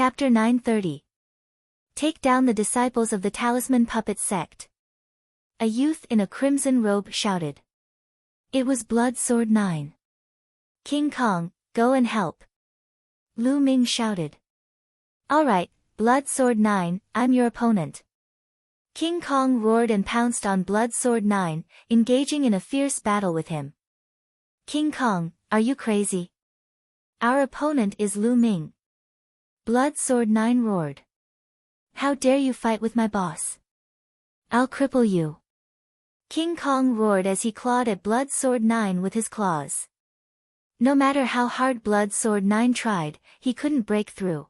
Chapter 930. Take down the disciples of the Talisman Puppet Sect. A youth in a crimson robe shouted. It was Blood Sword 9. King Kong, go and help. Lu Ming shouted. Alright, Blood Sword 9, I'm your opponent. King Kong roared and pounced on Blood Sword 9, engaging in a fierce battle with him. King Kong, are you crazy? Our opponent is Lu Ming. Blood Sword 9 roared. How dare you fight with my boss? I'll cripple you. King Kong roared as he clawed at Blood Sword 9 with his claws. No matter how hard Blood Sword 9 tried, he couldn't break through.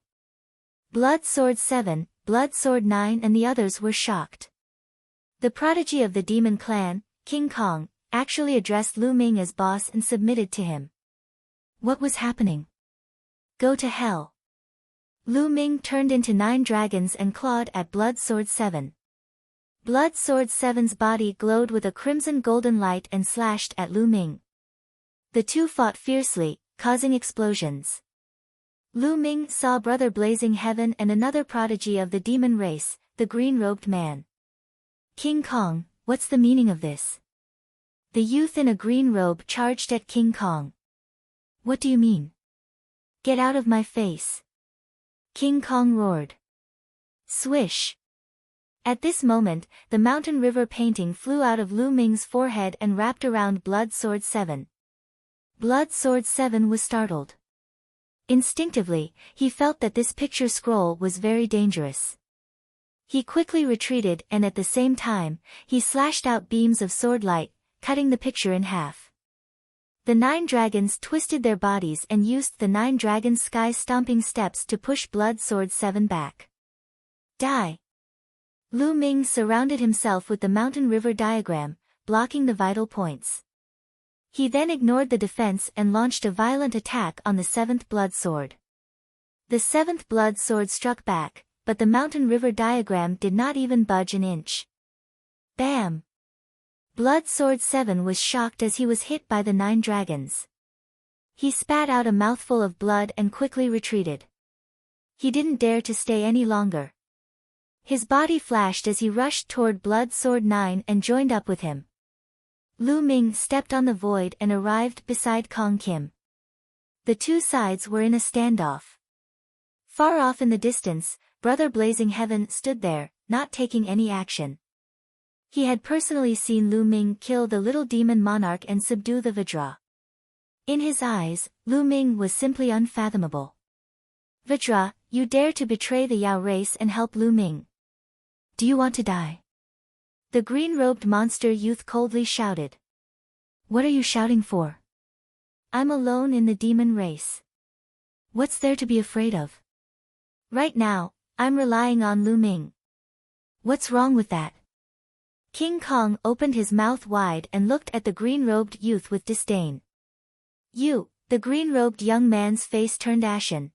Blood Sword 7, Blood Sword 9 and the others were shocked. The prodigy of the demon clan, King Kong, actually addressed Lu Ming as boss and submitted to him. What was happening? Go to hell. Lu Ming turned into 9 dragons and clawed at Blood Sword 7. Blood Sword 7's body glowed with a crimson golden light and slashed at Lu Ming. The two fought fiercely, causing explosions. Lu Ming saw Brother Blazing Heaven and another prodigy of the demon race, the green-robed man. King Kong, what's the meaning of this? The youth in a green robe charged at King Kong. What do you mean? Get out of my face. King Kong roared. Swish. At this moment, the mountain river painting flew out of Lu Ming's forehead and wrapped around Blood Sword 7. Blood Sword 7 was startled. Instinctively, he felt that this picture scroll was very dangerous. He quickly retreated and at the same time, he slashed out beams of sword light, cutting the picture in half. The 9 dragons twisted their bodies and used the 9 dragon sky stomping steps to push Blood Sword 7 back. Die! Lu Ming surrounded himself with the mountain river diagram, blocking the vital points. He then ignored the defense and launched a violent attack on the 7th Blood Sword. The 7th Blood Sword struck back, but the mountain river diagram did not even budge an inch. Bam! Blood Sword 7 was shocked as he was hit by the 9 dragons. He spat out a mouthful of blood and quickly retreated. He didn't dare to stay any longer. His body flashed as he rushed toward Blood Sword 9 and joined up with him. Lu Ming stepped on the void and arrived beside Kong Kim. The two sides were in a standoff. Far off in the distance, Brother Blazing Heaven stood there, not taking any action. He had personally seen Lu Ming kill the little demon monarch and subdue the Vajra. In his eyes, Lu Ming was simply unfathomable. Vajra, you dare to betray the Yao race and help Lu Ming. Do you want to die? The green-robed monster youth coldly shouted. What are you shouting for? I'm alone in the demon race. What's there to be afraid of? Right now, I'm relying on Lu Ming. What's wrong with that? King Kong opened his mouth wide and looked at the green-robed youth with disdain. You, the green-robed young man's face turned ashen.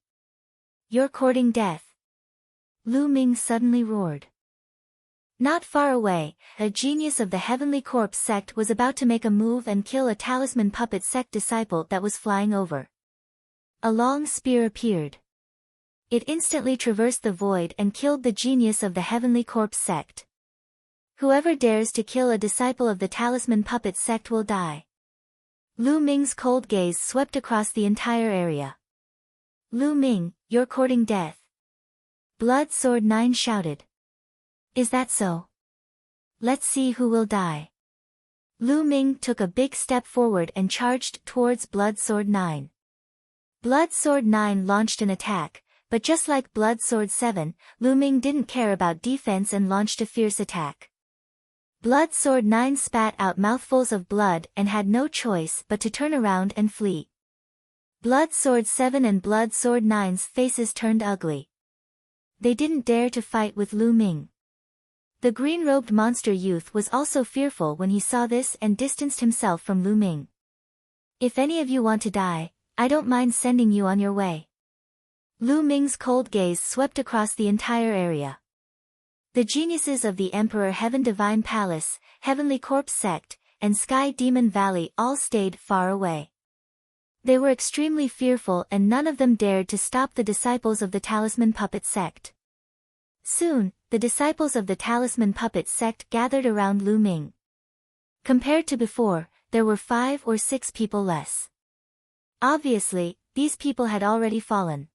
You're courting death. Lu Ming suddenly roared. Not far away, a genius of the Heavenly Corpse sect was about to make a move and kill a Talisman Puppet sect disciple that was flying over. A long spear appeared. It instantly traversed the void and killed the genius of the Heavenly Corpse sect. Whoever dares to kill a disciple of the Talisman Puppet sect will die. Lu Ming's cold gaze swept across the entire area. Lu Ming, you're courting death. Blood Sword 9 shouted. Is that so? Let's see who will die. Lu Ming took a big step forward and charged towards Blood Sword 9. Blood Sword 9 launched an attack, but just like Blood Sword 7, Lu Ming didn't care about defense and launched a fierce attack. Blood Sword 9 spat out mouthfuls of blood and had no choice but to turn around and flee. Blood Sword 7 and Blood Sword 9's faces turned ugly. They didn't dare to fight with Lu Ming. The green-robed monster youth was also fearful when he saw this and distanced himself from Lu Ming. If any of you want to die, I don't mind sending you on your way. Lu Ming's cold gaze swept across the entire area. The geniuses of the Emperor Heaven Divine Palace, Heavenly Corpse Sect, and Sky Demon Valley all stayed far away. They were extremely fearful and none of them dared to stop the disciples of the Talisman Puppet sect. Soon, the disciples of the Talisman Puppet sect gathered around Lu Ming. Compared to before, there were 5 or 6 people less. Obviously, these people had already fallen.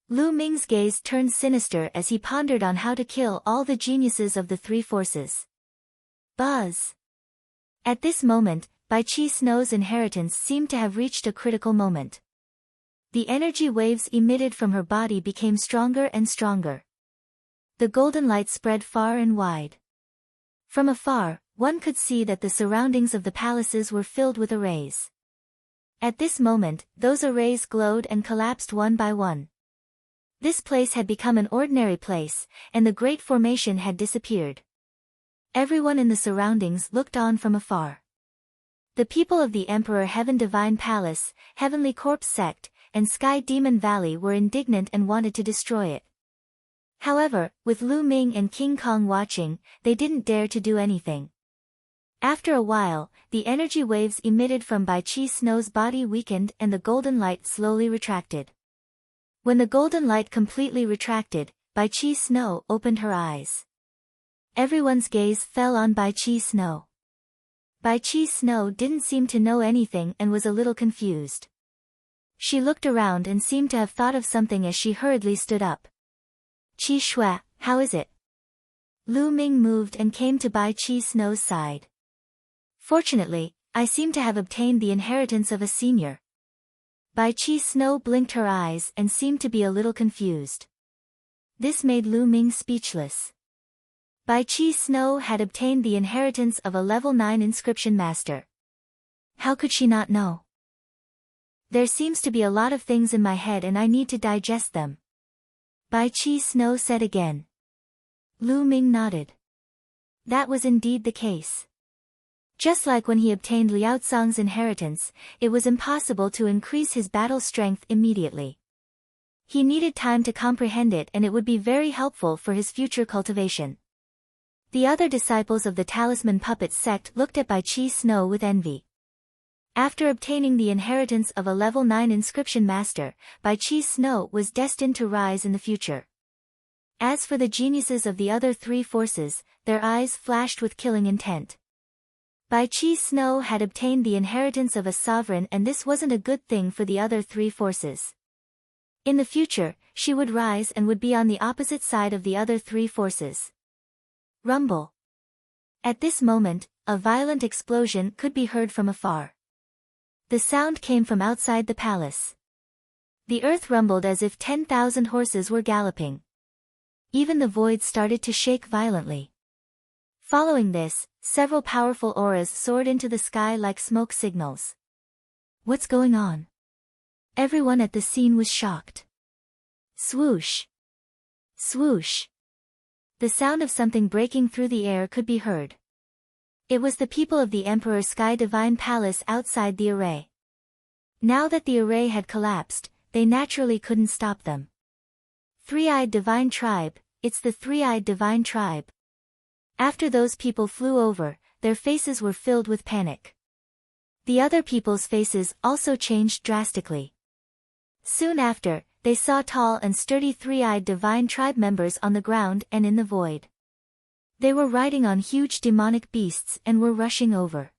Lu Ming's gaze turned sinister as he pondered on how to kill all the geniuses of the 3 forces. Buzz! At this moment, Bai Qi Snow's inheritance seemed to have reached a critical moment. The energy waves emitted from her body became stronger and stronger. The golden light spread far and wide. From afar, one could see that the surroundings of the palaces were filled with arrays. At this moment, those arrays glowed and collapsed one by one. This place had become an ordinary place, and the great formation had disappeared. Everyone in the surroundings looked on from afar. The people of the Emperor Heaven Divine Palace, Heavenly Corpse Sect, and Sky Demon Valley were indignant and wanted to destroy it. However, with Lu Ming and King Kong watching, they didn't dare to do anything. After a while, the energy waves emitted from Bai Qi Snow's body weakened and the golden light slowly retracted. When the golden light completely retracted, Bai Qi Snow opened her eyes. Everyone's gaze fell on Bai Qi Snow. Bai Qi Snow didn't seem to know anything and was a little confused. She looked around and seemed to have thought of something as she hurriedly stood up. Qi Shui, how is it? Lu Ming moved and came to Bai Qi Snow's side. Fortunately, I seem to have obtained the inheritance of a senior. Bai Qi Snow blinked her eyes and seemed to be a little confused. This made Lu Ming speechless. Bai Qi Snow had obtained the inheritance of a level 9 inscription master. How could she not know? There seems to be a lot of things in my head and I need to digest them. Bai Qi Snow said again. Lu Ming nodded. That was indeed the case. Just like when he obtained Liao Cang's inheritance, it was impossible to increase his battle strength immediately. He needed time to comprehend it and it would be very helpful for his future cultivation. The other disciples of the Talisman Puppet sect looked at Bai Qi Snow with envy. After obtaining the inheritance of a level 9 inscription master, Bai Qi Snow was destined to rise in the future. As for the geniuses of the other 3 forces, their eyes flashed with killing intent. Bai Qi Snow had obtained the inheritance of a sovereign and this wasn't a good thing for the other 3 forces. In the future, she would rise and would be on the opposite side of the other 3 forces. Rumble. At this moment, a violent explosion could be heard from afar. The sound came from outside the palace. The earth rumbled as if 10,000 horses were galloping. Even the void started to shake violently. Following this, several powerful auras soared into the sky like smoke signals. What's going on? Everyone at the scene was shocked. Swoosh! Swoosh! The sound of something breaking through the air could be heard. It was the people of the Emperor Sky Divine Palace outside the array. Now that the array had collapsed, they naturally couldn't stop them. Three-eyed Divine Tribe, it's the Three-eyed Divine Tribe. After those people flew over, their faces were filled with panic. The other people's faces also changed drastically. Soon after, they saw tall and sturdy Three-eyed Divine Tribe members on the ground and in the void. They were riding on huge demonic beasts and were rushing over.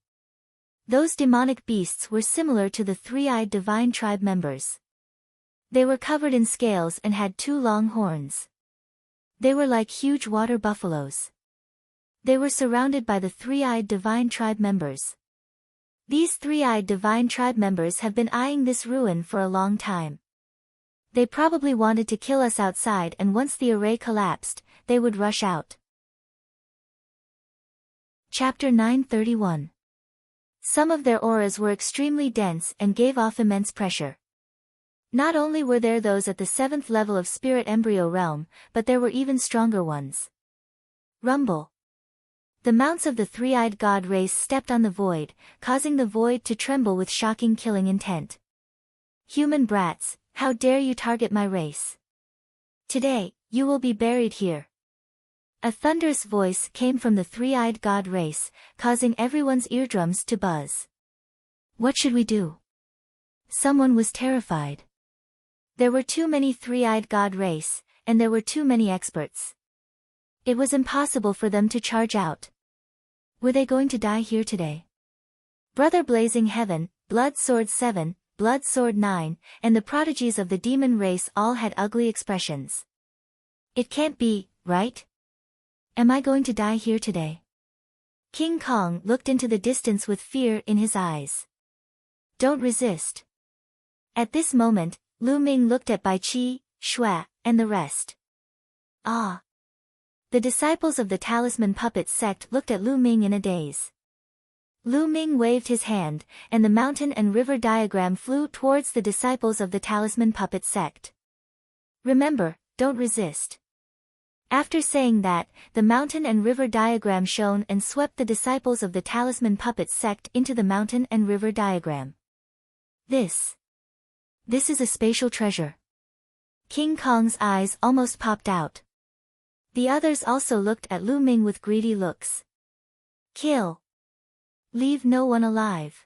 Those demonic beasts were similar to the Three-eyed Divine Tribe members. They were covered in scales and had 2 long horns. They were like huge water buffaloes. They were surrounded by the Three-eyed Divine Tribe members. These Three-eyed Divine Tribe members have been eyeing this ruin for a long time. They probably wanted to kill us outside and once the array collapsed, they would rush out. Chapter 931. Some of their auras were extremely dense and gave off immense pressure. Not only were there those at the 7th level of Spirit Embryo Realm, but there were even stronger ones. Rumble. The mounts of the Three-eyed God race stepped on the void, causing the void to tremble with shocking killing intent. Human brats, how dare you target my race? Today, you will be buried here. A thunderous voice came from the Three-eyed God race, causing everyone's eardrums to buzz. What should we do? Someone was terrified. There were too many three-eyed god race, and there were too many experts. It was impossible for them to charge out. Were they going to die here today? Brother Blazing Heaven, Blood Sword 7, Blood Sword 9, and the prodigies of the demon race all had ugly expressions. It can't be, right? Am I going to die here today? King Kong looked into the distance with fear in his eyes. Don't resist. At this moment, Lu Ming looked at Bai Qi, Shui, and the rest. Ah! The disciples of the Talisman Puppet sect looked at Lu Ming in a daze. Lu Ming waved his hand, and the mountain and river diagram flew towards the disciples of the Talisman Puppet sect. Remember, don't resist. After saying that, the mountain and river diagram shone and swept the disciples of the Talisman Puppet sect into the mountain and river diagram. This is a spatial treasure. King Kong's eyes almost popped out. The others also looked at Lu Ming with greedy looks. Kill. Leave no one alive.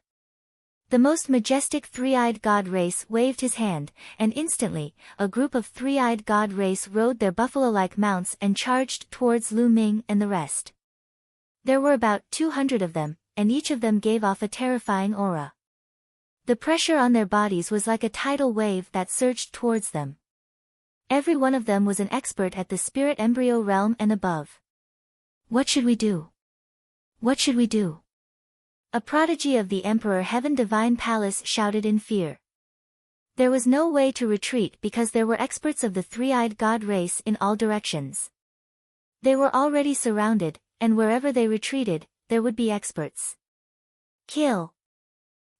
The most majestic three-eyed god race waved his hand, and instantly, a group of three-eyed god race rode their buffalo-like mounts and charged towards Lu Ming and the rest. There were about 200 of them, and each of them gave off a terrifying aura. The pressure on their bodies was like a tidal wave that surged towards them. Every one of them was an expert at the spirit embryo realm and above. What should we do? What should we do? A prodigy of the Emperor Heaven Divine Palace shouted in fear. There was no way to retreat because there were experts of the three-eyed god race in all directions. They were already surrounded, and wherever they retreated, there would be experts. Kill.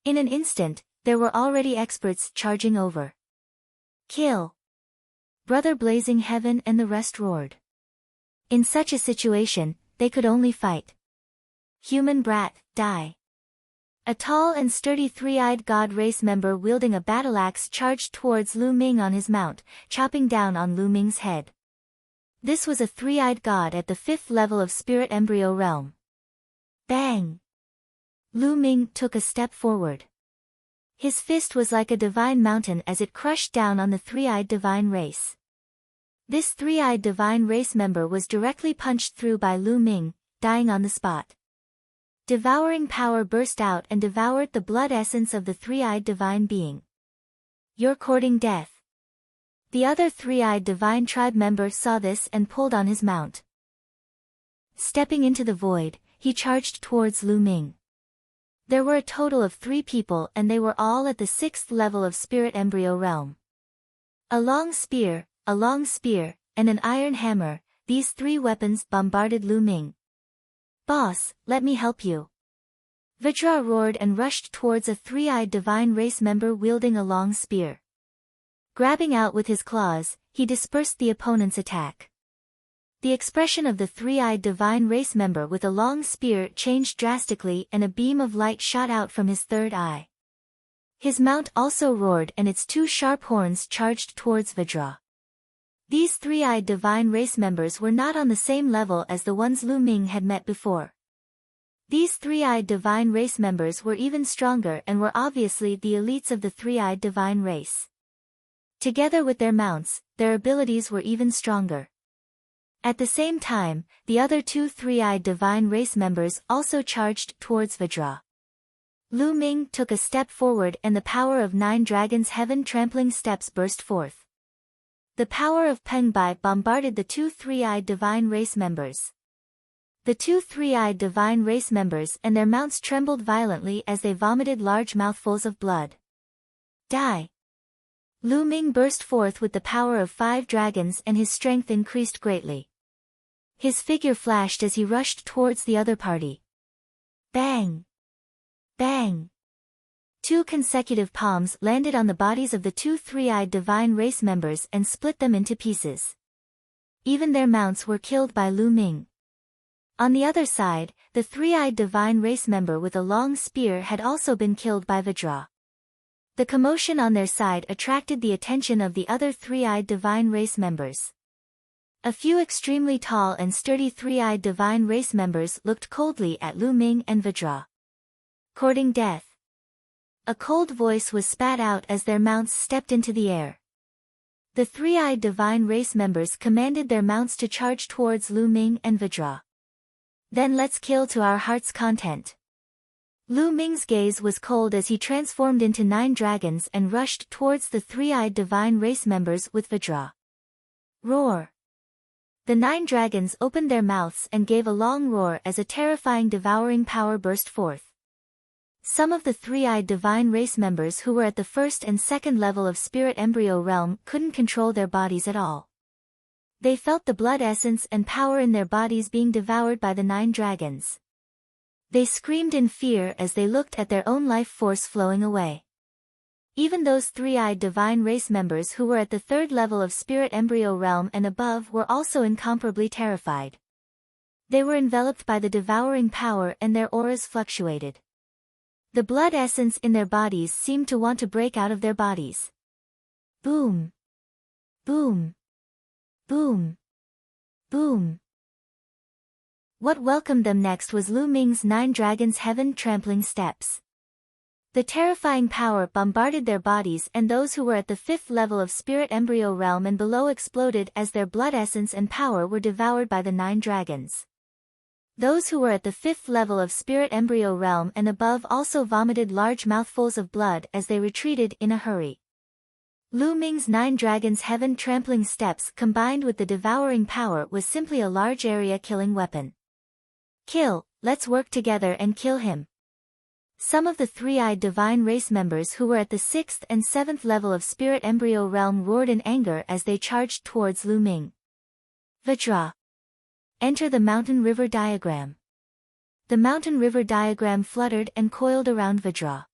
In an instant, there were already experts charging over. Kill. Brother Blazing Heaven and the rest roared. In such a situation, they could only fight. Human brat, die. A tall and sturdy three-eyed god race member wielding a battle-axe charged towards Lu Ming on his mount, chopping down on Lu Ming's head. This was a three-eyed god at the 5th level of spirit embryo realm. Bang! Lu Ming took a step forward. His fist was like a divine mountain as it crushed down on the three-eyed divine race. This three-eyed divine race member was directly punched through by Lu Ming, dying on the spot. Devouring power burst out and devoured the blood essence of the three-eyed divine being. You're courting death. The other three-eyed divine tribe member saw this and pulled on his mount. Stepping into the void, he charged towards Lu Ming. There were a total of 3 people and they were all at the 6th level of spirit embryo realm. A long spear, and an iron hammer, these 3 weapons bombarded Lu Ming. Boss, let me help you. Vajra roared and rushed towards a three-eyed divine race member wielding a long spear. Grabbing out with his claws, he dispersed the opponent's attack. The expression of the three-eyed divine race member with a long spear changed drastically and a beam of light shot out from his third eye. His mount also roared and its 2 sharp horns charged towards Vajra. These three-eyed divine race members were not on the same level as the ones Lu Ming had met before. These three-eyed divine race members were even stronger and were obviously the elites of the three-eyed divine race. Together with their mounts, their abilities were even stronger. At the same time, the other 2 three-eyed divine race members also charged towards Vajra. Lu Ming took a step forward and the power of 9 dragons' heaven trampling steps burst forth. The power of Peng Bai bombarded the 2 three-eyed divine race members. The 2 three-eyed divine race members and their mounts trembled violently as they vomited large mouthfuls of blood. Die! Lu Ming burst forth with the power of 5 dragons and his strength increased greatly. His figure flashed as he rushed towards the other party. Bang! Bang! 2 consecutive palms landed on the bodies of the 2 three-eyed divine race members and split them into pieces. Even their mounts were killed by Lu Ming. On the other side, the three-eyed divine race member with a long spear had also been killed by Vajra. The commotion on their side attracted the attention of the other three-eyed divine race members. A few extremely tall and sturdy three-eyed divine race members looked coldly at Lu Ming and Vajra. Courting death. A cold voice was spat out as their mounts stepped into the air. The three-eyed divine race members commanded their mounts to charge towards Lu Ming and Vajra. Then let's kill to our heart's content. Lu Ming's gaze was cold as he transformed into 9 dragons and rushed towards the three-eyed divine race members with Vajra. Roar! The 9 dragons opened their mouths and gave a long roar as a terrifying devouring power burst forth. Some of the three-eyed divine race members who were at the first and second level of spirit embryo realm couldn't control their bodies at all. They felt the blood essence and power in their bodies being devoured by the 9 dragons. They screamed in fear as they looked at their own life force flowing away. Even those three-eyed divine race members who were at the third level of spirit embryo realm and above were also incomparably terrified. They were enveloped by the devouring power and their auras fluctuated. The blood essence in their bodies seemed to want to break out of their bodies. Boom! Boom! Boom! Boom! What welcomed them next was Lu Ming's 9 dragons' heaven-trampling steps. The terrifying power bombarded their bodies, and those who were at the 5th level of spirit embryo realm and below exploded as their blood essence and power were devoured by the 9 dragons. Those who were at the 5th level of spirit embryo realm and above also vomited large mouthfuls of blood as they retreated in a hurry. Lu Ming's 9 dragons' heaven-trampling steps combined with the devouring power was simply a large area-killing weapon. Kill, let's work together and kill him. Some of the three-eyed divine race members who were at the 6th and 7th level of spirit embryo realm roared in anger as they charged towards Lu Ming. Vajra. Enter the mountain river diagram. The mountain river diagram fluttered and coiled around Vajra.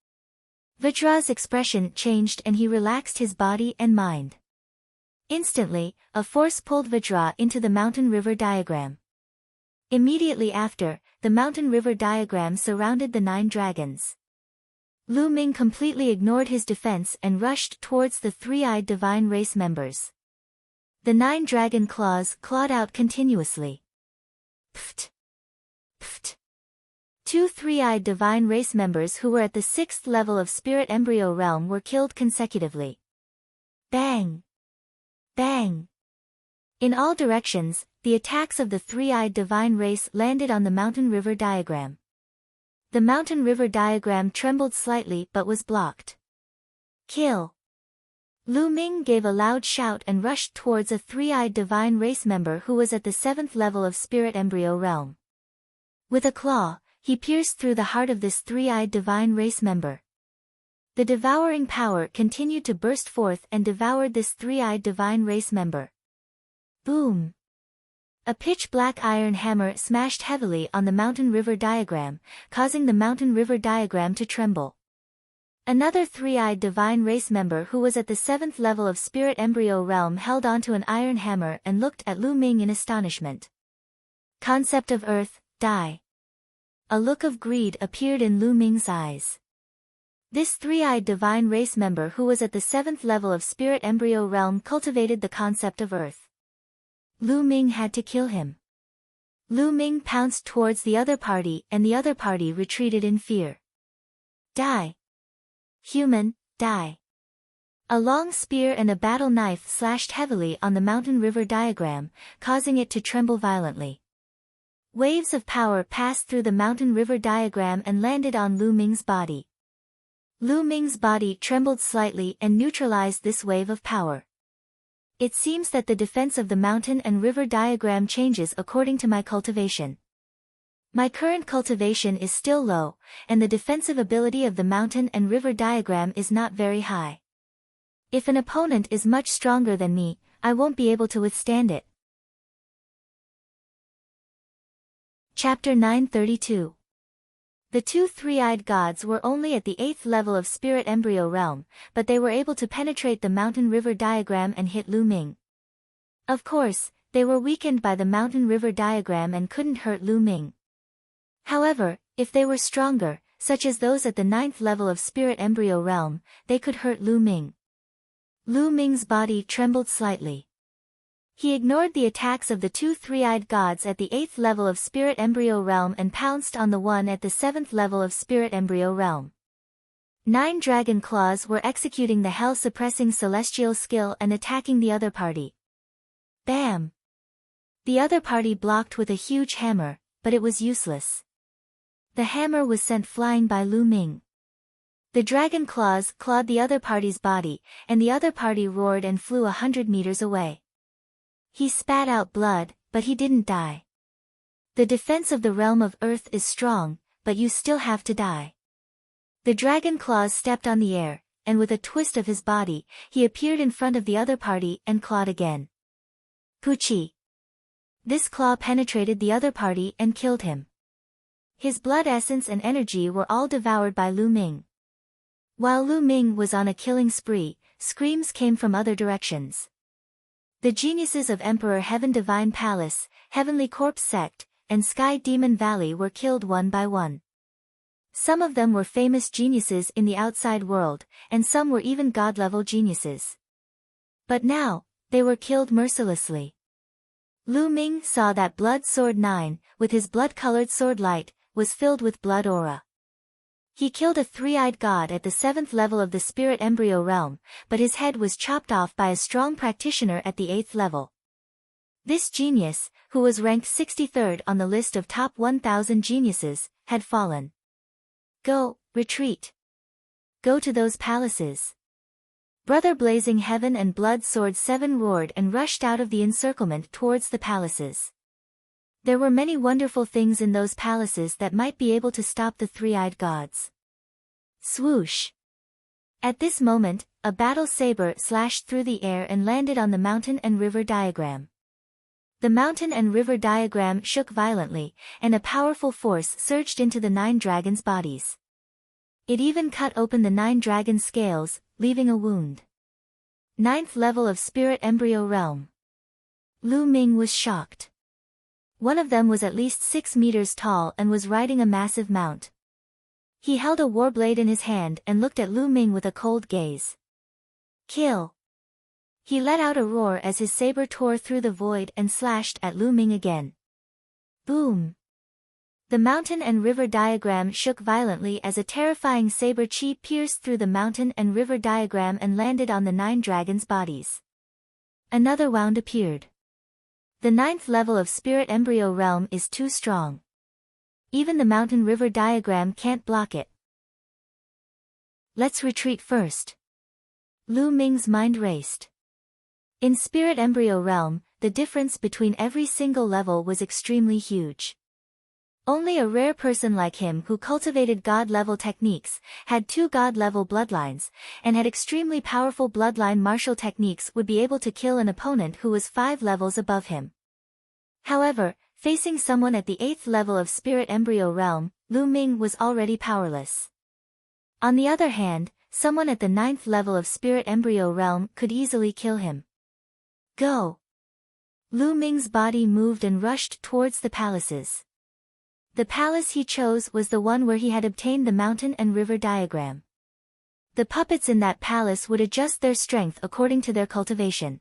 Vajra's expression changed and he relaxed his body and mind. Instantly, a force pulled Vajra into the mountain river diagram. Immediately after, the mountain river diagram surrounded the 9 dragons. Lu Ming completely ignored his defense and rushed towards the three-eyed divine race members. The 9 dragon claws clawed out continuously. Pft! Pft! 2 three-eyed divine race members who were at the 6th level of spirit embryo realm were killed consecutively. Bang! Bang! In all directions, the attacks of the three-eyed divine race landed on the mountain river diagram. The mountain river diagram trembled slightly but was blocked. Kill! Lu Ming gave a loud shout and rushed towards a three-eyed divine race member who was at the 7th level of spirit embryo realm. With a claw, he pierced through the heart of this three-eyed divine race member. The devouring power continued to burst forth and devoured this three-eyed divine race member. Boom! A pitch-black iron hammer smashed heavily on the mountain river diagram, causing the mountain river diagram to tremble. Another three-eyed divine race member who was at the 7th level of spirit embryo realm held onto an iron hammer and looked at Lu Ming in astonishment. Concept of Earth, die. A look of greed appeared in Lu Ming's eyes. This three-eyed divine race member who was at the 7th level of spirit embryo realm cultivated the concept of Earth. Lu Ming had to kill him. Lu Ming pounced towards the other party and the other party retreated in fear. Die. Human, die. A long spear and a battle knife slashed heavily on the mountain river diagram, causing it to tremble violently. Waves of power passed through the mountain river diagram and landed on Lu Ming's body. Lu Ming's body trembled slightly and neutralized this wave of power. It seems that the defense of the mountain and river diagram changes according to my cultivation. My current cultivation is still low, and the defensive ability of the mountain and river diagram is not very high. If an opponent is much stronger than me, I won't be able to withstand it. Chapter 932. The 2 three-eyed gods were only at the 8th level of spirit embryo realm, but they were able to penetrate the mountain river diagram and hit Lu Ming. Of course, they were weakened by the mountain river diagram and couldn't hurt Lu Ming. However, if they were stronger, such as those at the 9th level of spirit embryo realm, they could hurt Lu Ming. Lu Ming's body trembled slightly. He ignored the attacks of the 2 three-eyed gods at the 8th level of spirit embryo realm and pounced on the one at the 7th level of spirit embryo realm. 9 dragon claws were executing the hell-suppressing celestial skill and attacking the other party. Bam! The other party blocked with a huge hammer, but it was useless. The hammer was sent flying by Lu Ming. The dragon claws clawed the other party's body, and the other party roared and flew 100 meters away. He spat out blood, but he didn't die. The defense of the realm of Earth is strong, but you still have to die. The dragon claws stepped on the air, and with a twist of his body, he appeared in front of the other party and clawed again. Poochie! This claw penetrated the other party and killed him. His blood essence and energy were all devoured by Lu Ming. While Lu Ming was on a killing spree, screams came from other directions. The geniuses of Emperor Heaven Divine Palace, Heavenly Corpse Sect, and Sky Demon Valley were killed one by one. Some of them were famous geniuses in the outside world, and some were even god-level geniuses. But now, they were killed mercilessly. Lu Ming saw that Blood Sword 9, with his blood-colored sword light, was filled with blood aura. He killed a three-eyed god at the 7th level of the spirit embryo realm, but his head was chopped off by a strong practitioner at the 8th level. This genius, who was ranked 63rd on the list of top 1,000 geniuses, had fallen. Go, retreat. Go to those palaces. Brother Blazing Heaven and Blood Sword 7 roared and rushed out of the encirclement towards the palaces. There were many wonderful things in those palaces that might be able to stop the three-eyed gods. Swoosh! At this moment, a battle saber slashed through the air and landed on the mountain and river diagram. The mountain and river diagram shook violently, and a powerful force surged into the 9 dragons' bodies. It even cut open the 9 dragon scales, leaving a wound. 9th level of spirit embryo realm. Lu Ming was shocked. One of them was at least 6 meters tall and was riding a massive mount. He held a warblade in his hand and looked at Lu Ming with a cold gaze. Kill! He let out a roar as his saber tore through the void and slashed at Lu Ming again. Boom! The mountain and river diagram shook violently as a terrifying saber chi pierced through the mountain and river diagram and landed on the 9 dragons' bodies. Another wound appeared. The 9th level of spirit embryo realm is too strong. Even the mountain river diagram can't block it. Let's retreat first. Lu Ming's mind raced. In spirit embryo realm, the difference between every single level was extremely huge. Only a rare person like him who cultivated god-level techniques, had 2 god-level bloodlines, and had extremely powerful bloodline martial techniques would be able to kill an opponent who was 5 levels above him. However, facing someone at the 8th level of spirit embryo realm, Lu Ming was already powerless. On the other hand, someone at the 9th level of spirit embryo realm could easily kill him. Go! Lu Ming's body moved and rushed towards the palaces. The palace he chose was the one where he had obtained the mountain and river diagram. The puppets in that palace would adjust their strength according to their cultivation.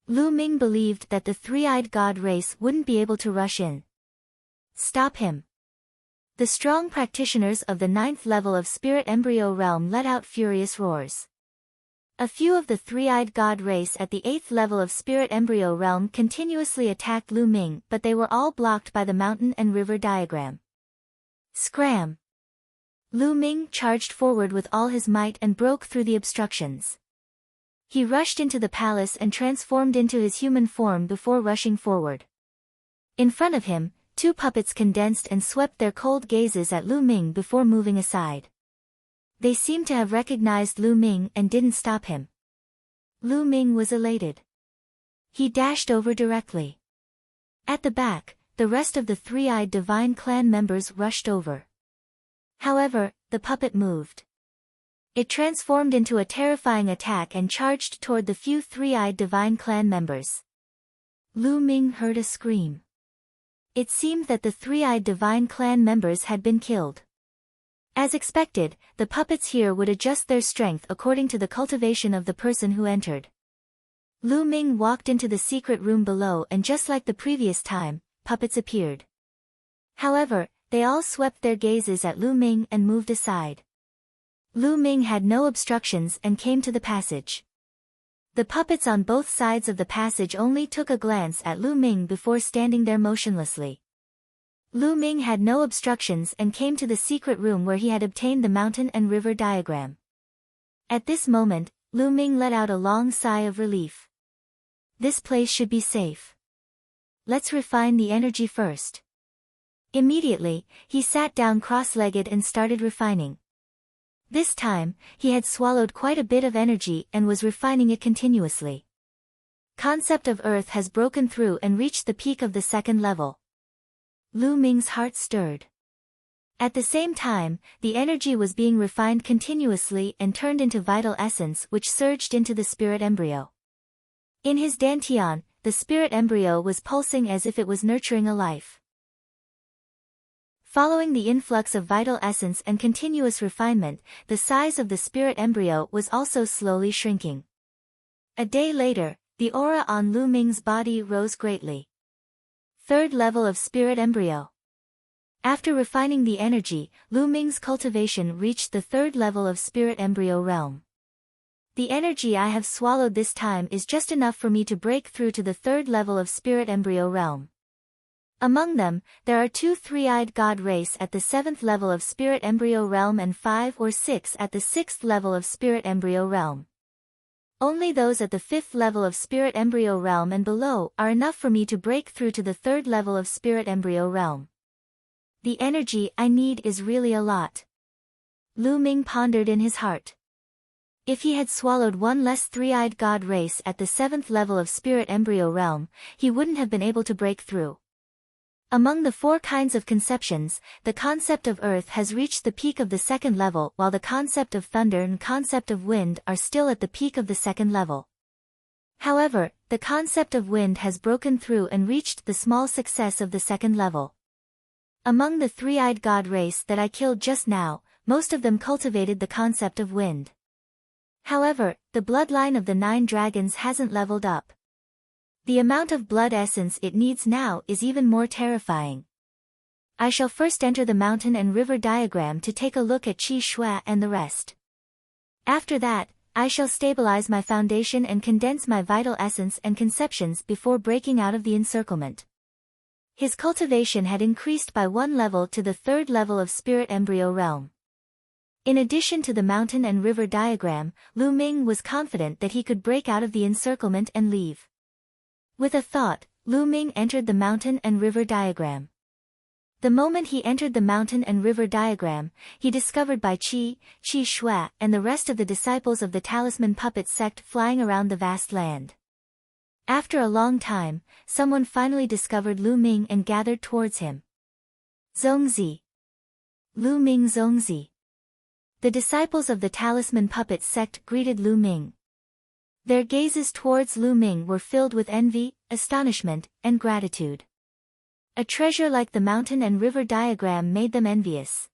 Lu Ming believed that the three-eyed god race wouldn't be able to rush in. Stop him! The strong practitioners of the 9th level of spirit embryo realm let out furious roars. A few of the three-eyed god race at the 8th level of spirit embryo realm continuously attacked Lu Ming, but they were all blocked by the mountain and river diagram. Scram! Lu Ming charged forward with all his might and broke through the obstructions. He rushed into the palace and transformed into his human form before rushing forward. In front of him, 2 puppets condensed and swept their cold gazes at Lu Ming before moving aside. They seemed to have recognized Lu Ming and didn't stop him. Lu Ming was elated. He dashed over directly. At the back, the rest of the 3-eyed divine clan members rushed over. However, the puppet moved. It transformed into a terrifying attack and charged toward the few 3-eyed divine clan members. Lu Ming heard a scream. It seemed that the 3-eyed divine clan members had been killed. As expected, the puppets here would adjust their strength according to the cultivation of the person who entered. Lu Ming walked into the secret room below and just like the previous time, puppets appeared. However, they all swept their gazes at Lu Ming and moved aside. Lu Ming had no obstructions and came to the passage. The puppets on both sides of the passage only took a glance at Lu Ming before standing there motionlessly. Lu Ming had no obstructions and came to the secret room where he had obtained the mountain and river diagram. At this moment, Lu Ming let out a long sigh of relief. This place should be safe. Let's refine the energy first. Immediately, he sat down cross-legged and started refining. This time, he had swallowed quite a bit of energy and was refining it continuously. Concept of Earth has broken through and reached the peak of the second level. Lu Ming's heart stirred. At the same time, the energy was being refined continuously and turned into vital essence which surged into the spirit embryo. In his dantian, the spirit embryo was pulsing as if it was nurturing a life. Following the influx of vital essence and continuous refinement, the size of the spirit embryo was also slowly shrinking. A day later, the aura on Lu Ming's body rose greatly. Third level of spirit embryo. After refining the energy, Lu Ming's cultivation reached the third level of spirit embryo realm. The energy I have swallowed this time is just enough for me to break through to the third level of spirit embryo realm. Among them, there are 2 three-eyed god race at the 7th level of spirit embryo realm and 5 or 6 at the 6th level of spirit embryo realm. Only those at the 5th level of spirit embryo realm and below are enough for me to break through to the 3rd level of spirit embryo realm. The energy I need is really a lot. Lu Ming pondered in his heart. If he had swallowed one less three-eyed god race at the 7th level of spirit embryo realm, he wouldn't have been able to break through. Among the 4 kinds of conceptions, the concept of earth has reached the peak of the 2nd level while the concept of thunder and concept of wind are still at the peak of the 2nd level. However, the concept of wind has broken through and reached the small success of the 2nd level. Among the three-eyed god race that I killed just now, most of them cultivated the concept of wind. However, the bloodline of the 9 dragons hasn't leveled up. The amount of blood essence it needs now is even more terrifying. I shall first enter the mountain and river diagram to take a look at Qi Shui and the rest. After that, I shall stabilize my foundation and condense my vital essence and conceptions before breaking out of the encirclement. His cultivation had increased by 1 level to the 3rd level of spirit embryo realm. In addition to the mountain and river diagram, Lu Ming was confident that he could break out of the encirclement and leave. With a thought, Lu Ming entered the mountain and river diagram. The moment he entered the mountain and river diagram, he discovered Bai Qi, Qi Shui, and the rest of the disciples of the talisman puppet sect flying around the vast land. After a long time, someone finally discovered Lu Ming and gathered towards him. Zongzi. Lu Ming Zongzi. The disciples of the talisman puppet sect greeted Lu Ming. Their gazes towards Lu Ming were filled with envy, astonishment, and gratitude. A treasure like the mountain and river diagram made them envious.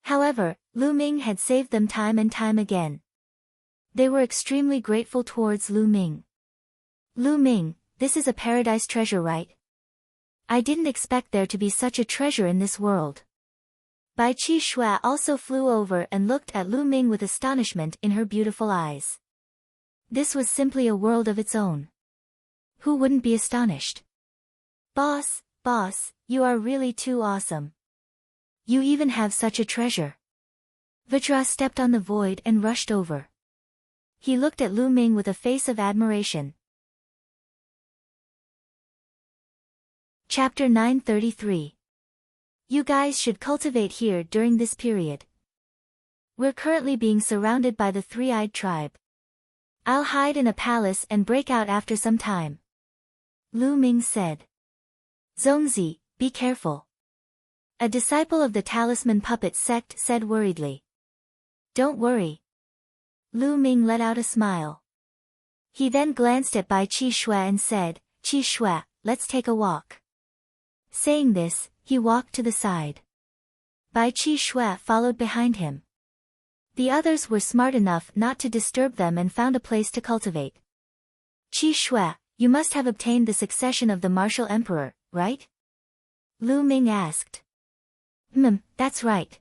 However, Lu Ming had saved them time and time again. They were extremely grateful towards Lu Ming. Lu Ming, this is a paradise treasure, right? I didn't expect there to be such a treasure in this world. Bai Qi Shui also flew over and looked at Lu Ming with astonishment in her beautiful eyes. This was simply a world of its own. Who wouldn't be astonished? Boss, you are really too awesome. You even have such a treasure. Vajra stepped on the void and rushed over. He looked at Lu Ming with a face of admiration. Chapter 933. You guys should cultivate here during this period. We're currently being surrounded by the three-eyed tribe. I'll hide in a palace and break out after some time. Lu Ming said. Zongzi, be careful. A disciple of the talisman puppet sect said worriedly. Don't worry. Lu Ming let out a smile. He then glanced at Bai Qi Shui and said, Qi Shui, let's take a walk. Saying this, he walked to the side. Bai Qi Shui followed behind him. The others were smart enough not to disturb them and found a place to cultivate. Qi Shui, you must have obtained the succession of the martial emperor, right? Lu Ming asked. That's right.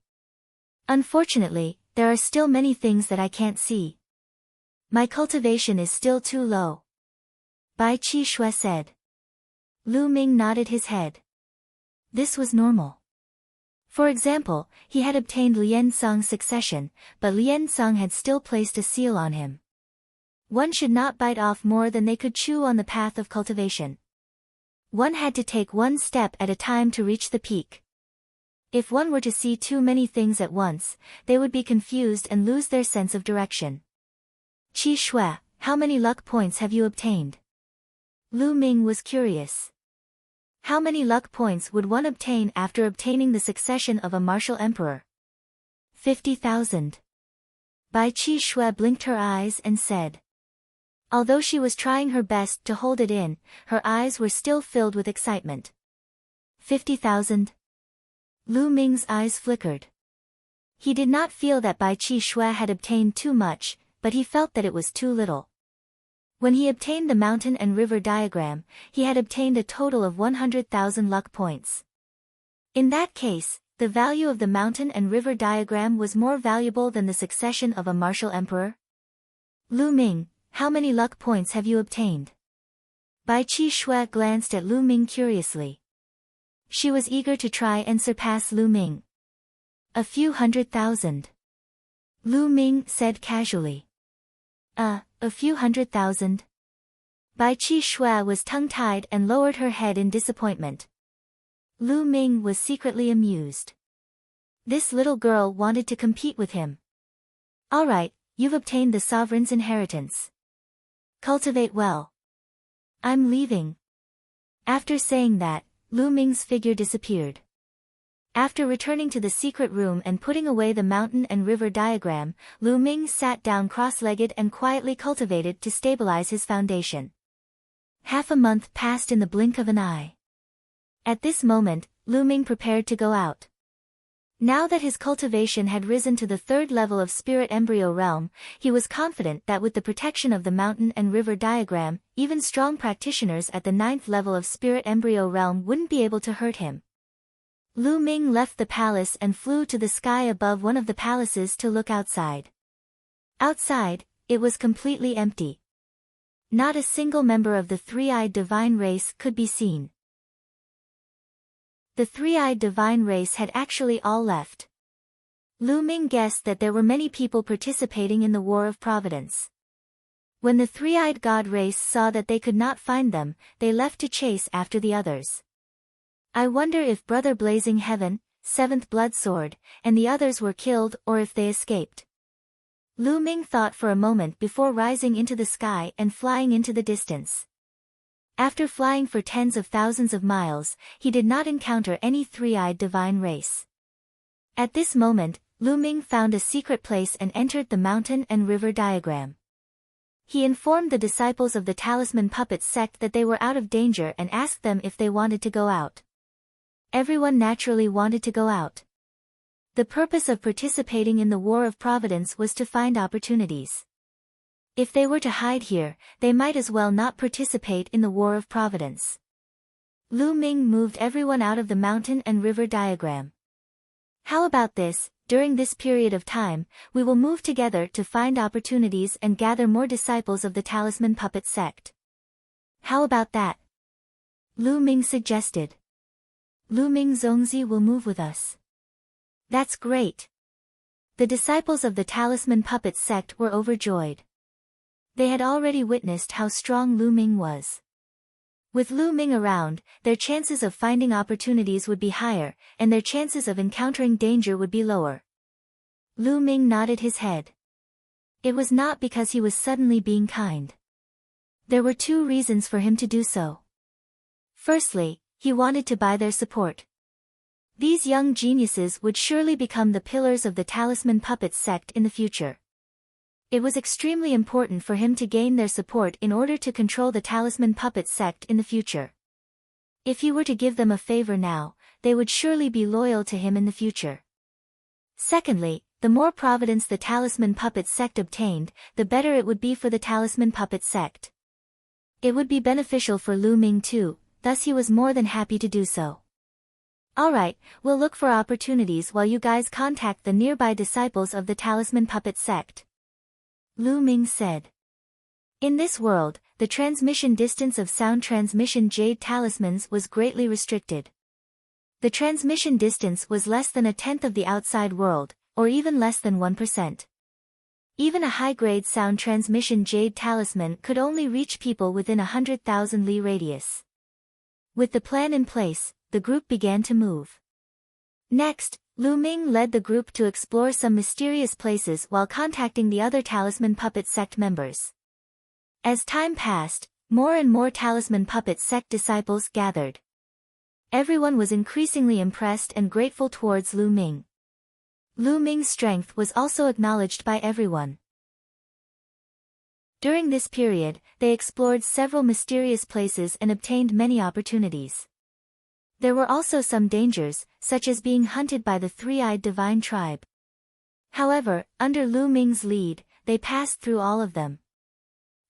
Unfortunately, there are still many things that I can't see. My cultivation is still too low. Bai Qi Shui said. Lu Ming nodded his head. This was normal. For example, he had obtained Lian Song's succession, but Lian Song had still placed a seal on him. One should not bite off more than they could chew on the path of cultivation. One had to take one step at a time to reach the peak. If one were to see too many things at once, they would be confused and lose their sense of direction. Qi Shui, how many luck points have you obtained? Lu Ming was curious. How many luck points would one obtain after obtaining the succession of a martial emperor? 50,000. Bai Qi Shui blinked her eyes and said. Although she was trying her best to hold it in, her eyes were still filled with excitement. 50,000. Lu Ming's eyes flickered. He did not feel that Bai Qi Shui had obtained too much, but he felt that it was too little. When he obtained the mountain and river diagram, he had obtained a total of 100,000 luck points. In that case, the value of the mountain and river diagram was more valuable than the succession of a martial emperor? Lu Ming, how many luck points have you obtained? Bai Qi Shui glanced at Lu Ming curiously. She was eager to try and surpass Lu Ming. A few 100,000. Lu Ming said casually. A few 100,000. Bai Qi Shui was tongue-tied and lowered her head in disappointment. Lu Ming was secretly amused. This little girl wanted to compete with him. All right, you've obtained the sovereign's inheritance. Cultivate well. I'm leaving. After saying that, Lu Ming's figure disappeared. After returning to the secret room and putting away the mountain and river diagram, Lu Ming sat down cross-legged and quietly cultivated to stabilize his foundation. Half a month passed in the blink of an eye. At this moment, Lu Ming prepared to go out. Now that his cultivation had risen to the 3rd level of spirit embryo realm, he was confident that with the protection of the mountain and river diagram, even strong practitioners at the 9th level of spirit embryo realm wouldn't be able to hurt him. Lu Ming left the palace and flew to the sky above one of the palaces to look outside. Outside, it was completely empty. Not a single member of the three-eyed divine race could be seen. The three-eyed divine race had actually all left. Lu Ming guessed that there were many people participating in the War of Providence. When the three-eyed god race saw that they could not find them, they left to chase after the others. I wonder if Brother Blazing Heaven, 7th Blood Sword, and the others were killed or if they escaped. Lu Ming thought for a moment before rising into the sky and flying into the distance. After flying for tens of thousands of miles, he did not encounter any three-eyed divine race. At this moment, Lu Ming found a secret place and entered the mountain and river diagram. He informed the disciples of the Talisman Puppet sect that they were out of danger and asked them if they wanted to go out. Everyone naturally wanted to go out. The purpose of participating in the War of Providence was to find opportunities. If they were to hide here, they might as well not participate in the War of Providence. Lu Ming moved everyone out of the mountain and river diagram. How about this? During this period of time, we will move together to find opportunities and gather more disciples of the Talisman Puppet sect. How about that? Lu Ming suggested. Lu Ming Zongzi will move with us. That's great. The disciples of the Talisman Puppet sect were overjoyed. They had already witnessed how strong Lu Ming was. With Lu Ming around, their chances of finding opportunities would be higher, and their chances of encountering danger would be lower. Lu Ming nodded his head. It was not because he was suddenly being kind. There were 2 reasons for him to do so. Firstly, he wanted to buy their support. These young geniuses would surely become the pillars of the Talisman Puppet sect in the future. It was extremely important for him to gain their support in order to control the Talisman Puppet sect in the future. If he were to give them a favor now, they would surely be loyal to him in the future. Secondly, the more providence the Talisman Puppet sect obtained, the better it would be for the Talisman Puppet sect. It would be beneficial for Lu Ming too, thus he was more than happy to do so. Alright, we'll look for opportunities while you guys contact the nearby disciples of the Talisman Puppet sect. Lu Ming said. In this world, the transmission distance of sound transmission jade talismans was greatly restricted. The transmission distance was less than a tenth of the outside world, or even less than 1%. Even a high-grade sound transmission jade talisman could only reach people within 100,000 li radius. With the plan in place, the group began to move. Next, Lu Ming led the group to explore some mysterious places while contacting the other Talisman Puppet sect members. As time passed, more and more Talisman Puppet sect disciples gathered. Everyone was increasingly impressed and grateful towards Lu Ming. Lu Ming's strength was also acknowledged by everyone. During this period, they explored several mysterious places and obtained many opportunities. There were also some dangers, such as being hunted by the three-eyed divine tribe. However, under Lu Ming's lead, they passed through all of them.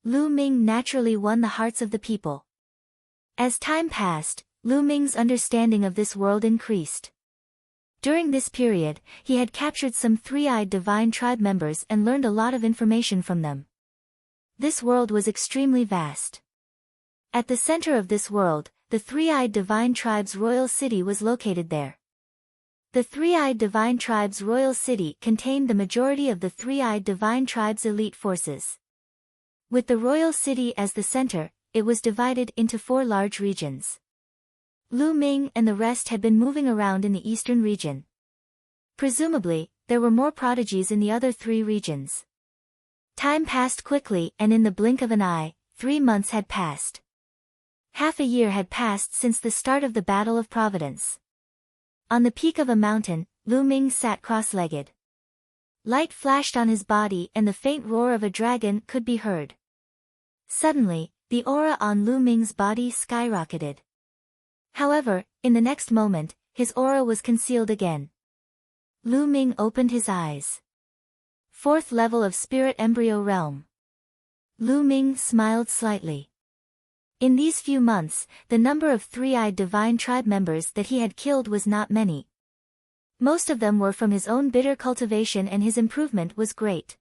Lu Ming naturally won the hearts of the people. As time passed, Lu Ming's understanding of this world increased. During this period, he had captured some three-eyed divine tribe members and learned a lot of information from them. This world was extremely vast. At the center of this world, the three-eyed divine tribe's royal city was located there. The three-eyed divine tribe's royal city contained the majority of the three-eyed divine tribe's elite forces. With the royal city as the center, it was divided into 4 large regions. Lu Ming and the rest had been moving around in the eastern region. Presumably, there were more prodigies in the other 3 regions. Time passed quickly and in the blink of an eye, 3 months had passed. Half a year had passed since the start of the Battle of Providence. On the peak of a mountain, Lu Ming sat cross-legged. Light flashed on his body and the faint roar of a dragon could be heard. Suddenly, the aura on Lu Ming's body skyrocketed. However, in the next moment, his aura was concealed again. Lu Ming opened his eyes. 4th level of Spirit Embryo Realm. Lu Ming smiled slightly. In these few months, the number of three-eyed divine tribe members that he had killed was not many. Most of them were from his own bitter cultivation and his improvement was great.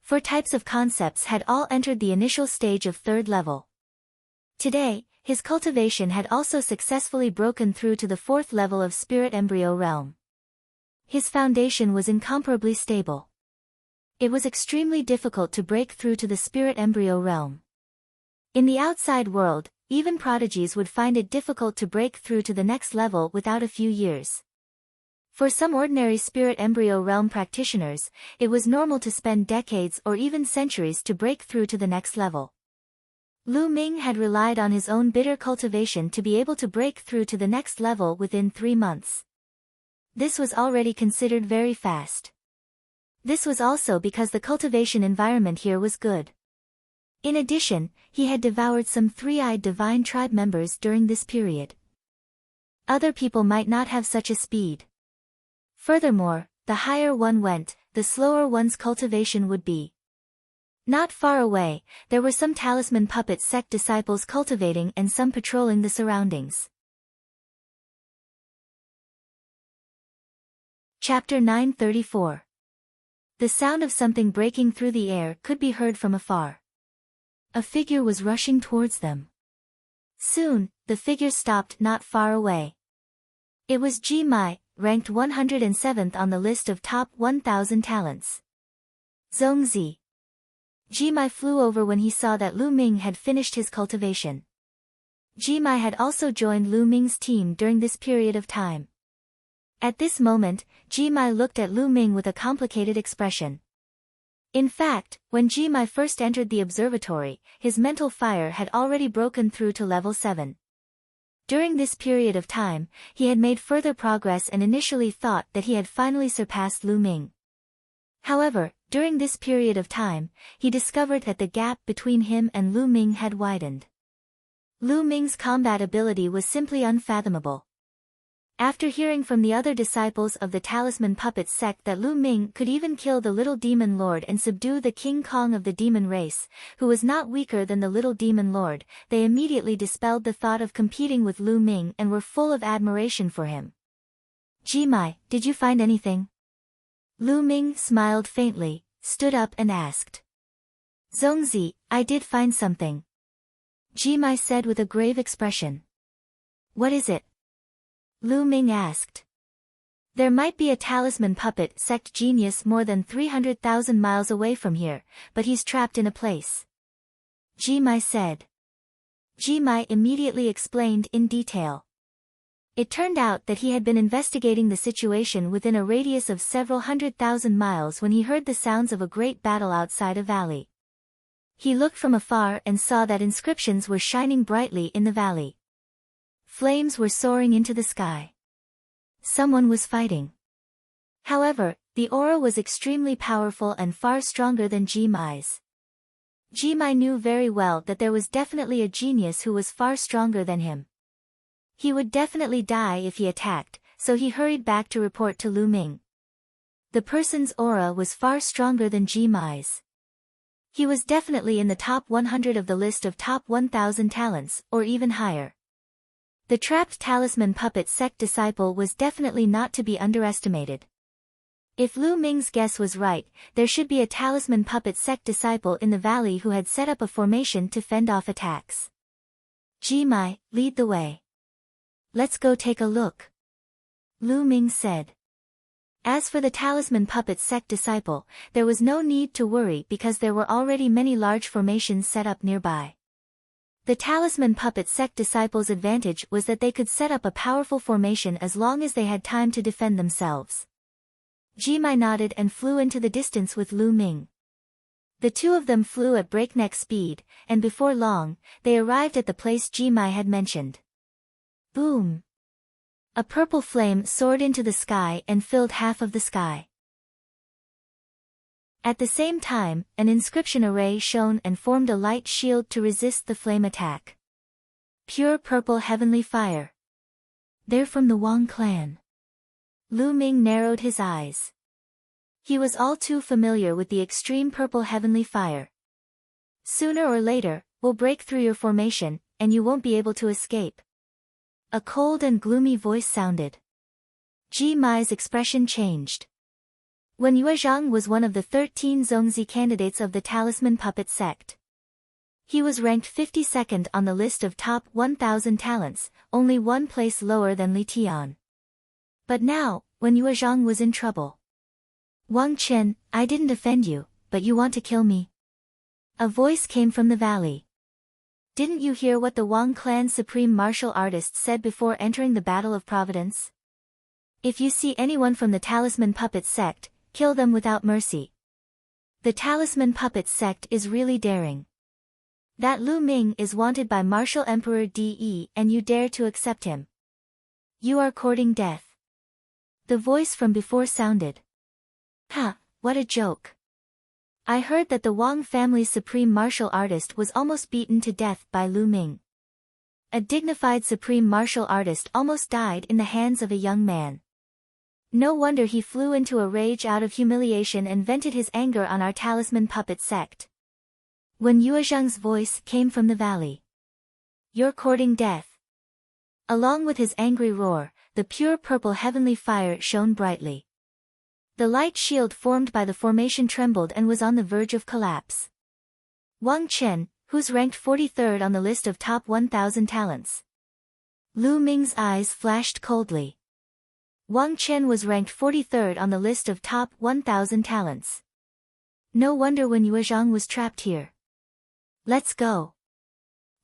4 types of concepts had all entered the initial stage of 3rd level. Today, his cultivation had also successfully broken through to the 4th level of Spirit Embryo Realm. His foundation was incomparably stable. It was extremely difficult to break through to the Spirit Embryo Realm. In the outside world, even prodigies would find it difficult to break through to the next level without a few years. For some ordinary Spirit Embryo Realm practitioners, it was normal to spend decades or even centuries to break through to the next level. Lu Ming had relied on his own bitter cultivation to be able to break through to the next level within 3 months. This was already considered very fast. This was also because the cultivation environment here was good. In addition, he had devoured some three-eyed divine tribe members during this period. Other people might not have such a speed. Furthermore, the higher one went, the slower one's cultivation would be. Not far away, there were some Talisman Puppet sect disciples cultivating and some patrolling the surroundings. Chapter 934. The sound of something breaking through the air could be heard from afar. A figure was rushing towards them. Soon, the figure stopped not far away. It was Ji Mai, ranked 107th on the list of top 1,000 talents. Zongzi. Ji Mai flew over when he saw that Lu Ming had finished his cultivation. Ji Mai had also joined Lu Ming's team during this period of time. At this moment, Ji Mai looked at Lu Ming with a complicated expression. In fact, when Ji Mai first entered the observatory, his mental fire had already broken through to level 7. During this period of time, he had made further progress and initially thought that he had finally surpassed Lu Ming. However, during this period of time, he discovered that the gap between him and Lu Ming had widened. Lu Ming's combat ability was simply unfathomable. After hearing from the other disciples of the Talisman Puppet sect that Lu Ming could even kill the little demon lord and subdue the King Kong of the demon race, who was not weaker than the little demon lord, they immediately dispelled the thought of competing with Lu Ming and were full of admiration for him. "Jimai, did you find anything?" Lu Ming smiled faintly, stood up and asked. "Zongzi, I did find something," Jimai said with a grave expression. "What is it?" Lu Ming asked. "There might be a Talisman Puppet sect genius more than 300,000 miles away from here, but he's trapped in a place," Jimai said. Jimai immediately explained in detail. It turned out that he had been investigating the situation within a radius of several 100,000 miles when he heard the sounds of a great battle outside a valley. He looked from afar and saw that inscriptions were shining brightly in the valley. Flames were soaring into the sky. Someone was fighting. However, the aura was extremely powerful and far stronger than Jimai's. Jimai knew very well that there was definitely a genius who was far stronger than him. He would definitely die if he attacked, so he hurried back to report to Lu Ming. The person's aura was far stronger than Jimai's. He was definitely in the top 100 of the list of top 1,000 talents, or even higher. The trapped Talisman Puppet sect disciple was definitely not to be underestimated. If Lu Ming's guess was right, there should be a Talisman Puppet sect disciple in the valley who had set up a formation to fend off attacks. "Jimai, lead the way. Let's go take a look," Lu Ming said. As for the Talisman Puppet sect disciple, there was no need to worry because there were already many large formations set up nearby. The Talisman Puppet sect disciples' advantage was that they could set up a powerful formation as long as they had time to defend themselves. Jimai nodded and flew into the distance with Lu Ming. The two of them flew at breakneck speed, and before long, they arrived at the place Jimai had mentioned. Boom! A purple flame soared into the sky and filled half of the sky. At the same time, an inscription array shone and formed a light shield to resist the flame attack. "Pure purple heavenly fire. They're from the Wang clan." Lu Ming narrowed his eyes. He was all too familiar with the extreme purple heavenly fire. "Sooner or later, we'll break through your formation, and you won't be able to escape." A cold and gloomy voice sounded. Jimai's expression changed. When Yuezhang was one of the 13 Zongzi candidates of the Talisman Puppet sect. He was ranked 52nd on the list of top 1,000 talents, only one place lower than Li Tian. But now, when Yuezhang was in trouble. "Wang Chen, I didn't offend you, but you want to kill me?" A voice came from the valley. "Didn't you hear what the Wang clan's supreme martial artist said before entering the Battle of Providence? If you see anyone from the Talisman Puppet sect, kill them without mercy. The Talisman Puppet sect is really daring. That Lu Ming is wanted by Martial Emperor De and you dare to accept him. You are courting death." The voice from before sounded. "Ha, what a joke. I heard that the Wang family's supreme martial artist was almost beaten to death by Lu Ming. A dignified supreme martial artist almost died in the hands of a young man. No wonder he flew into a rage out of humiliation and vented his anger on our Talisman Puppet sect." When Yuezhang's voice came from the valley. "You're courting death." Along with his angry roar, the pure purple heavenly fire shone brightly. The light shield formed by the formation trembled and was on the verge of collapse. Wang Chen, who's ranked 43rd on the list of top 1,000 talents. Lu Ming's eyes flashed coldly. Wang Chen was ranked 43rd on the list of top 1,000 talents. No wonder when Yuezhang was trapped here. "Let's go."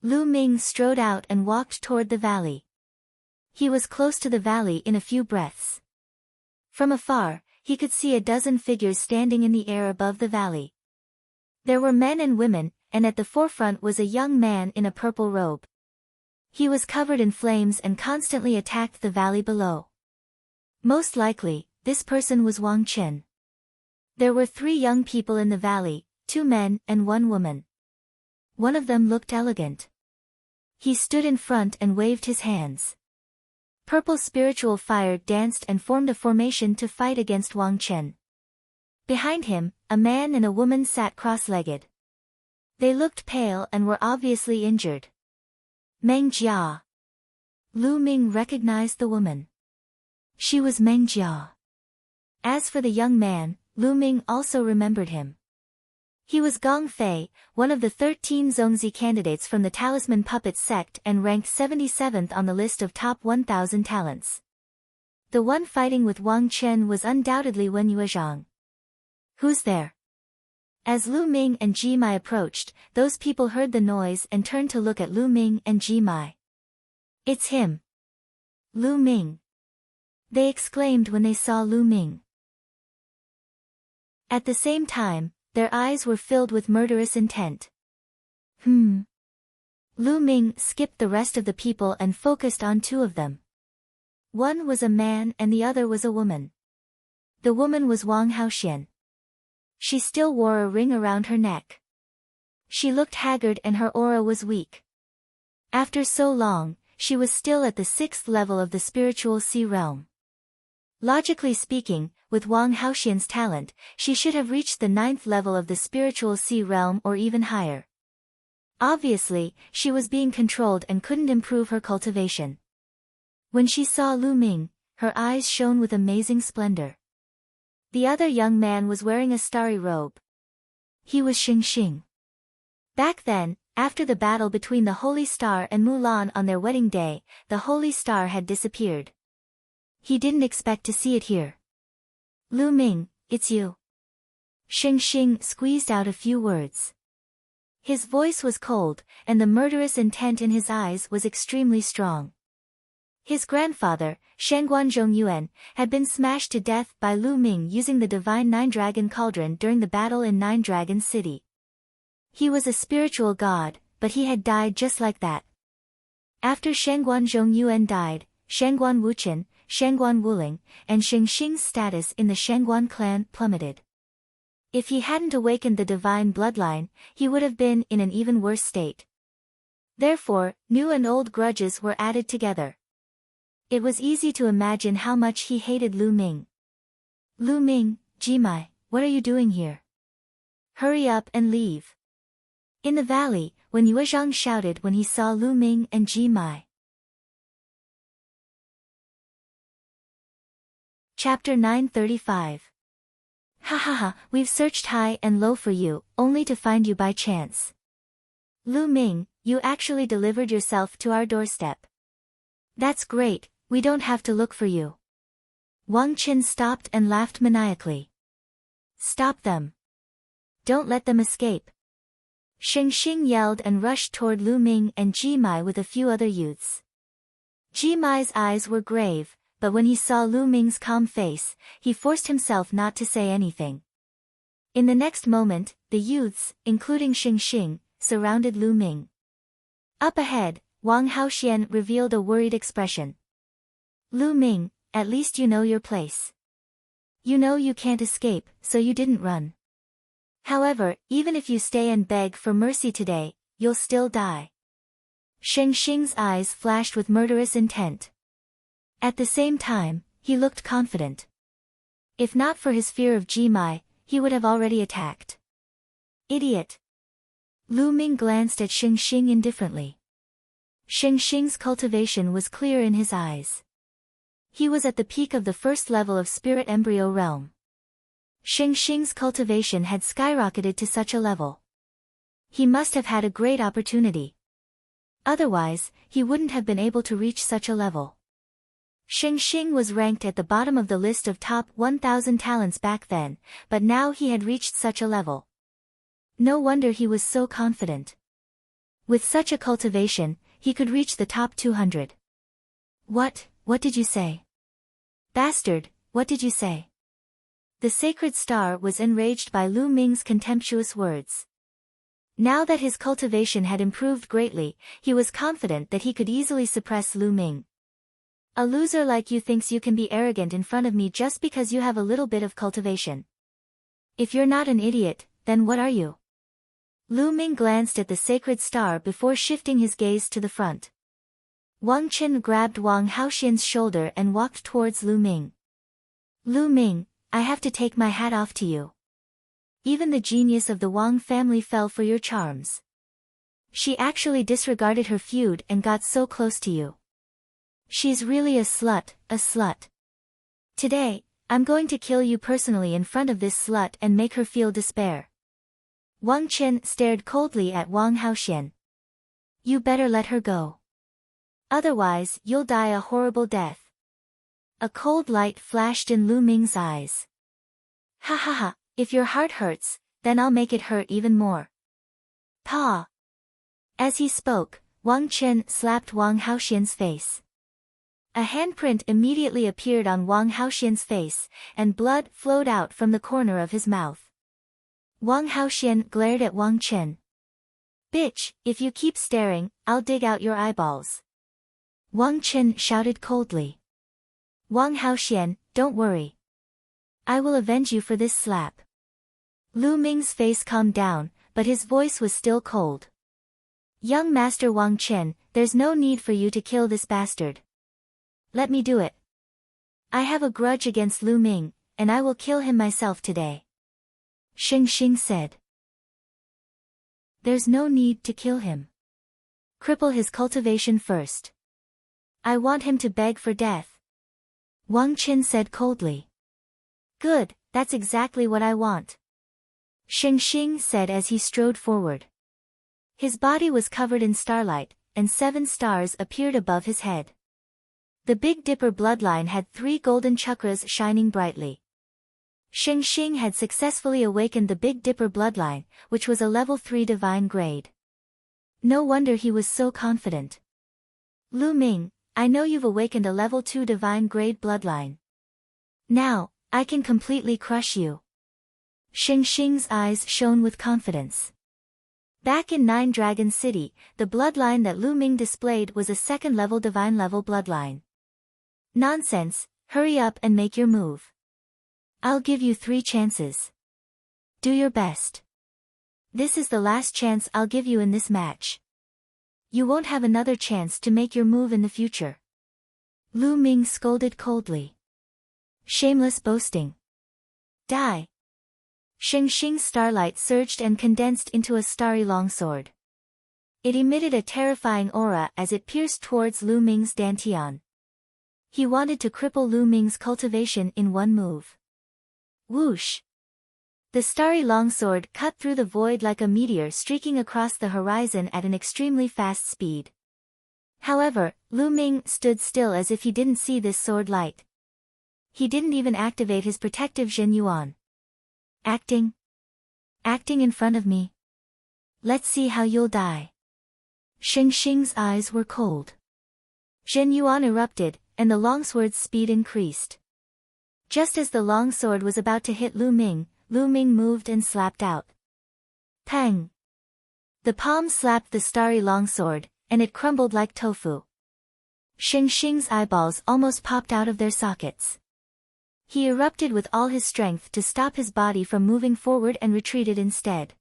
Lu Ming strode out and walked toward the valley. He was close to the valley in a few breaths. From afar, he could see a dozen figures standing in the air above the valley. There were men and women, and at the forefront was a young man in a purple robe. He was covered in flames and constantly attacked the valley below. Most likely, this person was Wang Chen. There were 3 young people in the valley, 2 men and 1 woman. One of them looked elegant. He stood in front and waved his hands. purple spiritual fire danced and formed a formation to fight against Wang Chen. Behind him, a man and a woman sat cross-legged. They looked pale and were obviously injured. Meng Jia. Lu Ming recognized the woman. She was Meng Jia. As for the young man, Lu Ming also remembered him. He was Gong Fei, one of the 13 Zongzi candidates from the Talisman Puppet sect and ranked 77th on the list of top 1,000 talents. The one fighting with Wang Chen was undoubtedly Wen Yuezhang. Who's there? As Lu Ming and Ji Mai approached, those people heard the noise and turned to look at Lu Ming and Ji Mai. It's him. Lu Ming. They exclaimed when they saw Lu Ming. At the same time, their eyes were filled with murderous intent. Lu Ming skipped the rest of the people and focused on two of them. One was a man and the other was a woman. The woman was Wang Haoxian. She still wore a ring around her neck. She looked haggard and her aura was weak. After so long, she was still at the 6th level of the spiritual sea realm. Logically speaking, with Wang Haoxian's talent, she should have reached the 9th level of the spiritual sea realm or even higher. Obviously, she was being controlled and couldn't improve her cultivation. When she saw Lu Ming, her eyes shone with amazing splendor. The other young man was wearing a starry robe. He was Xing Xing. Back then, after the battle between the Holy Star and Mulan on their wedding day, the Holy Star had disappeared. He didn't expect to see it here. Lu Ming, it's you. Xing Xing squeezed out a few words. His voice was cold, and the murderous intent in his eyes was extremely strong. His grandfather, Shangguan Zhongyuan, had been smashed to death by Lu Ming using the divine Nine-Dragon Cauldron during the battle in Nine-Dragon City. He was a spiritual god, but he had died just like that. After Shangguan Zhongyuan died, Shangguan Wuchen, Shangguan Wuling, and Xing Xing's status in the Shangguan clan plummeted. If he hadn't awakened the divine bloodline, he would have been in an even worse state. Therefore, new and old grudges were added together. It was easy to imagine how much he hated Lu Ming. Lu Ming, Ji Mai, what are you doing here? Hurry up and leave. In the valley, when Yuezhang shouted when he saw Lu Ming and Ji Mai. Chapter 935. Ha ha ha, we've searched high and low for you, only to find you by chance. Lu Ming, you actually delivered yourself to our doorstep. That's great, we don't have to look for you. Wang Chen stopped and laughed maniacally. Stop them. Don't let them escape. Xing Xing yelled and rushed toward Lu Ming and Ji Mai with a few other youths. Ji Mai's eyes were grave, but when he saw Lu Ming's calm face, he forced himself not to say anything. In the next moment, the youths, including Xing Xing, surrounded Lu Ming. Up ahead, Wang Haoxian revealed a worried expression. Lu Ming, at least you know your place. You know you can't escape, so you didn't run. However, even if you stay and beg for mercy today, you'll still die. Xing Xing's eyes flashed with murderous intent. At the same time, he looked confident. If not for his fear of Ji Mai, he would have already attacked. Idiot. Lu Ming glanced at Xing Xing indifferently. Xing Xing's cultivation was clear in his eyes. He was at the peak of the 1st level of spirit embryo realm. Xing Xing's cultivation had skyrocketed to such a level. He must have had a great opportunity. Otherwise, he wouldn't have been able to reach such a level. Xing Xing was ranked at the bottom of the list of top 1,000 talents back then, but now he had reached such a level. No wonder he was so confident. With such a cultivation, he could reach the top 200. What did you say? Bastard, what did you say? The sacred star was enraged by Lu Ming's contemptuous words. Now that his cultivation had improved greatly, he was confident that he could easily suppress Lu Ming. A loser like you thinks you can be arrogant in front of me just because you have a little bit of cultivation. If you're not an idiot, then what are you? Lu Ming glanced at the sacred star before shifting his gaze to the front. Wang Chen grabbed Wang Haoxian's shoulder and walked towards Lu Ming. Lu Ming, I have to take my hat off to you. Even the genius of the Wang family fell for your charms. She actually disregarded her feud and got so close to you. She's really a slut, a slut. Today, I'm going to kill you personally in front of this slut and make her feel despair. Wang Chen stared coldly at Wang Haoxian. You better let her go. Otherwise, you'll die a horrible death. A cold light flashed in Lu Ming's eyes. Ha ha ha, if your heart hurts, then I'll make it hurt even more. Pa! As he spoke, Wang Chen slapped Wang Haoxian's face. A handprint immediately appeared on Wang Haoxian's face, and blood flowed out from the corner of his mouth. Wang Haoxian glared at Wang Chen. Bitch, if you keep staring, I'll dig out your eyeballs. Wang Chen shouted coldly. Wang Haoxian, don't worry. I will avenge you for this slap. Lu Ming's face calmed down, but his voice was still cold. Young Master Wang Chen, there's no need for you to kill this bastard. Let me do it. I have a grudge against Lu Ming, and I will kill him myself today. Sheng Xing said. There's no need to kill him. Cripple his cultivation first. I want him to beg for death. Wang Chen said coldly. Good, that's exactly what I want. Sheng Xing said as he strode forward. His body was covered in starlight, and 7 stars appeared above his head. The Big Dipper bloodline had 3 golden chakras shining brightly. Sheng Xing had successfully awakened the Big Dipper bloodline, which was a level 3 divine grade. No wonder he was so confident. Lu Ming, I know you've awakened a level 2 divine grade bloodline. Now, I can completely crush you. Sheng Xing's eyes shone with confidence. Back in 9 Dragon City, the bloodline that Lu Ming displayed was a 2nd level divine level bloodline. Nonsense, hurry up and make your move. I'll give you 3 chances. Do your best. This is the last chance I'll give you in this match. You won't have another chance to make your move in the future. Lu Ming scolded coldly. Shameless boasting. Die. Sheng Xing's starlight surged and condensed into a starry longsword. It emitted a terrifying aura as it pierced towards Lu Ming's dantian. He wanted to cripple Lu Ming's cultivation in one move. Whoosh! The starry longsword cut through the void like a meteor streaking across the horizon at an extremely fast speed. However, Lu Ming stood still as if he didn't see this sword light. He didn't even activate his protective Zhen Yuan. Acting in front of me. Let's see how you'll die. Sheng Xing's eyes were cold. Zhen Yuan erupted, and the longsword's speed increased. Just as the longsword was about to hit Lu Ming moved and slapped out. Pang! The palm slapped the starry longsword, and it crumbled like tofu. Sheng Xing's eyeballs almost popped out of their sockets. He erupted with all his strength to stop his body from moving forward and retreated instead.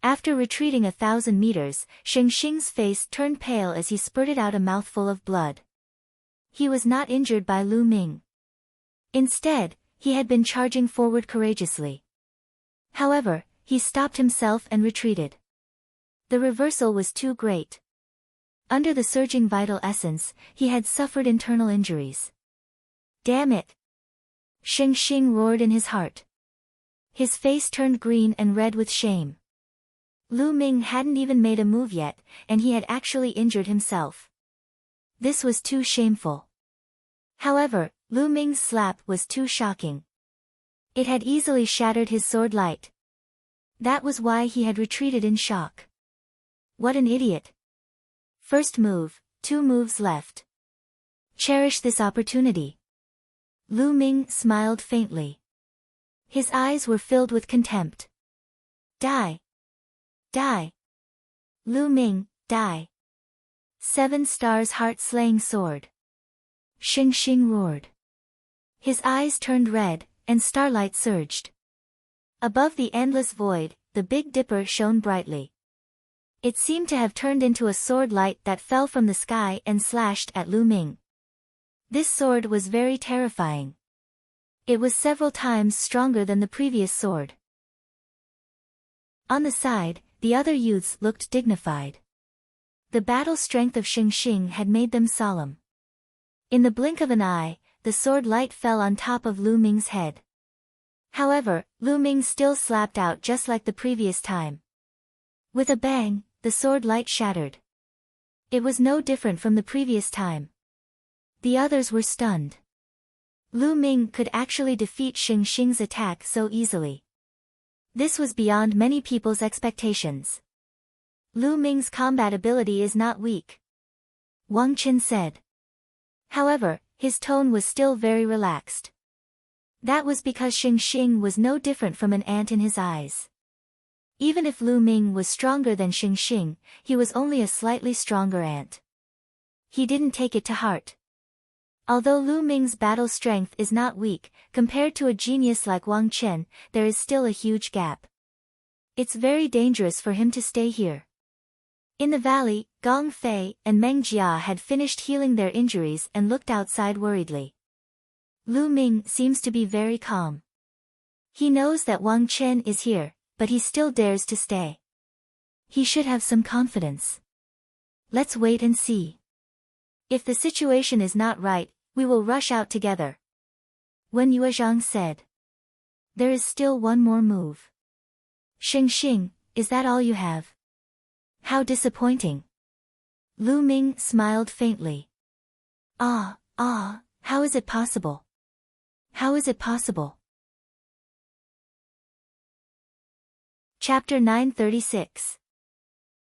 After retreating 1,000 meters, Sheng Xing's face turned pale as he spurted out a mouthful of blood. He was not injured by Lu Ming. Instead, he had been charging forward courageously. However, he stopped himself and retreated. The reversal was too great. Under the surging vital essence, he had suffered internal injuries. Damn it! Sheng Xing roared in his heart. His face turned green and red with shame. Lu Ming hadn't even made a move yet, and he had actually injured himself. This was too shameful. However, Lu Ming's slap was too shocking. It had easily shattered his sword light. That was why he had retreated in shock. What an idiot. First move, 2 moves left. Cherish this opportunity. Lu Ming smiled faintly. His eyes were filled with contempt. Die. Die. Lu Ming, die. 7 stars heart-slaying sword. Sheng Xing roared. His eyes turned red, and starlight surged. Above the endless void, the Big Dipper shone brightly. It seemed to have turned into a sword light that fell from the sky and slashed at Lu Ming. This sword was very terrifying. It was several times stronger than the previous sword. On the side, the other youths looked dignified. The battle strength of Xing Xing had made them solemn. In the blink of an eye, the sword light fell on top of Lu Ming's head. However, Lu Ming still slapped out just like the previous time. With a bang, the sword light shattered. It was no different from the previous time. The others were stunned. Lu Ming could actually defeat Xing Xing's attack so easily. This was beyond many people's expectations. Lu Ming's combat ability is not weak, Wang Qin said. However, his tone was still very relaxed. That was because Xing Xing was no different from an ant in his eyes. Even if Lu Ming was stronger than Xing Xing, he was only a slightly stronger ant. He didn't take it to heart. Although Lu Ming's battle strength is not weak, compared to a genius like Wang Chen, there is still a huge gap. It's very dangerous for him to stay here. In the valley, Gong Fei and Meng Jia had finished healing their injuries and looked outside worriedly. Lu Ming seems to be very calm. He knows that Wang Chen is here, but he still dares to stay. He should have some confidence. Let's wait and see. If the situation is not right, we will rush out together. Wen Yuezhang said. There is still one more move. Xing Xing, is that all you have? How disappointing. Lu Ming smiled faintly. How is it possible? How is it possible? Chapter 936.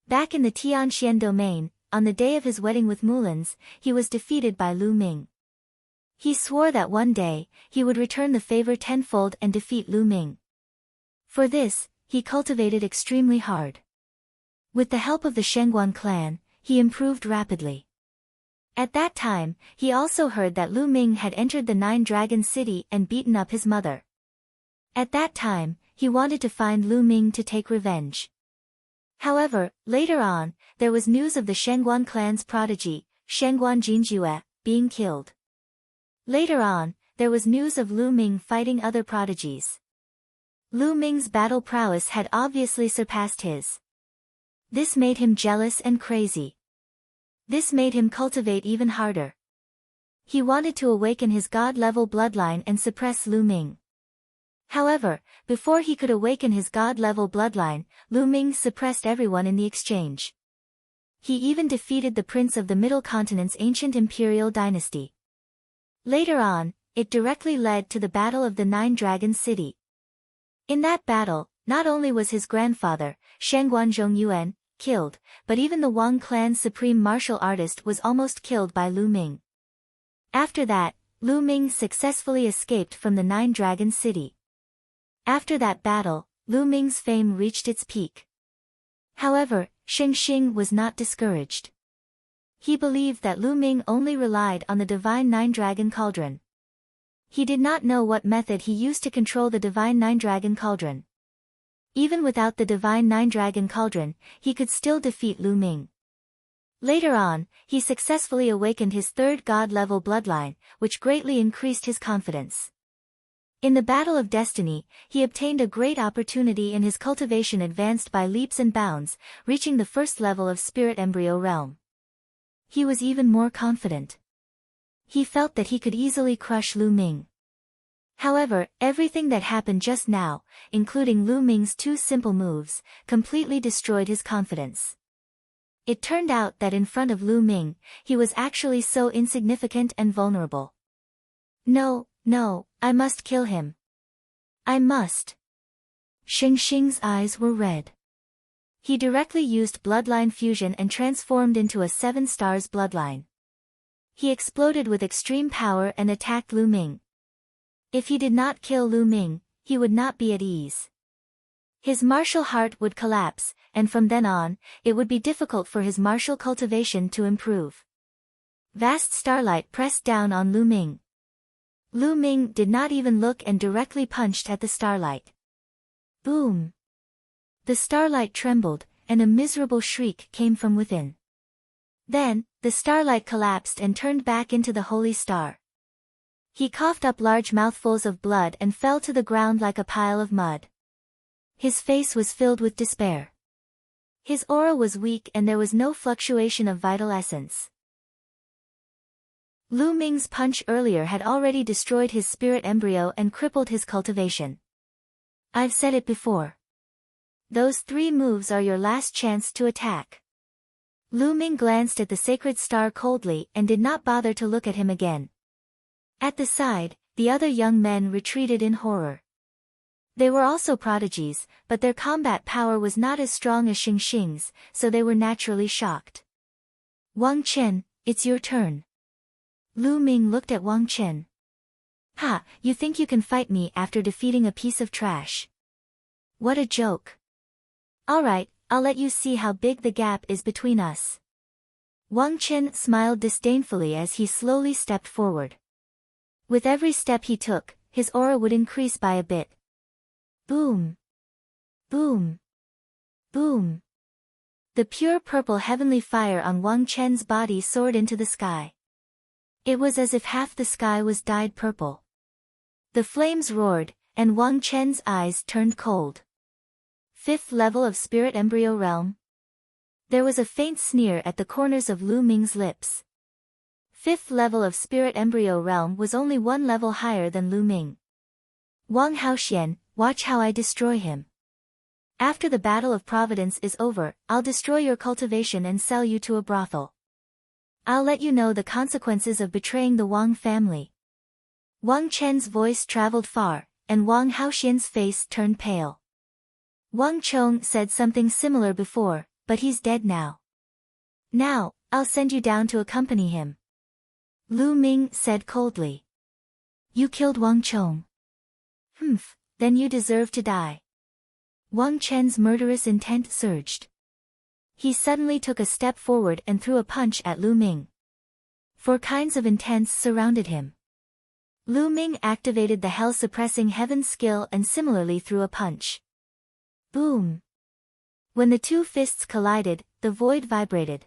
Back in the Tianxian domain, on the day of his wedding with Mulan's, he was defeated by Lu Ming. He swore that one day, he would return the favor tenfold and defeat Lu Ming. For this, he cultivated extremely hard. With the help of the Shengguan clan, he improved rapidly. At that time, he also heard that Lu Ming had entered the Nine Dragon City and beaten up his mother. At that time, he wanted to find Lu Ming to take revenge. However, later on, there was news of the Shengguan clan's prodigy, Shengguan Jinjue, being killed. Later on, there was news of Lu Ming fighting other prodigies. Lu Ming's battle prowess had obviously surpassed his. This made him jealous and crazy. This made him cultivate even harder. He wanted to awaken his god-level bloodline and suppress Lu Ming. However, before he could awaken his god-level bloodline, Lu Ming suppressed everyone in the exchange. He even defeated the prince of the Middle Continent's ancient imperial dynasty. Later on, it directly led to the Battle of the Nine Dragon City. In that battle, not only was his grandfather, Shengguan Zhongyuan, killed, but even the Wang clan's supreme martial artist was almost killed by Lu Ming. After that, Lu Ming successfully escaped from the Nine Dragon City. After that battle, Lu Ming's fame reached its peak. However, Xing Xing was not discouraged. He believed that Lu Ming only relied on the divine Nine Dragon Cauldron. He did not know what method he used to control the divine Nine Dragon Cauldron. Even without the divine Nine Dragon Cauldron, he could still defeat Lu Ming. Later on, he successfully awakened his third god-level bloodline, which greatly increased his confidence. In the Battle of Destiny, he obtained a great opportunity and his cultivation advanced by leaps and bounds, reaching the first level of Spirit Embryo Realm. He was even more confident. He felt that he could easily crush Lu Ming. However, everything that happened just now, including Lu Ming's two simple moves, completely destroyed his confidence. It turned out that in front of Lu Ming, he was actually so insignificant and vulnerable. No, I must kill him. I must. Xing Xing's eyes were red. He directly used bloodline fusion and transformed into a 7 stars bloodline. He exploded with extreme power and attacked Lu Ming. If he did not kill Lu Ming, he would not be at ease. His martial heart would collapse, and from then on, it would be difficult for his martial cultivation to improve. Vast starlight pressed down on Lu Ming. Lu Ming did not even look and directly punched at the starlight. Boom! The starlight trembled, and a miserable shriek came from within. Then, the starlight collapsed and turned back into the holy star. He coughed up large mouthfuls of blood and fell to the ground like a pile of mud. His face was filled with despair. His aura was weak and there was no fluctuation of vital essence. Lu Ming's punch earlier had already destroyed his spirit embryo and crippled his cultivation. I've said it before. Those 3 moves are your last chance to attack. Lu Ming glanced at the sacred star coldly and did not bother to look at him again. At the side, the other young men retreated in horror. They were also prodigies, but their combat power was not as strong as Xing Xing's, so they were naturally shocked. Wang Chen, it's your turn. Lu Ming looked at Wang Chen. Ha, you think you can fight me after defeating a piece of trash? What a joke. Alright, I'll let you see how big the gap is between us. Wang Chen smiled disdainfully as he slowly stepped forward. With every step he took, his aura would increase by a bit. Boom! Boom! Boom! The pure purple heavenly fire on Wang Chen's body soared into the sky. It was as if half the sky was dyed purple. The flames roared, and Wang Chen's eyes turned cold. 5th level of Spirit Embryo Realm? There was a faint sneer at the corners of Lu Ming's lips. 5th level of Spirit Embryo Realm was only 1 level higher than Lu Ming. Wang Haoxian, watch how I destroy him. After the Battle of Providence is over, I'll destroy your cultivation and sell you to a brothel. I'll let you know the consequences of betraying the Wang family. Wang Chen's voice traveled far, and Wang Haoxian's face turned pale. Wang Chong said something similar before, but he's dead now. Now, I'll send you down to accompany him. Lu Ming said coldly. You killed Wang Chong. Humph, then you deserve to die. Wang Chen's murderous intent surged. He suddenly took a step forward and threw a punch at Lu Ming. 4 kinds of intents surrounded him. Lu Ming activated the hell-suppressing heaven skill and similarly threw a punch. Boom! When the 2 fists collided, the void vibrated.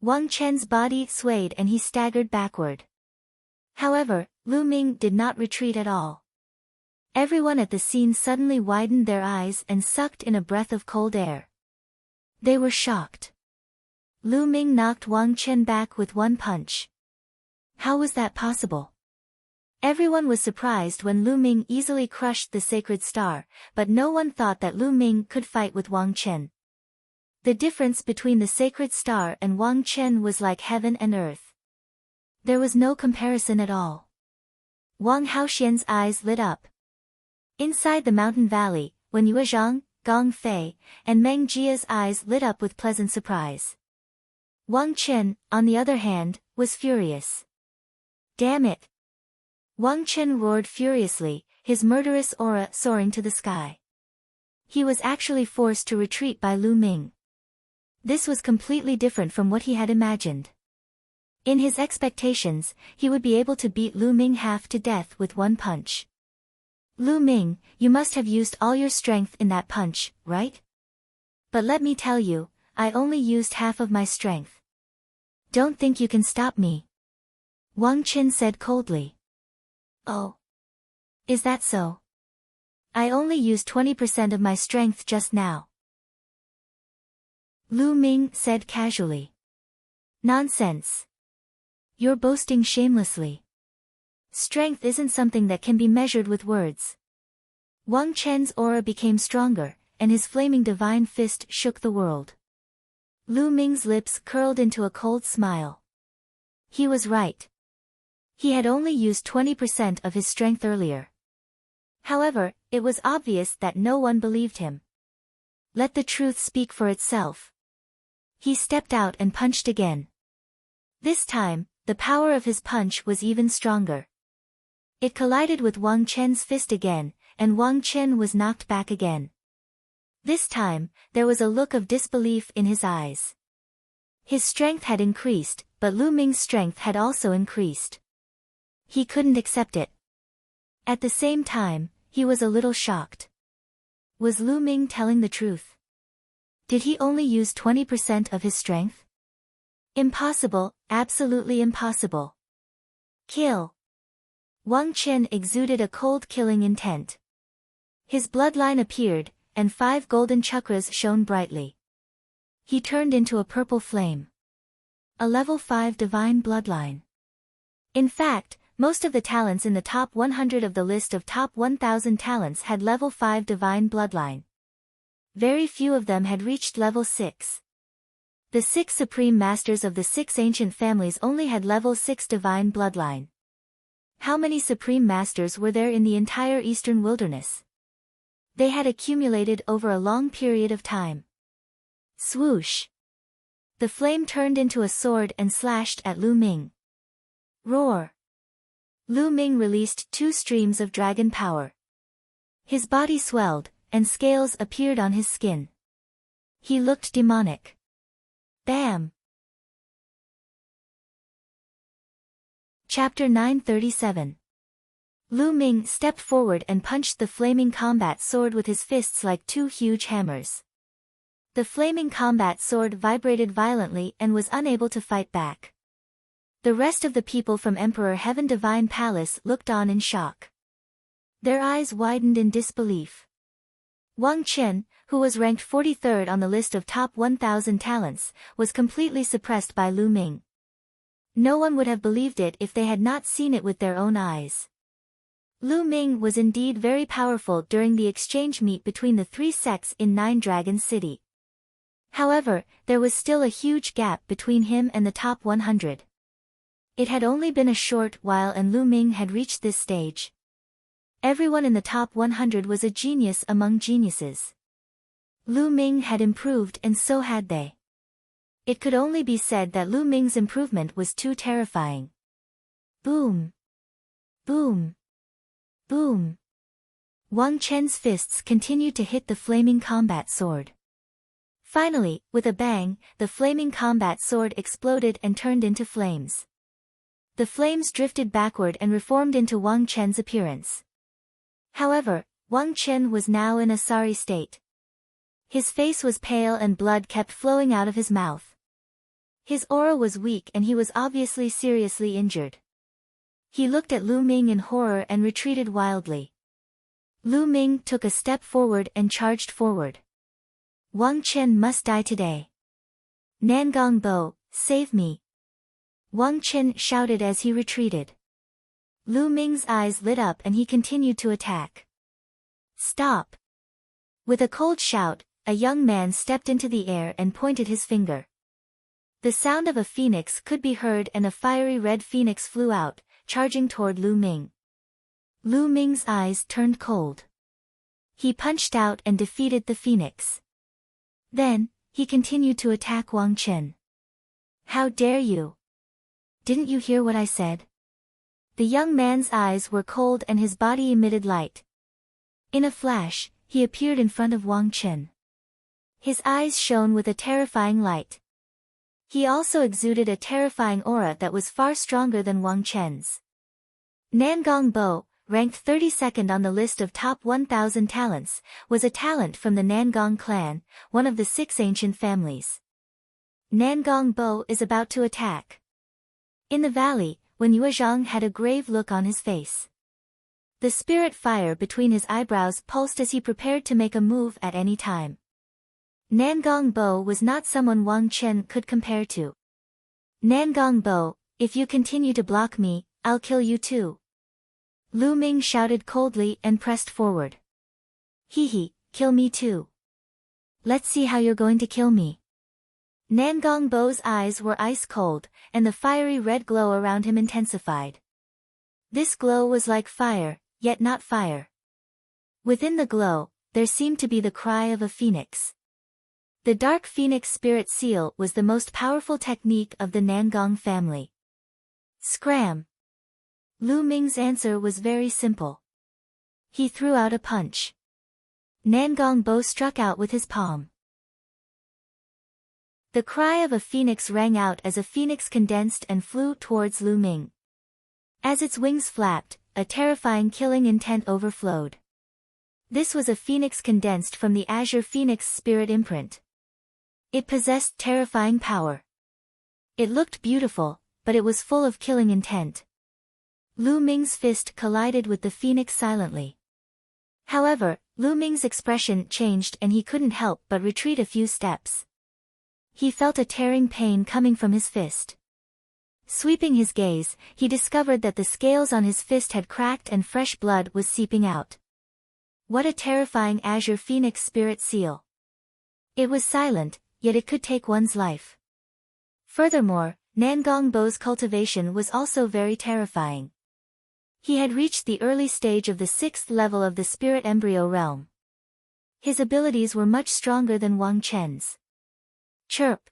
Wang Chen's body swayed and he staggered backward. However, Lu Ming did not retreat at all. Everyone at the scene suddenly widened their eyes and sucked in a breath of cold air. They were shocked. Lu Ming knocked Wang Chen back with 1 punch. How was that possible? Everyone was surprised when Lu Ming easily crushed the sacred star, but no one thought that Lu Ming could fight with Wang Chen. The difference between the sacred star and Wang Chen was like heaven and earth. There was no comparison at all. Wang Haoxian's eyes lit up. Inside the mountain valley, when Yue Zhang, Gong Fei, and Meng Jia's eyes lit up with pleasant surprise. Wang Chen, on the other hand, was furious. Damn it! Wang Chen roared furiously, his murderous aura soaring to the sky. He was actually forced to retreat by Lu Ming. This was completely different from what he had imagined. In his expectations, he would be able to beat Lu Ming half to death with 1 punch. Lu Ming, you must have used all your strength in that punch, right? But let me tell you, I only used half of my strength. Don't think you can stop me. Wang Chen said coldly. Oh. Is that so? I only used 20% of my strength just now. Lu Ming said casually. Nonsense. You're boasting shamelessly. Strength isn't something that can be measured with words. Wang Chen's aura became stronger, and his flaming divine fist shook the world. Lu Ming's lips curled into a cold smile. He was right. He had only used 20% of his strength earlier. However, it was obvious that no one believed him. Let the truth speak for itself. He stepped out and punched again. This time, the power of his punch was even stronger. It collided with Wang Chen's fist again, and Wang Chen was knocked back again. This time, there was a look of disbelief in his eyes. His strength had increased, but Lu Ming's strength had also increased. He couldn't accept it. At the same time, he was a little shocked. Was Lu Ming telling the truth? Did he only use 20% of his strength? Impossible, absolutely impossible. Kill. Wang Chen exuded a cold killing intent. His bloodline appeared, and 5 golden chakras shone brightly. He turned into a purple flame. A level 5 divine bloodline. In fact, most of the talents in the top 100 of the list of top 1000 talents had level 5 divine bloodline. Very few of them had reached level 6. The 6 supreme masters of the 6 ancient families only had level 6 divine bloodline. How many supreme masters were there in the entire eastern wilderness? They had accumulated over a long period of time. Swoosh! The flame turned into a sword and slashed at Lu Ming. Roar! Lu Ming released 2 streams of dragon power. His body swelled, and scales appeared on his skin. He looked demonic. Bam! Chapter 937. Lu Ming stepped forward and punched the flaming combat sword with his fists like 2 huge hammers. The flaming combat sword vibrated violently and was unable to fight back. The rest of the people from Emperor Heaven Divine Palace looked on in shock. Their eyes widened in disbelief. Wang Chen, who was ranked 43rd on the list of top 1000 talents, was completely suppressed by Lu Ming. No one would have believed it if they had not seen it with their own eyes. Lu Ming was indeed very powerful during the exchange meet between the 3 sects in Nine Dragons City. However, there was still a huge gap between him and the top 100. It had only been a short while and Lu Ming had reached this stage. Everyone in the top 100 was a genius among geniuses. Lu Ming had improved and so had they. It could only be said that Lu Ming's improvement was too terrifying. Boom! Boom! Boom! Wang Chen's fists continued to hit the flaming combat sword. Finally, with a bang, the flaming combat sword exploded and turned into flames. The flames drifted backward and reformed into Wang Chen's appearance. However, Wang Chen was now in a sorry state. His face was pale and blood kept flowing out of his mouth. His aura was weak and he was obviously seriously injured. He looked at Lu Ming in horror and retreated wildly. Lu Ming took a step forward and charged forward. Wang Chen must die today. Nangong Bo, save me! Wang Chen shouted as he retreated. Lu Ming's eyes lit up and he continued to attack. Stop! With a cold shout, a young man stepped into the air and pointed his finger. The sound of a phoenix could be heard and a fiery red phoenix flew out, charging toward Lu Ming. Lu Ming's eyes turned cold. He punched out and defeated the phoenix. Then, he continued to attack Wang Chen. How dare you! Didn't you hear what I said? The young man's eyes were cold and his body emitted light. In a flash, he appeared in front of Wang Chen. His eyes shone with a terrifying light. He also exuded a terrifying aura that was far stronger than Wang Chen's. Nangong Bo, ranked 32nd on the list of top 1000 talents, was a talent from the Nangong clan, one of the 6 ancient families. Nangong Bo is about to attack. In the valley, when Yuezhang had a grave look on his face. The spirit fire between his eyebrows pulsed as he prepared to make a move at any time. Nangong Bo was not someone Wang Chen could compare to. Nangong Bo, if you continue to block me, I'll kill you too. Lu Ming shouted coldly and pressed forward. Hee, kill me too. Let's see how you're going to kill me. Nangong Bo's eyes were ice cold, and the fiery red glow around him intensified. This glow was like fire, yet not fire. Within the glow, there seemed to be the cry of a phoenix. The dark phoenix spirit seal was the most powerful technique of the Nangong family. Scram! Lu Ming's answer was very simple. He threw out a punch. Nangong Bo struck out with his palm. The cry of a phoenix rang out as a phoenix condensed and flew towards Lu Ming. As its wings flapped, a terrifying killing intent overflowed. This was a phoenix condensed from the Azure Phoenix spirit imprint. It possessed terrifying power. It looked beautiful, but it was full of killing intent. Lu Ming's fist collided with the phoenix silently. However, Lu Ming's expression changed and he couldn't help but retreat a few steps. He felt a tearing pain coming from his fist. Sweeping his gaze, he discovered that the scales on his fist had cracked and fresh blood was seeping out. What a terrifying azure phoenix spirit seal. It was silent, yet it could take one's life. Furthermore, Nangong Bo's cultivation was also very terrifying. He had reached the early stage of the 6th level of the spirit embryo realm. His abilities were much stronger than Wang Chen's. Chirp!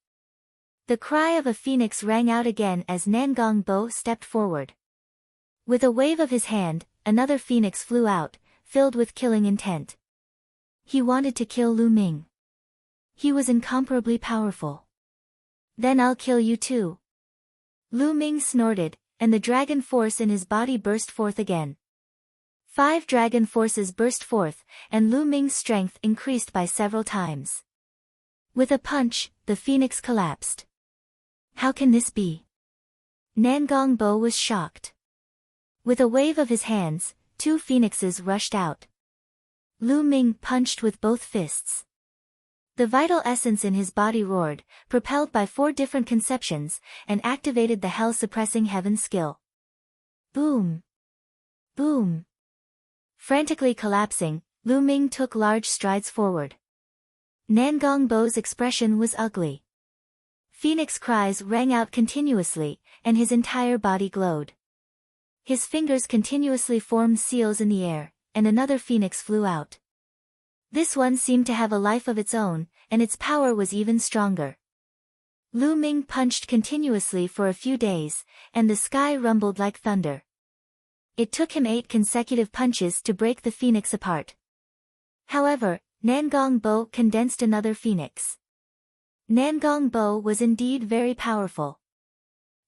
The cry of a phoenix rang out again as Nangong Bo stepped forward. With a wave of his hand, another phoenix flew out, filled with killing intent. He wanted to kill Lu Ming. He was incomparably powerful. Then I'll kill you too. Lu Ming snorted, and the dragon force in his body burst forth again. 5 dragon forces burst forth, and Lu Ming's strength increased by several times. With a punch, the phoenix collapsed. How can this be? Nangong Bo was shocked. With a wave of his hands, 2 phoenixes rushed out. Lu Ming punched with both fists. The vital essence in his body roared, propelled by 4 different conceptions, and activated the hell-suppressing heaven skill. Boom! Boom! Frantically collapsing, Lu Ming took large strides forward. Nangong Bo's expression was ugly. Phoenix cries rang out continuously, and his entire body glowed. His fingers continuously formed seals in the air, and another phoenix flew out. This one seemed to have a life of its own, and its power was even stronger. Lu Ming punched continuously for a few days, and the sky rumbled like thunder. It took him 8 consecutive punches to break the phoenix apart. However, Nangong Bo condensed another phoenix. Nangong Bo was indeed very powerful.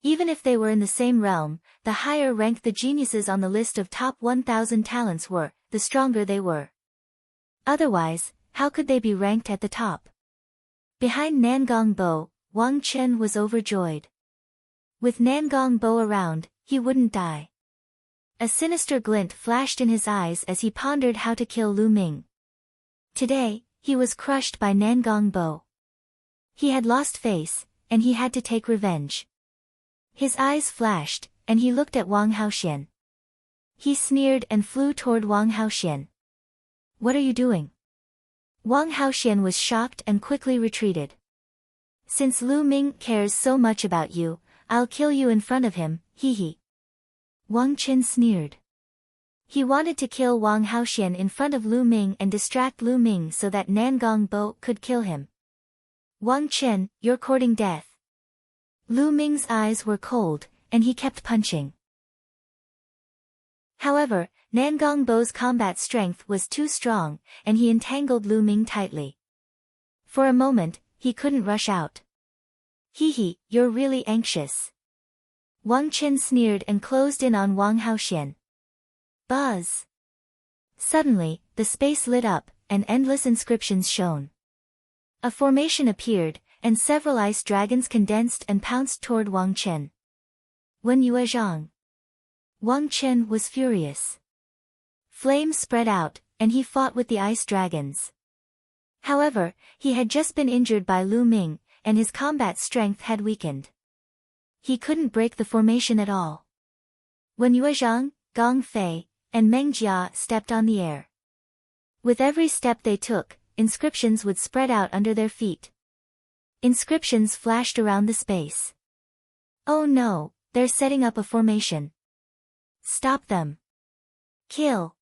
Even if they were in the same realm, the higher ranked the geniuses on the list of top 1,000 talents were, the stronger they were. Otherwise, how could they be ranked at the top? Behind Nangong Bo, Wang Chen was overjoyed. With Nangong Bo around, he wouldn't die. A sinister glint flashed in his eyes as he pondered how to kill Lu Ming. Today, he was crushed by Nangong Bo. He had lost face, and he had to take revenge. His eyes flashed, and he looked at Wang Haoxian. He sneered and flew toward Wang Haoxian. What are you doing? Wang Haoxian was shocked and quickly retreated. Since Lu Ming cares so much about you, I'll kill you in front of him, hee. Wang Chen sneered. He wanted to kill Wang Haoxian in front of Lu Ming and distract Lu Ming so that Nangong Bo could kill him. Wang Chen, you're courting death. Lu Ming's eyes were cold, and he kept punching. However, Nangong Bo's combat strength was too strong, and he entangled Lu Ming tightly. For a moment, he couldn't rush out. Hee, you're really anxious. Wang Chen sneered and closed in on Wang Haoxian. Buzz! Suddenly, the space lit up, and endless inscriptions shone. A formation appeared, and several ice dragons condensed and pounced toward Wang Chen. Wen Yuezhang. Wang Chen was furious. Flames spread out, and he fought with the ice dragons. However, he had just been injured by Lu Ming, and his combat strength had weakened. He couldn't break the formation at all. Wen Yuezhang, Gong Fei, and Meng Jia stepped on the air. With every step they took, inscriptions would spread out under their feet. Inscriptions flashed around the space. Oh no, they're setting up a formation. Stop them. Kill.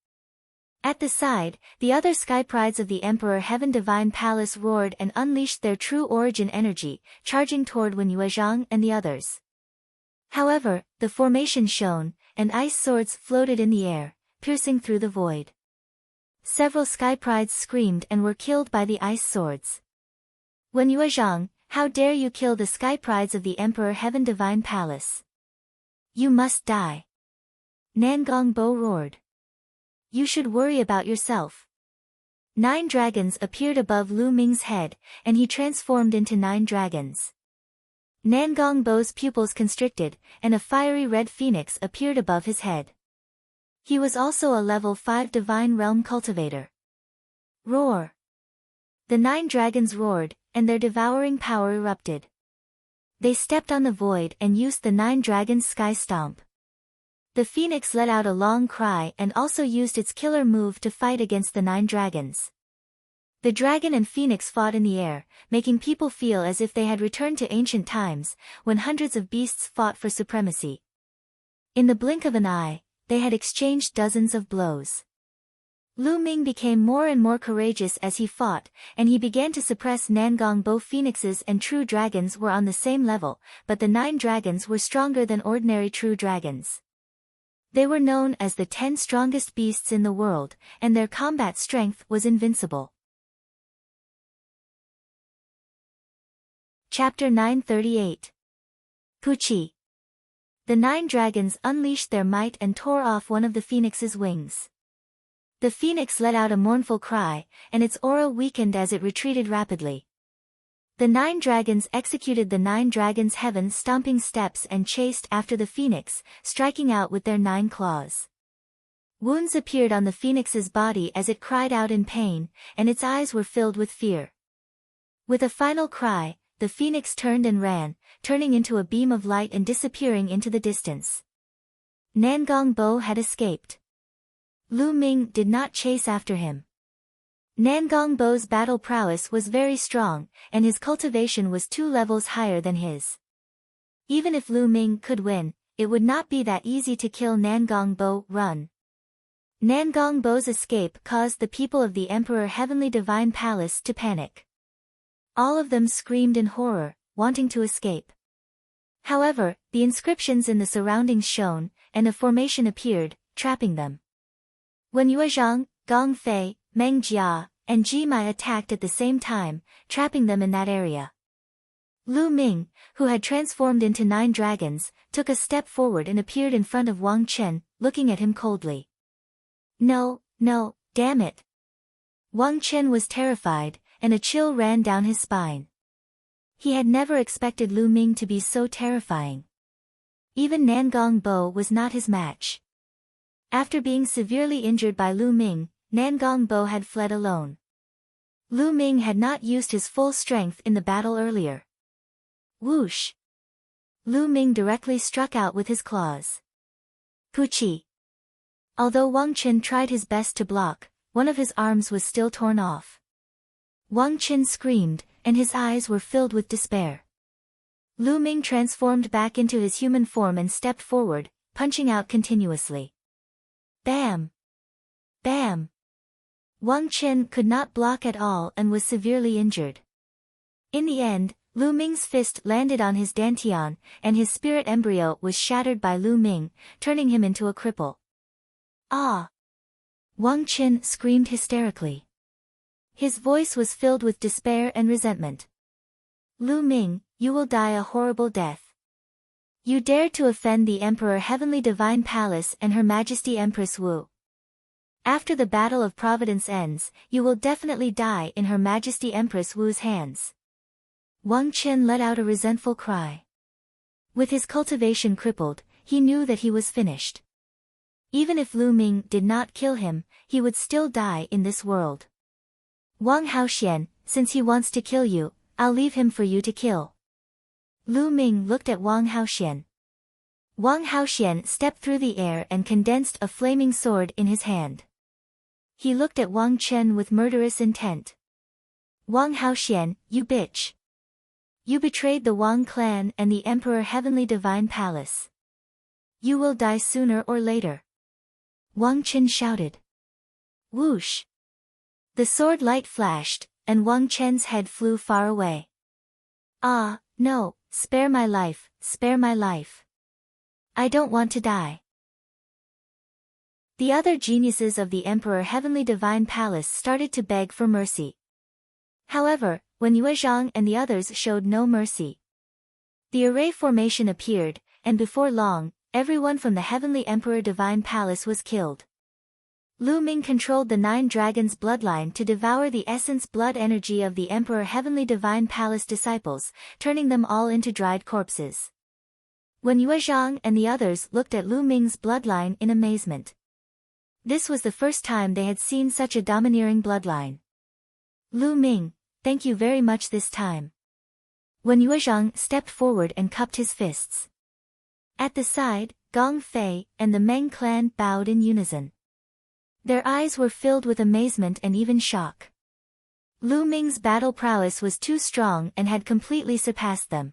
At the side, the other sky prides of the Emperor Heaven Divine Palace roared and unleashed their true origin energy, charging toward Wen Yuezhang and the others. However, the formation shone, and ice swords floated in the air, piercing through the void. Several sky prides screamed and were killed by the ice swords. Wen Yuezhang, how dare you kill the sky prides of the Emperor Heaven Divine Palace? You must die. Nangong Bo roared. You should worry about yourself. 9 dragons appeared above Lu Ming's head, and he transformed into 9 dragons. Nangong Bo's pupils constricted, and a fiery red phoenix appeared above his head. He was also a level 5 divine realm cultivator. Roar! The 9 dragons roared, and their devouring power erupted. They stepped on the void and used the 9 dragons' sky stomp. The phoenix let out a long cry and also used its killer move to fight against the 9 dragons. The dragon and phoenix fought in the air, making people feel as if they had returned to ancient times, when hundreds of beasts fought for supremacy. In the blink of an eye, they had exchanged dozens of blows. Lu Ming became more and more courageous as he fought, and he began to suppress Nangong Bo. Phoenixes and true dragons were on the same level, but the 9 dragons were stronger than ordinary true dragons. They were known as the 10 strongest beasts in the world, and their combat strength was invincible. Chapter 938. Puchi. The 9 dragons unleashed their might and tore off one of the phoenix's wings. The phoenix let out a mournful cry, and its aura weakened as it retreated rapidly. The 9 dragons executed the 9 dragons' heaven-stomping steps and chased after the phoenix, striking out with their 9 claws. Wounds appeared on the phoenix's body as it cried out in pain, and its eyes were filled with fear. With a final cry, the phoenix turned and ran, turning into a beam of light and disappearing into the distance. Nangong Bo had escaped. Lu Ming did not chase after him. Nangong Bo's battle prowess was very strong, and his cultivation was 2 levels higher than his. Even if Lu Ming could win, it would not be that easy to kill Nangong Bo. Run. Nangong Bo's escape caused the people of the Emperor Heavenly Divine Palace to panic. All of them screamed in horror, wanting to escape. However, the inscriptions in the surroundings shone, and a formation appeared, trapping them. When Yuezhang, Gong Fei, Meng Jia, and Ji Mai attacked at the same time, trapping them in that area. Lu Ming, who had transformed into 9 dragons, took a step forward and appeared in front of Wang Chen, looking at him coldly. No, damn it. Wang Chen was terrified, and a chill ran down his spine. He had never expected Lu Ming to be so terrifying. Even Nangong Bo was not his match. After being severely injured by Lu Ming, Nangong Bo had fled alone. Lu Ming had not used his full strength in the battle earlier. Whoosh! Lu Ming directly struck out with his claws. Puchi! Although Wang Chen tried his best to block, one of his arms was still torn off. Wang Chen screamed, and his eyes were filled with despair. Lu Ming transformed back into his human form and stepped forward, punching out continuously. Bam! Bam! Wang Chen could not block at all and was severely injured. In the end, Lu Ming's fist landed on his dantian, and his spirit embryo was shattered by Lu Ming, turning him into a cripple. Ah! Wang Chen screamed hysterically. His voice was filled with despair and resentment. Lu Ming, you will die a horrible death. You dared to offend the Emperor Heavenly Divine Palace and Her Majesty Empress Wu. After the Battle of Providence ends, you will definitely die in Her Majesty Empress Wu's hands. Wang Chen let out a resentful cry. With his cultivation crippled, he knew that he was finished. Even if Lu Ming did not kill him, he would still die in this world. Wang Haoxian, since he wants to kill you, I'll leave him for you to kill. Lu Ming looked at Wang Haoxian. Wang Haoxian stepped through the air and condensed a flaming sword in his hand. He looked at Wang Chen with murderous intent. Wang Haoxian, you bitch. You betrayed the Wang clan and the Emperor Heavenly Divine Palace. You will die sooner or later. Wang Chen shouted. Whoosh! The sword light flashed, and Wang Chen's head flew far away. Ah, no, spare my life, spare my life. I don't want to die. The other geniuses of the Emperor Heavenly Divine Palace started to beg for mercy. However, when Yuezhang and the others showed no mercy. The array formation appeared, and before long, everyone from the Heavenly Emperor Divine Palace was killed. Lu Ming controlled the 9 dragons' bloodline to devour the essence blood energy of the Emperor Heavenly Divine Palace disciples, turning them all into dried corpses. When Yue Zhang and the others looked at Lu Ming's bloodline in amazement. This was the first time they had seen such a domineering bloodline. Lu Ming, thank you very much this time. When Yue Zhang stepped forward and cupped his fists. At the side, Gong Fei and the Meng clan bowed in unison. Their eyes were filled with amazement and even shock. Lu Ming's battle prowess was too strong and had completely surpassed them.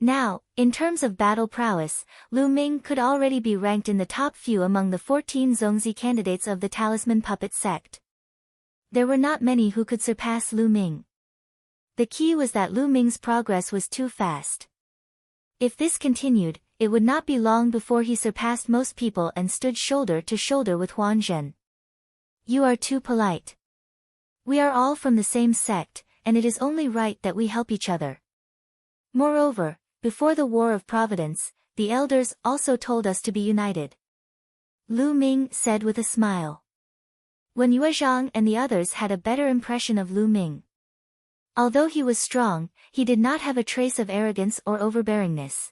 Now, in terms of battle prowess, Lu Ming could already be ranked in the top few among the 14 Zongzi candidates of the Talisman Puppet sect. There were not many who could surpass Lu Ming. The key was that Lu Ming's progress was too fast. If this continued, it would not be long before he surpassed most people and stood shoulder to shoulder with Huan Zhen. You are too polite. We are all from the same sect, and it is only right that we help each other. Moreover, before the War of Providence, the elders also told us to be united. Lu Ming said with a smile. When Yue Zhang and the others had a better impression of Lu Ming. Although he was strong, he did not have a trace of arrogance or overbearingness.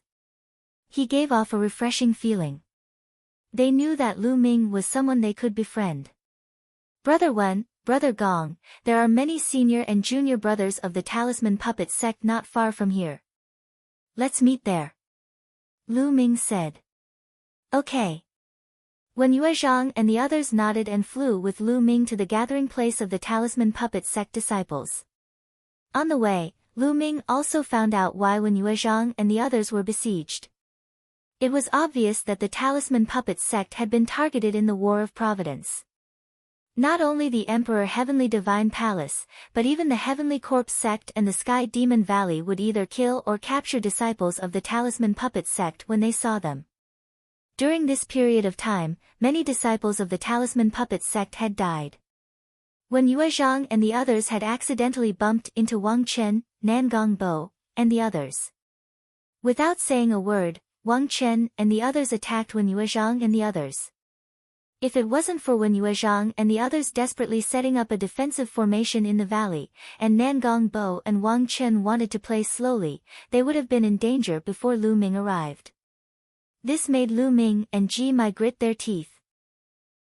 He gave off a refreshing feeling. They knew that Lu Ming was someone they could befriend. Brother Wen, Brother Gong, there are many senior and junior brothers of the Talisman Puppet sect not far from here. Let's meet there. Lu Ming said. Okay. When Yue Zhang and the others nodded and flew with Lu Ming to the gathering place of the Talisman Puppet sect disciples. On the way, Lu Ming also found out why when Yue Zhang and the others were besieged. It was obvious that the Talisman Puppet sect had been targeted in the War of Providence. Not only the Emperor Heavenly Divine Palace, but even the Heavenly Corpse sect and the Sky Demon Valley would either kill or capture disciples of the Talisman Puppet sect when they saw them. During this period of time, many disciples of the Talisman Puppet sect had died. When Yue Zhang and the others had accidentally bumped into Wang Chen, Nangong Bo, and the others. Without saying a word, Wang Chen and the others attacked Wen Yue Zhang and the others. If it wasn't for Wen Yue Zhang and the others desperately setting up a defensive formation in the valley, and Nangong Bo and Wang Chen wanted to play slowly, they would have been in danger before Lu Ming arrived. This made Lu Ming and Ji Mai grit their teeth.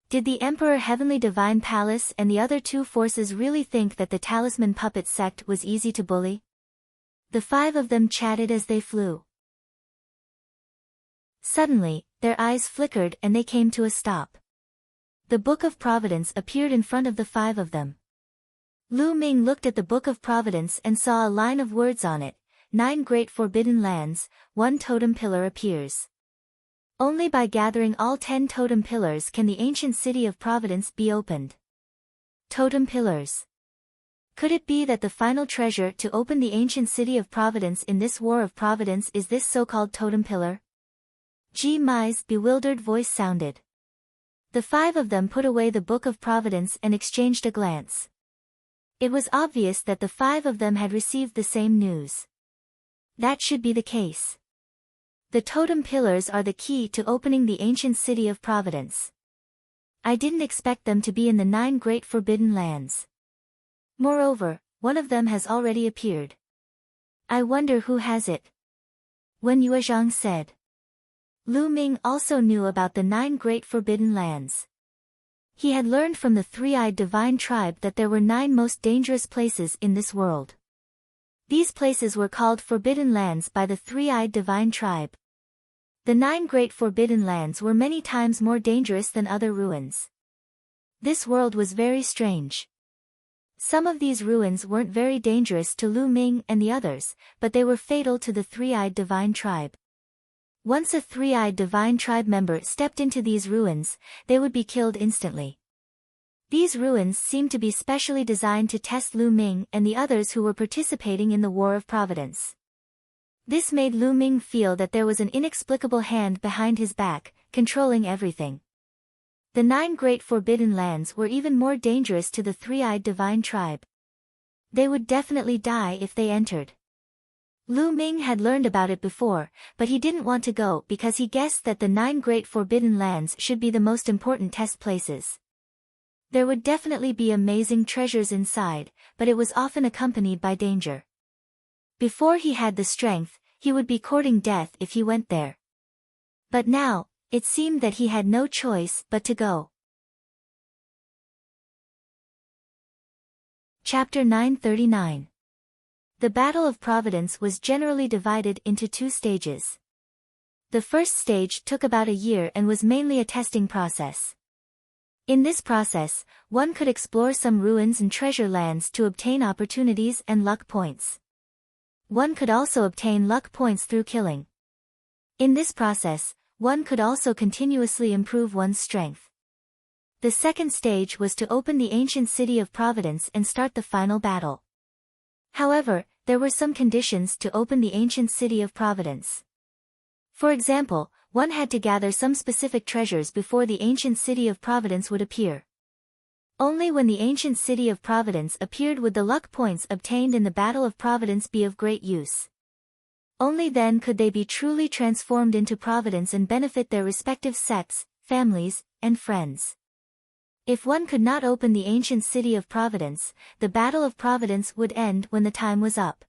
Did the Emperor Heavenly Divine Palace and the other two forces really think that the Talisman Puppet sect was easy to bully? The 5 of them chatted as they flew. Suddenly, their eyes flickered and they came to a stop. The Book of Providence appeared in front of the 5 of them. Lu Ming looked at the Book of Providence and saw a line of words on it, 9 great forbidden lands, 1 totem pillar appears. Only by gathering all 10 totem pillars can the ancient city of Providence be opened. Totem pillars. Could it be that the final treasure to open the ancient city of Providence in this War of Providence is this so-called totem pillar? Ji Mai's bewildered voice sounded. The 5 of them put away the Book of Providence and exchanged a glance. It was obvious that the 5 of them had received the same news. That should be the case. The totem pillars are the key to opening the ancient city of Providence. I didn't expect them to be in the 9 great forbidden lands. Moreover, one of them has already appeared. I wonder who has it. Wen Yue Zhang said. Lu Ming also knew about the 9 great forbidden lands. He had learned from the 3-eyed divine tribe that there were 9 most dangerous places in this world. These places were called forbidden lands by the 3-eyed divine tribe. The 9 great forbidden lands were many times more dangerous than other ruins. This world was very strange. Some of these ruins weren't very dangerous to Lu Ming and the others, but they were fatal to the 3-eyed divine tribe. Once a 3-eyed divine tribe member stepped into these ruins, they would be killed instantly. These ruins seemed to be specially designed to test Lu Ming and the others who were participating in the War of Providence. This made Lu Ming feel that there was an inexplicable hand behind his back, controlling everything. The 9 great forbidden lands were even more dangerous to the 3-eyed divine tribe. They would definitely die if they entered. Lu Ming had learned about it before, but he didn't want to go because he guessed that the 9 great forbidden lands should be the most important test places. There would definitely be amazing treasures inside, but it was often accompanied by danger. Before he had the strength, he would be courting death if he went there. But now, it seemed that he had no choice but to go. Chapter 939. The Battle of Providence was generally divided into two stages. The first stage took about a year and was mainly a testing process. In this process, one could explore some ruins and treasure lands to obtain opportunities and luck points. One could also obtain luck points through killing. In this process, one could also continuously improve one's strength. The second stage was to open the ancient city of Providence and start the final battle. However, there were some conditions to open the ancient city of Providence. For example, one had to gather some specific treasures before the ancient city of Providence would appear. Only when the ancient city of Providence appeared would the luck points obtained in the Battle of Providence be of great use. Only then could they be truly transformed into Providence and benefit their respective sects, families, and friends. If one could not open the ancient city of Providence, the Battle of Providence would end when the time was up.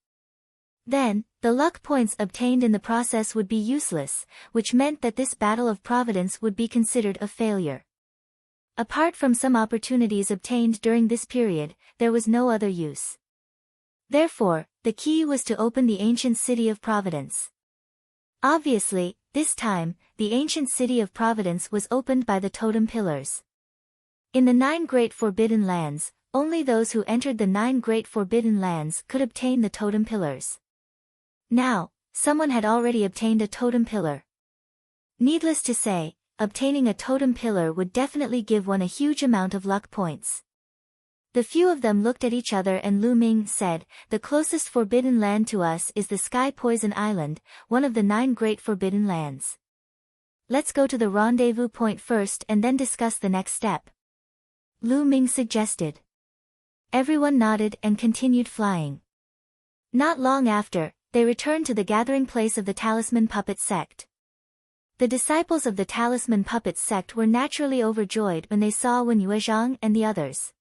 Then, the luck points obtained in the process would be useless, which meant that this Battle of Providence would be considered a failure. Apart from some opportunities obtained during this period, there was no other use. Therefore, the key was to open the ancient city of Providence. Obviously, this time, the ancient city of Providence was opened by the totem pillars. In the 9 Great Forbidden Lands, only those who entered the 9 Great Forbidden Lands could obtain the totem pillars. Now, someone had already obtained a totem pillar. Needless to say, obtaining a totem pillar would definitely give one a huge amount of luck points. The few of them looked at each other and Lu Ming said, "The closest forbidden land to us is the Sky Poison Island, one of the 9 Great Forbidden Lands. Let's go to the rendezvous point first and then discuss the next step," Lu Ming suggested. Everyone nodded and continued flying. Not long after, they returned to the gathering place of the Talisman Puppet Sect. The disciples of the Talisman Puppet Sect were naturally overjoyed when they saw Wen Yuezhang and the others.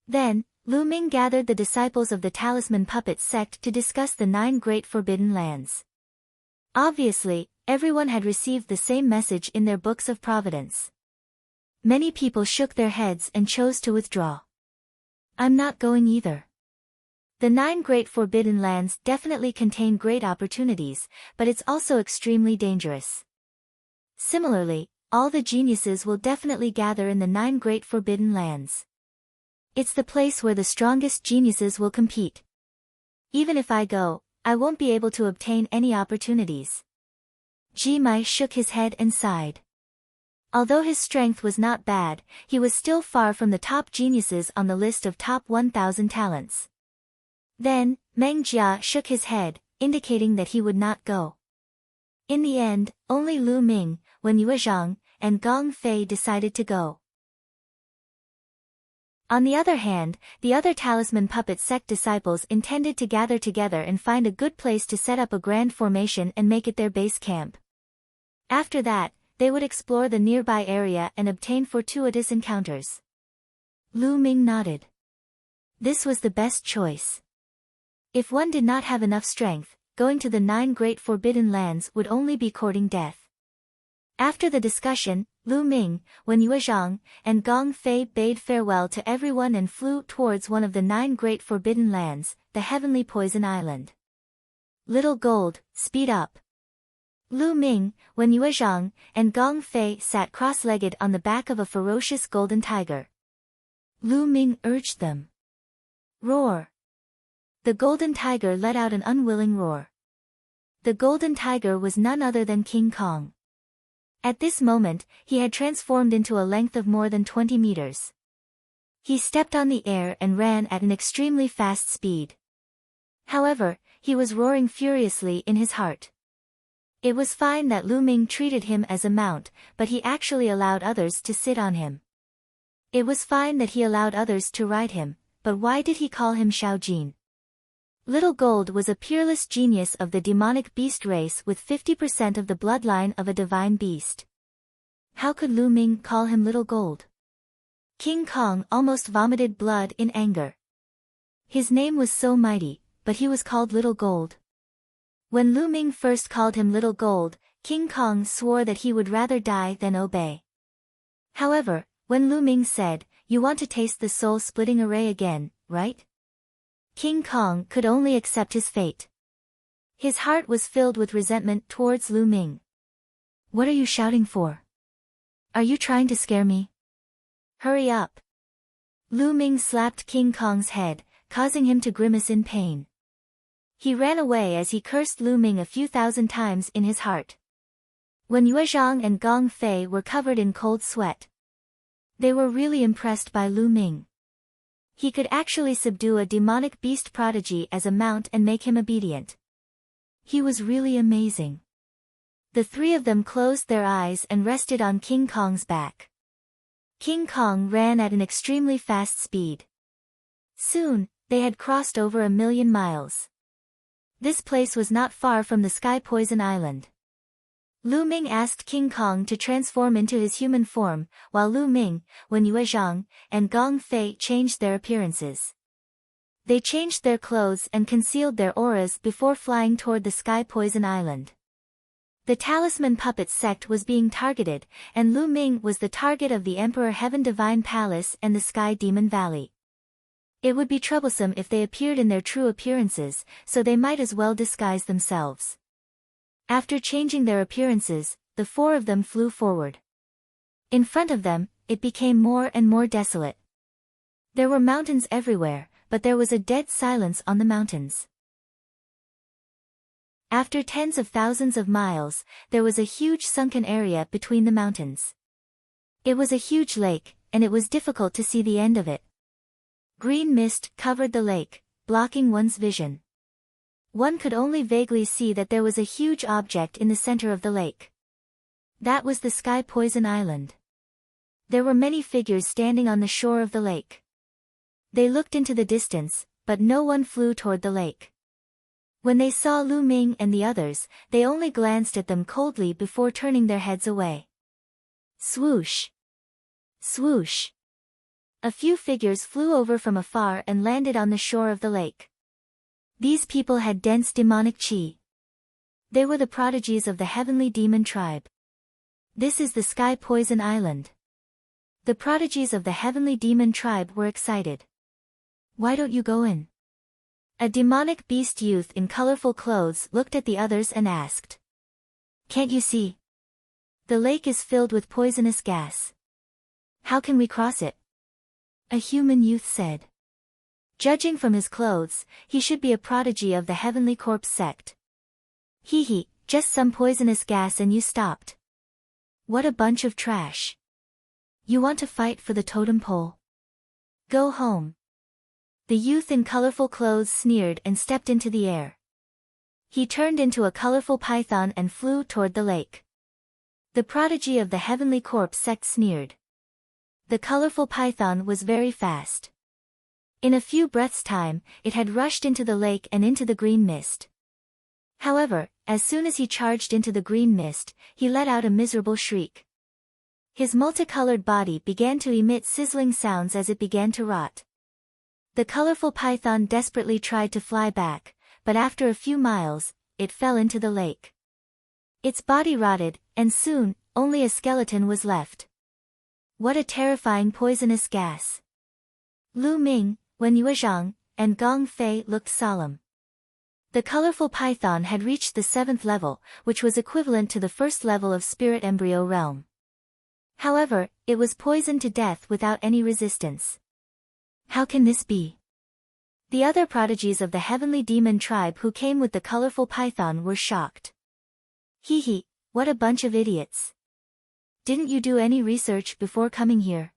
Then, Lu Ming gathered the disciples of the Talisman Puppet Sect to discuss the 9 Great Forbidden Lands. Obviously, everyone had received the same message in their books of providence. Many people shook their heads and chose to withdraw. "I'm not going either. The 9 Great Forbidden Lands definitely contain great opportunities, but it's also extremely dangerous. Similarly, all the geniuses will definitely gather in the 9 Great Forbidden Lands. It's the place where the strongest geniuses will compete. Even if I go, I won't be able to obtain any opportunities." Ji Mai shook his head and sighed. Although his strength was not bad, he was still far from the top geniuses on the list of top 1,000 talents. Then, Meng Jia shook his head, indicating that he would not go. In the end, only Lu Ming, Wen Yuezhang, and Gong Fei decided to go. On the other hand, the other Talisman Puppet Sect disciples intended to gather together and find a good place to set up a grand formation and make it their base camp. After that, they would explore the nearby area and obtain fortuitous encounters. Lu Ming nodded. This was the best choice. If one did not have enough strength, going to the 9 Great Forbidden Lands would only be courting death. After the discussion, Lu Ming, Wen Yuezhang, and Gong Fei bade farewell to everyone and flew towards one of the 9 Great Forbidden Lands, the Heavenly Poison Island. "Little Gold, speed up." Lu Ming, Wen Yuezhang, and Gong Fei sat cross-legged on the back of a ferocious golden tiger. Lu Ming urged them. "Roar." The golden tiger let out an unwilling roar. The golden tiger was none other than King Kong. At this moment, he had transformed into a length of more than 20 meters. He stepped on the air and ran at an extremely fast speed. However, he was roaring furiously in his heart. It was fine that Lu Ming treated him as a mount, but he actually allowed others to sit on him. It was fine that he allowed others to ride him, but why did he call him Xiaojin? Little Gold was a peerless genius of the demonic beast race with 50% of the bloodline of a divine beast. How could Lu Ming call him Little Gold? King Kong almost vomited blood in anger. His name was so mighty, but he was called Little Gold. When Lu Ming first called him Little Gold, King Kong swore that he would rather die than obey. However, when Lu Ming said, "You want to taste the soul-splitting array again, right?" King Kong could only accept his fate. His heart was filled with resentment towards Lu Ming. "What are you shouting for? Are you trying to scare me? Hurry up!" Lu Ming slapped King Kong's head, causing him to grimace in pain. He ran away as he cursed Lu Ming a few thousand times in his heart. When Yue Zhang and Gong Fei were covered in cold sweat, they were really impressed by Lu Ming. He could actually subdue a demonic beast prodigy as a mount and make him obedient. He was really amazing. The three of them closed their eyes and rested on King Kong's back. King Kong ran at an extremely fast speed. Soon, they had crossed over 1,000,000 miles. This place was not far from the Sky Poison Island. Lu Ming asked King Kong to transform into his human form, while Lu Ming, Wen Yuezhang, and Gong Fei changed their appearances. They changed their clothes and concealed their auras before flying toward the Sky Poison Island. The Talisman Puppet sect was being targeted, and Lu Ming was the target of the Emperor Heaven Divine Palace and the Sky Demon Valley. It would be troublesome if they appeared in their true appearances, so they might as well disguise themselves. After changing their appearances, the four of them flew forward. In front of them, it became more and more desolate. There were mountains everywhere, but there was a dead silence on the mountains. After tens of thousands of miles, there was a huge sunken area between the mountains. It was a huge lake, and it was difficult to see the end of it. Green mist covered the lake, blocking one's vision. One could only vaguely see that there was a huge object in the center of the lake. That was the Sky Poison Island. There were many figures standing on the shore of the lake. They looked into the distance, but no one flew toward the lake. When they saw Lu Ming and the others, they only glanced at them coldly before turning their heads away. Swoosh! Swoosh! A few figures flew over from afar and landed on the shore of the lake. These people had dense demonic chi. They were the prodigies of the heavenly demon tribe. This is the Sky Poison Island. The prodigies of the heavenly demon tribe were excited. Why don't you go in? A demonic beast youth in colorful clothes looked at the others and asked. Can't you see? The lake is filled with poisonous gas. How can we cross it? A human youth said. Judging from his clothes, he should be a prodigy of the Heavenly Corpse sect. Hee, just some poisonous gas and you stopped. What a bunch of trash. You want to fight for the totem pole? Go home. The youth in colorful clothes sneered and stepped into the air. He turned into a colorful python and flew toward the lake. The prodigy of the Heavenly Corpse sect sneered. The colorful python was very fast. In a few breaths' time, it had rushed into the lake and into the green mist. However, as soon as he charged into the green mist, he let out a miserable shriek. His multicolored body began to emit sizzling sounds as it began to rot. The colorful python desperately tried to fly back, but after a few miles, it fell into the lake. Its body rotted, and soon, only a skeleton was left. What a terrifying poisonous gas. Lu Ming, Wen Yuezhang, and Gong Fei looked solemn. The colorful python had reached the 7th level, which was equivalent to the 1st level of Spirit Embryo Realm. However, it was poisoned to death without any resistance. How can this be? The other prodigies of the heavenly demon tribe who came with the colorful python were shocked. Hee, what a bunch of idiots. Didn't you do any research before coming here?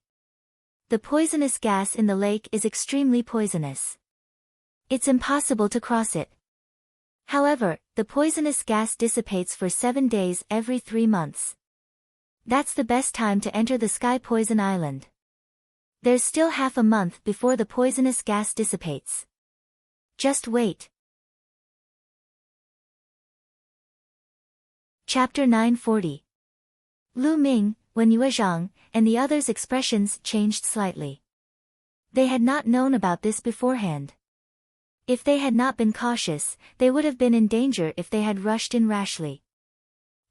The poisonous gas in the lake is extremely poisonous. It's impossible to cross it. However, the poisonous gas dissipates for 7 days every 3 months. That's the best time to enter the Sky Poison Island. There's still half a month before the poisonous gas dissipates. Just wait. Chapter 940. Lu Ming, when Yuezhang and the others' expressions changed slightly. They had not known about this beforehand. If they had not been cautious, they would have been in danger if they had rushed in rashly.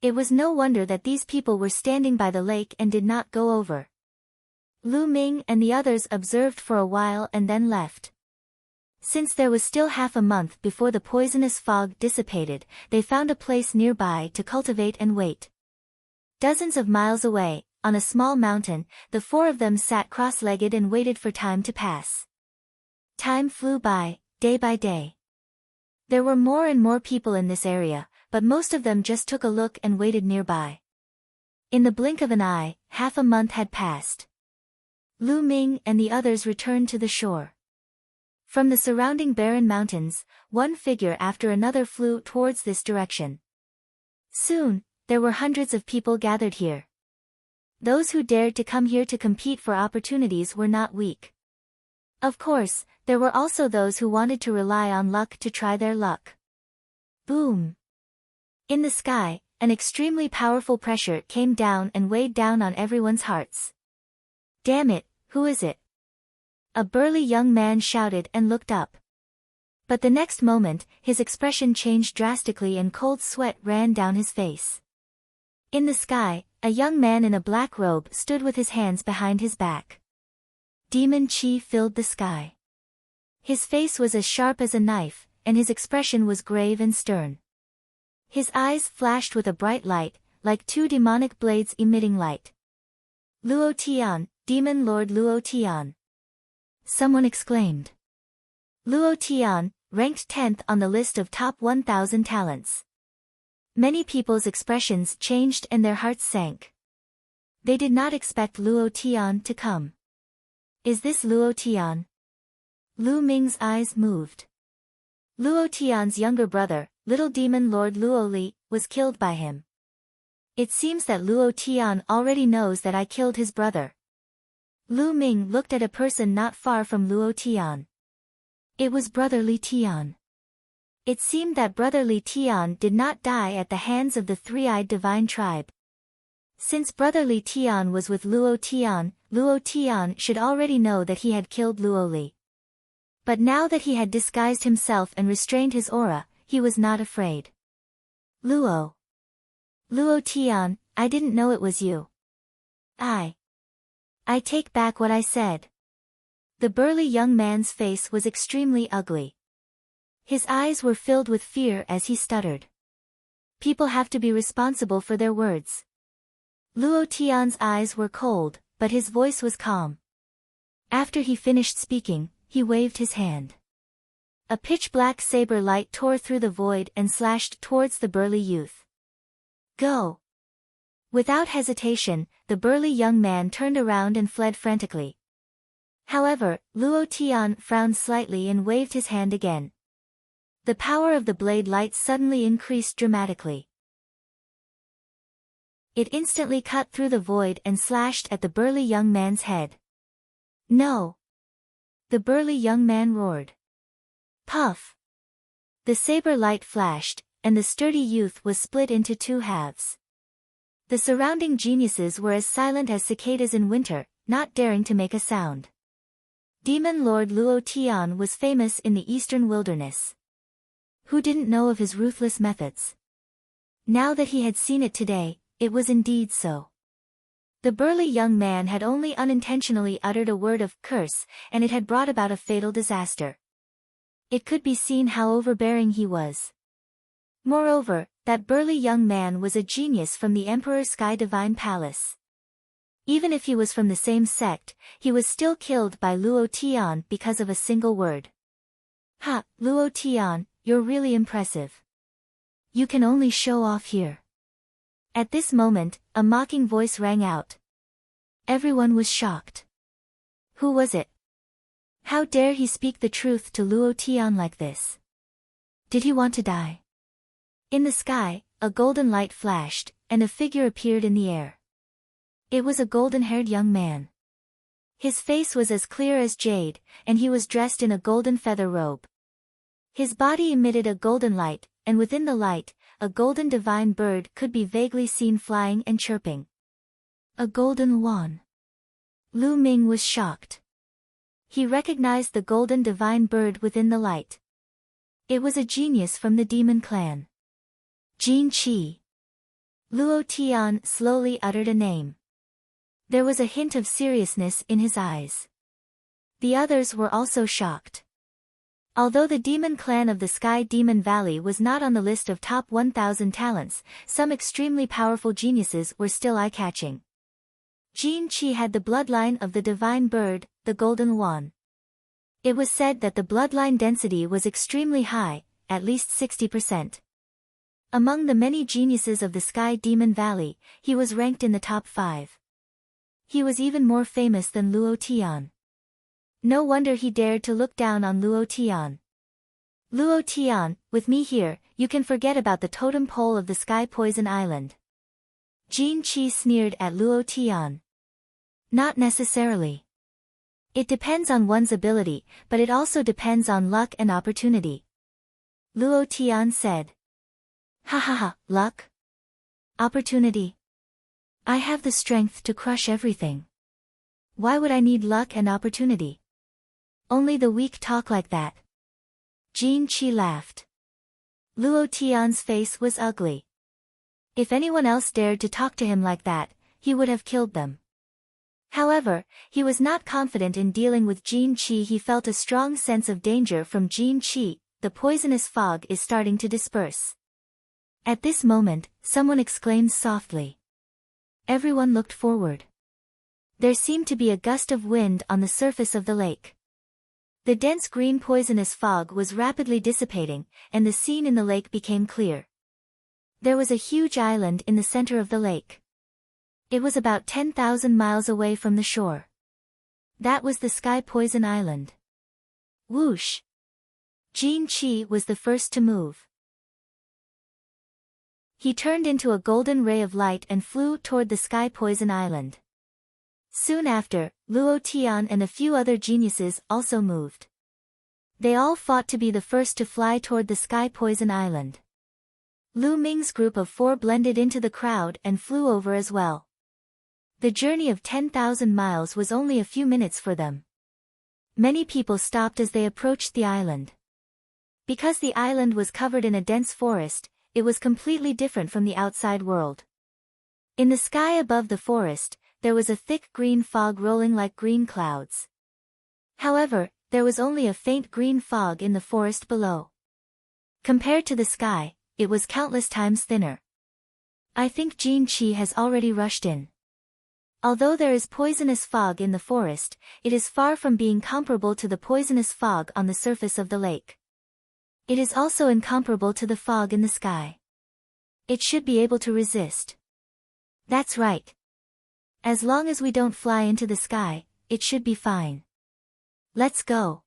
It was no wonder that these people were standing by the lake and did not go over. Lu Ming and the others observed for a while and then left. Since there was still half a month before the poisonous fog dissipated, they found a place nearby to cultivate and wait. Dozens of miles away, on a small mountain, the four of them sat cross-legged and waited for time to pass. Time flew by, day by day. There were more and more people in this area, but most of them just took a look and waited nearby. In the blink of an eye, half a month had passed. Lu Ming and the others returned to the shore. From the surrounding barren mountains, one figure after another flew towards this direction. Soon, there were hundreds of people gathered here. Those who dared to come here to compete for opportunities were not weak. Of course, there were also those who wanted to rely on luck to try their luck. Boom! In the sky, an extremely powerful pressure came down and weighed down on everyone's hearts. Damn it, who is it? A burly young man shouted and looked up. But the next moment, his expression changed drastically and cold sweat ran down his face. In the sky, a young man in a black robe stood with his hands behind his back. Demon chi filled the sky. His face was as sharp as a knife, and his expression was grave and stern. His eyes flashed with a bright light, like two demonic blades emitting light. Luo Tian, Demon Lord Luo Tian. Someone exclaimed. Luo Tian, ranked 10th on the list of top 1,000 talents. Many people's expressions changed and their hearts sank. They did not expect Luo Tian to come. Is this Luo Tian? Lu Ming's eyes moved. Luo Tian's younger brother, Little Demon Lord Luo Li, was killed by him. It seems that Luo Tian already knows that I killed his brother. Lu Ming looked at a person not far from Luo Tian. It was Brother Li Tian. It seemed that Brother Li Tian did not die at the hands of the three-eyed divine tribe. Since Brother Li Tian was with Luo Tian should already know that he had killed Luo Li. But now that he had disguised himself and restrained his aura, he was not afraid. Luo Tian, I didn't know it was you. I take back what I said. The burly young man's face was extremely ugly. His eyes were filled with fear as he stuttered. People have to be responsible for their words. Luo Tian's eyes were cold, but his voice was calm. After he finished speaking, he waved his hand. A pitch-black saber light tore through the void and slashed towards the burly youth. Go! Without hesitation, the burly young man turned around and fled frantically. However, Luo Tian frowned slightly and waved his hand again. The power of the blade light suddenly increased dramatically. It instantly cut through the void and slashed at the burly young man's head. No! The burly young man roared. Puff! The saber light flashed, and the sturdy youth was split into two halves. The surrounding geniuses were as silent as cicadas in winter, not daring to make a sound. Demon Lord Luo Tian was famous in the eastern wilderness. Who didn't know of his ruthless methods? Now that he had seen it today, it was indeed so. The burly young man had only unintentionally uttered a word of curse, and it had brought about a fatal disaster. It could be seen how overbearing he was. Moreover, that burly young man was a genius from the Emperor's Sky Divine Palace. Even if he was from the same sect, he was still killed by Luo Tian because of a single word. Ha, Luo Tian, you're really impressive. You can only show off here. At this moment, a mocking voice rang out. Everyone was shocked. Who was it? How dare he speak the truth to Luo Tian like this? Did he want to die? In the sky, a golden light flashed, and a figure appeared in the air. It was a golden-haired young man. His face was as clear as jade, and he was dressed in a golden feather robe. His body emitted a golden light, and within the light, a golden divine bird could be vaguely seen flying and chirping. A golden wand. Lu Ming was shocked. He recognized the golden divine bird within the light. It was a genius from the demon clan. Jin Qi. Luo Tian slowly uttered a name. There was a hint of seriousness in his eyes. The others were also shocked. Although the demon clan of the Sky Demon Valley was not on the list of top 1,000 talents, some extremely powerful geniuses were still eye-catching. Jin Qi had the bloodline of the divine bird, the golden wand. It was said that the bloodline density was extremely high, at least 60%. Among the many geniuses of the Sky Demon Valley, he was ranked in the top 5. He was even more famous than Luo Tian. No wonder he dared to look down on Luo Tian. Luo Tian, with me here, you can forget about the totem pole of the Sky Poison Island. Jin Qi sneered at Luo Tian. Not necessarily. It depends on one's ability, but it also depends on luck and opportunity. Luo Tian said. Ha ha ha, luck? Opportunity? I have the strength to crush everything. Why would I need luck and opportunity? Only the weak talk like that. Jin Qi laughed. Luo Tian's face was ugly. If anyone else dared to talk to him like that, he would have killed them. However, he was not confident in dealing with Jin Qi. He felt a strong sense of danger from Jin Qi. The poisonous fog is starting to disperse. At this moment, someone exclaimed softly. Everyone looked forward. There seemed to be a gust of wind on the surface of the lake. The dense green poisonous fog was rapidly dissipating, and the scene in the lake became clear. There was a huge island in the center of the lake. It was about 10,000 miles away from the shore. That was the Sky Poison Island. Whoosh! Jin Qi was the first to move. He turned into a golden ray of light and flew toward the Sky Poison Island. Soon after, Luo Tian and a few other geniuses also moved. They all fought to be the first to fly toward the Sky Poison Island. Lu Ming's group of 4 blended into the crowd and flew over as well. The journey of 10,000 miles was only a few minutes for them. Many people stopped as they approached the island. Because the island was covered in a dense forest, it was completely different from the outside world. In the sky above the forest, there was a thick green fog rolling like green clouds. However, there was only a faint green fog in the forest below. Compared to the sky, it was countless times thinner. I think Jin Qi has already rushed in. Although there is poisonous fog in the forest, it is far from being comparable to the poisonous fog on the surface of the lake. It is also incomparable to the fog in the sky. It should be able to resist. That's right. As long as we don't fly into the sky, it should be fine. Let's go.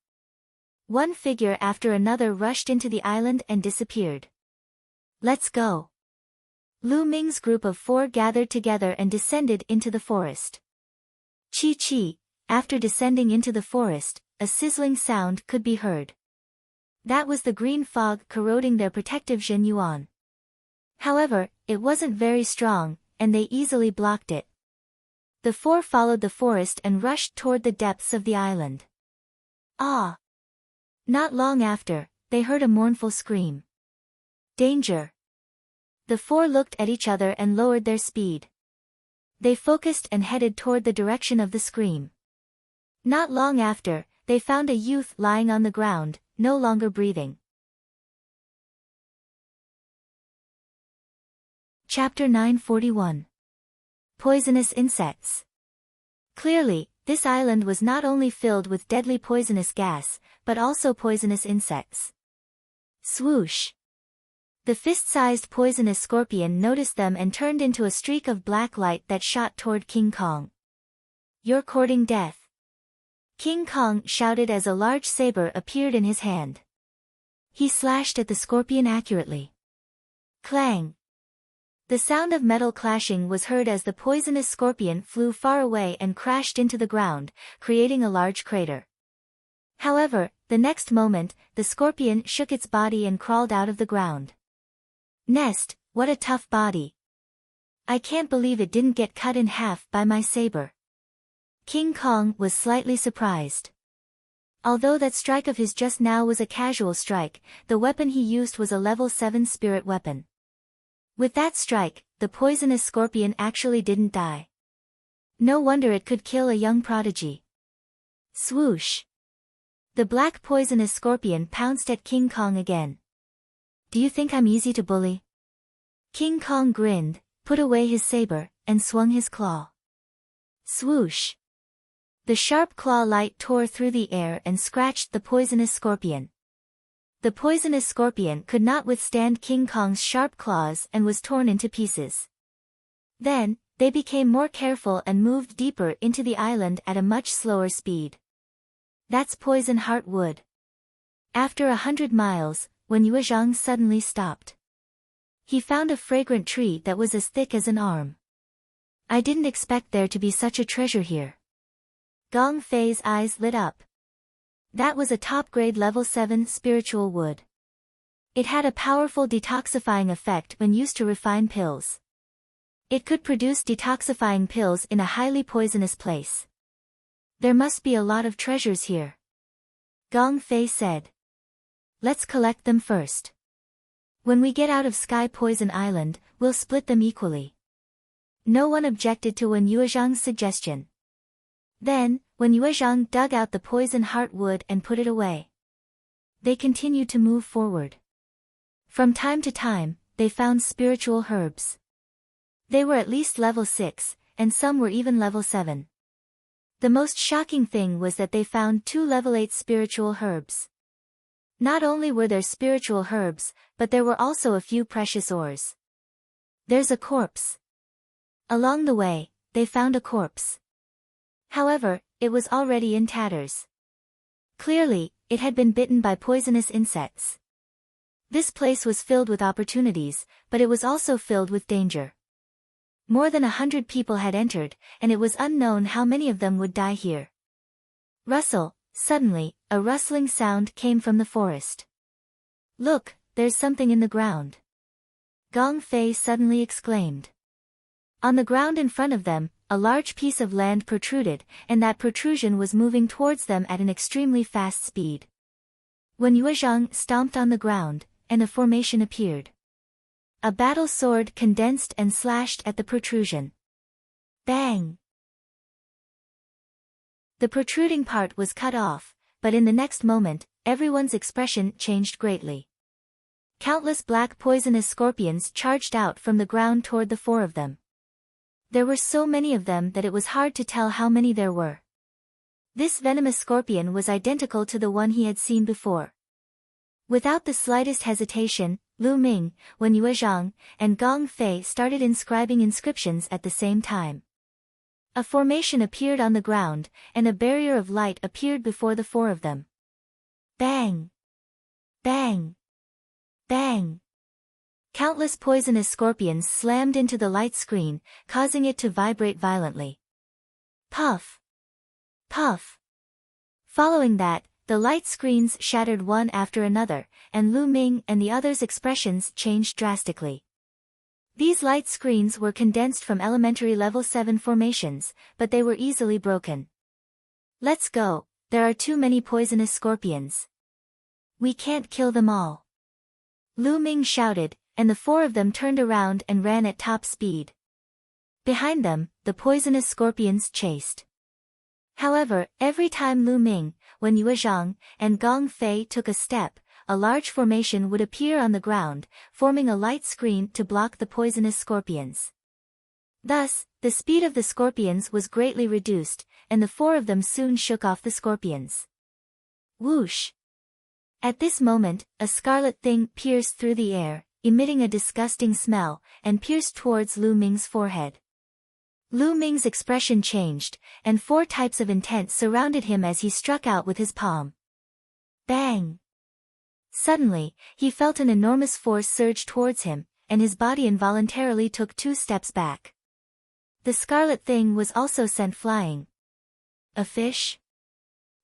One figure after another rushed into the island and disappeared. Let's go. Lu Ming's group of 4 gathered together and descended into the forest. Chi, after descending into the forest, a sizzling sound could be heard. That was the green fog corroding their protective Zhen Yuan. However, it wasn't very strong, and they easily blocked it. The 4 followed the forest and rushed toward the depths of the island. Ah! Not long after, they heard a mournful scream. Danger! The 4 looked at each other and lowered their speed. They focused and headed toward the direction of the scream. Not long after, they found a youth lying on the ground, no longer breathing. Chapter 941. Poisonous insects. Clearly, this island was not only filled with deadly poisonous gas, but also poisonous insects. Swoosh! The fist-sized poisonous scorpion noticed them and turned into a streak of black light that shot toward King Kong. You're courting death. King Kong shouted as a large saber appeared in his hand. He slashed at the scorpion accurately. Clang! The sound of metal clashing was heard as the poisonous scorpion flew far away and crashed into the ground, creating a large crater. However, the next moment, the scorpion shook its body and crawled out of the ground. Nest, what a tough body. I can't believe it didn't get cut in half by my saber. King Kong was slightly surprised. Although that strike of his just now was a casual strike, the weapon he used was a level 7 spirit weapon. With that strike, the poisonous scorpion actually didn't die. No wonder it could kill a young prodigy. Swoosh! The black poisonous scorpion pounced at King Kong again. Do you think I'm easy to bully? King Kong grinned, put away his saber, and swung his claw. Swoosh! The sharp claw light tore through the air and scratched the poisonous scorpion. The poisonous scorpion could not withstand King Kong's sharp claws and was torn into pieces. Then, they became more careful and moved deeper into the island at a much slower speed. That's poison heart wood. After 100 miles, when Yue Zhang suddenly stopped. He found a fragrant tree that was as thick as an arm. I didn't expect there to be such a treasure here. Gong Fei's eyes lit up. That was a top-grade level 7 spiritual wood. It had a powerful detoxifying effect when used to refine pills. It could produce detoxifying pills in a highly poisonous place. There must be a lot of treasures here. Gong Fei said. Let's collect them first. When we get out of Sky Poison Island, we'll split them equally. No one objected to Wen Yuezhang's suggestion. Then, when Yue Zhang dug out the poison heart wood and put it away, they continued to move forward. From time to time, they found spiritual herbs. They were at least level 6, and some were even level 7. The most shocking thing was that they found 2 level 8 spiritual herbs. Not only were there spiritual herbs, but there were also a few precious ores. There's a corpse. Along the way, they found a corpse. However, it was already in tatters. Clearly, it had been bitten by poisonous insects. This place was filled with opportunities, but it was also filled with danger. More than 100 people had entered, and it was unknown how many of them would die here. Rustle! Suddenly, a rustling sound came from the forest. Look, there's something in the ground. Gong Fei suddenly exclaimed. On the ground in front of them, a large piece of land protruded, and that protrusion was moving towards them at an extremely fast speed. When Yue Zhang stomped on the ground, and a formation appeared. A battle sword condensed and slashed at the protrusion. Bang! The protruding part was cut off, but in the next moment, everyone's expression changed greatly. Countless black poisonous scorpions charged out from the ground toward the 4 of them. There were so many of them that it was hard to tell how many there were. This venomous scorpion was identical to the one he had seen before. Without the slightest hesitation, Lu Ming, Wen Yuezhang, and Gong Fei started inscribing inscriptions at the same time. A formation appeared on the ground, and a barrier of light appeared before the 4 of them. Bang! Bang! Bang! Countless poisonous scorpions slammed into the light screen, causing it to vibrate violently. Puff! Puff! Following that, the light screens shattered one after another, and Lu Ming and the others' expressions changed drastically. These light screens were condensed from elementary level 7 formations, but they were easily broken. Let's go, there are too many poisonous scorpions. We can't kill them all. Lu Ming shouted, and the 4 of them turned around and ran at top speed. Behind them, the poisonous scorpions chased. However, every time Lu Ming, Wen Yuezhang, and Gong Fei took a step, a large formation would appear on the ground, forming a light screen to block the poisonous scorpions. Thus, the speed of the scorpions was greatly reduced, and the 4 of them soon shook off the scorpions. Whoosh! At this moment, a scarlet thing pierced through the air, emitting a disgusting smell, and pierced towards Lu Ming's forehead. Lu Ming's expression changed, and 4 types of intent surrounded him as he struck out with his palm. Bang! Suddenly, he felt an enormous force surge towards him, and his body involuntarily took 2 steps back. The scarlet thing was also sent flying. A fish?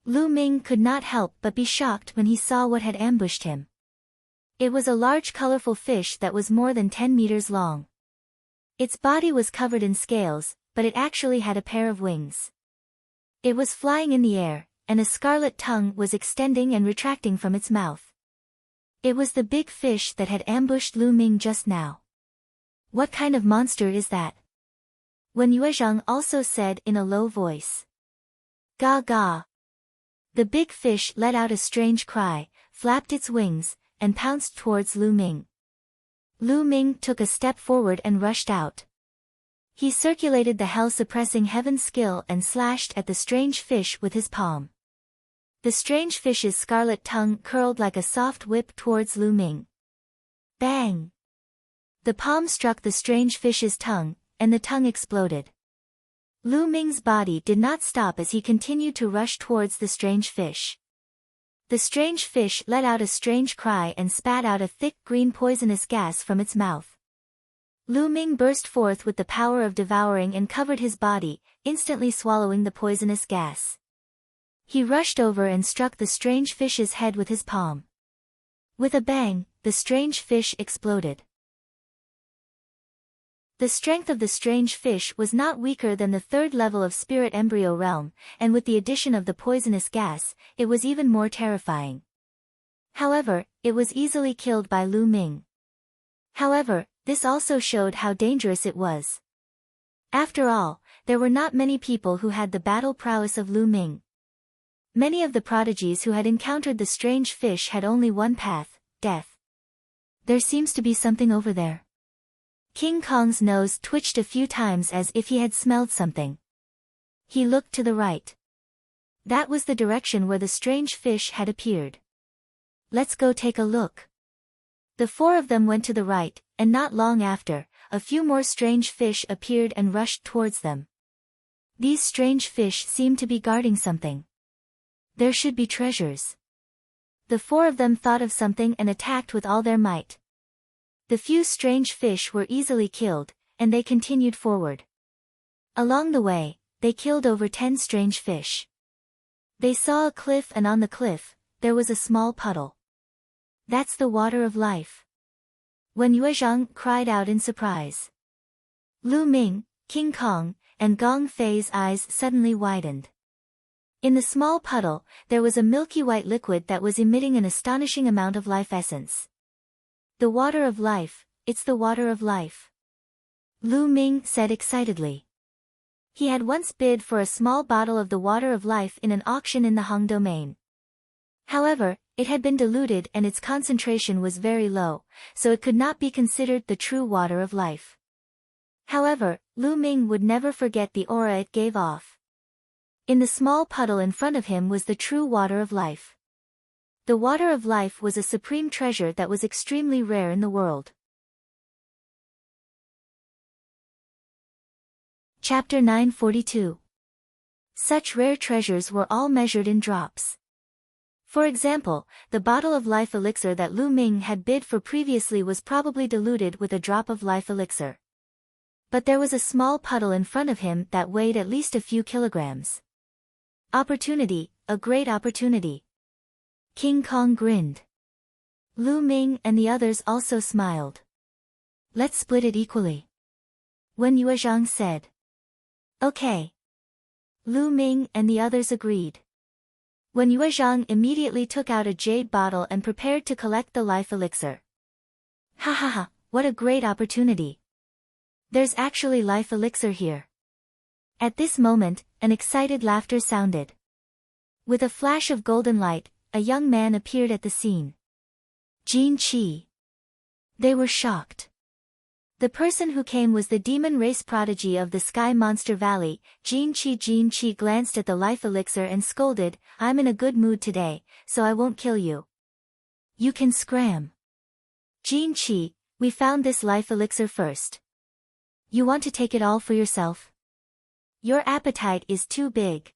Lu Ming could not help but be shocked when he saw what had ambushed him. It was a large colorful fish that was more than 10 meters long. Its body was covered in scales, but it actually had a pair of wings. It was flying in the air, and a scarlet tongue was extending and retracting from its mouth. It was the big fish that had ambushed Lu Ming just now. What kind of monster is that? Wen Yuezhang also said in a low voice. Ga ga. The big fish let out a strange cry, flapped its wings, and pounced towards Lu Ming. Lu Ming took a step forward and rushed out. He circulated the hell-suppressing heaven skill and slashed at the strange fish with his palm. The strange fish's scarlet tongue curled like a soft whip towards Lu Ming. Bang! The palm struck the strange fish's tongue, and the tongue exploded. Lu Ming's body did not stop as he continued to rush towards the strange fish. The strange fish let out a strange cry and spat out a thick green poisonous gas from its mouth. Lu Ming burst forth with the power of devouring and covered his body, instantly swallowing the poisonous gas. He rushed over and struck the strange fish's head with his palm. With a bang, the strange fish exploded. The strength of the strange fish was not weaker than the third level of spirit embryo realm, and with the addition of the poisonous gas, it was even more terrifying. However, it was easily killed by Lu Ming. However, this also showed how dangerous it was. After all, there were not many people who had the battle prowess of Lu Ming. Many of the prodigies who had encountered the strange fish had only one path, death. There seems to be something over there. King Kong's nose twitched a few times as if he had smelled something. He looked to the right. That was the direction where the strange fish had appeared. Let's go take a look. The four of them went to the right, and not long after, a few more strange fish appeared and rushed towards them. These strange fish seemed to be guarding something. There should be treasures. The four of them thought of something and attacked with all their might. The few strange fish were easily killed, and they continued forward. Along the way, they killed over 10 strange fish. They saw a cliff, and on the cliff, there was a small puddle. That's the water of life. Wen Yuezhang cried out in surprise. Lu Ming, King Kong, and Gong Fei's eyes suddenly widened. In the small puddle, there was a milky white liquid that was emitting an astonishing amount of life essence. The water of life, it's the water of life. Lu Ming said excitedly. He had once bid for a small bottle of the water of life in an auction in the Hong domain. However, it had been diluted and its concentration was very low, so it could not be considered the true water of life. However, Lu Ming would never forget the aura it gave off. In the small puddle in front of him was the true water of life. The water of life was a supreme treasure that was extremely rare in the world. Chapter 942. Such rare treasures were all measured in drops. For example, the bottle of life elixir that Lu Ming had bid for previously was probably diluted with a drop of life elixir. But there was a small puddle in front of him that weighed at least a few kilograms. Opportunity, a great opportunity. King Kong grinned. Lu Ming and the others also smiled. Let's split it equally. Wen Yuezhang said. Okay. Lu Ming and the others agreed. Wen Yuezhang immediately took out a jade bottle and prepared to collect the life elixir. Ha ha ha, what a great opportunity. There's actually life elixir here. At this moment, an excited laughter sounded. With a flash of golden light, a young man appeared at the scene. Jin Qi. They were shocked. The person who came was the demon race prodigy of the Sky Monster Valley. Jin Qi. Jin Qi glanced at the life elixir and scolded, I'm in a good mood today, so I won't kill you. You can scram. Jin Qi, we found this life elixir first. You want to take it all for yourself? Your appetite is too big.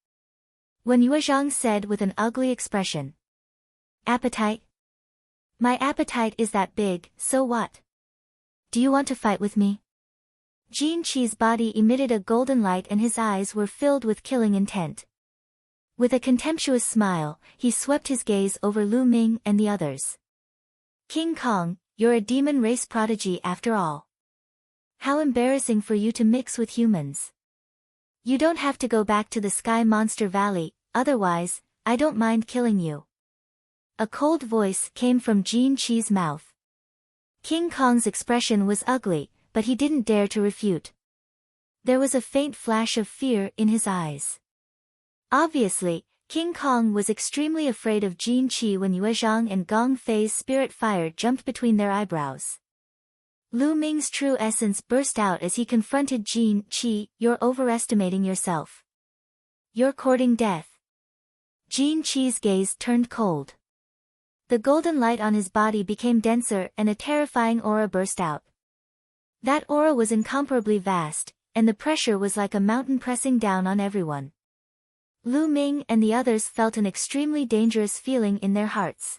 Wen Yuezhang said with an ugly expression. Appetite? My appetite is that big, so what? Do you want to fight with me? Jin Qi's body emitted a golden light and his eyes were filled with killing intent. With a contemptuous smile, he swept his gaze over Lu Ming and the others. King Kong, you're a demon race prodigy after all. How embarrassing for you to mix with humans. You don't have to go back to the Sky Monster Valley, otherwise, I don't mind killing you. A cold voice came from Jin Chi's mouth. King Kong's expression was ugly, but he didn't dare to refute. There was a faint flash of fear in his eyes. Obviously, King Kong was extremely afraid of Jin Chi when Yue Zhang and Gong Fei's spirit fire jumped between their eyebrows. Lu Ming's true essence burst out as he confronted Jin Chi. You're overestimating yourself. You're courting death. Jin Chi's gaze turned cold. The golden light on his body became denser and a terrifying aura burst out. That aura was incomparably vast, and the pressure was like a mountain pressing down on everyone. Lu Ming and the others felt an extremely dangerous feeling in their hearts.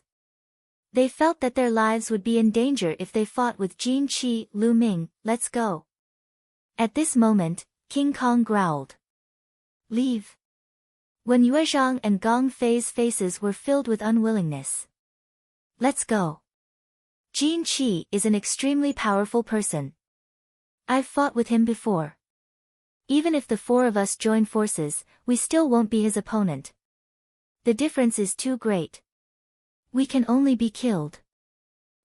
They felt that their lives would be in danger if they fought with Jin Chi. Lu Ming, let's go. At this moment, King Kong growled. Leave. When Yue Zhang and Gong Fei's faces were filled with unwillingness. Let's go. Jin Chi is an extremely powerful person. I've fought with him before. Even if the four of us join forces, we still won't be his opponent. The difference is too great. We can only be killed.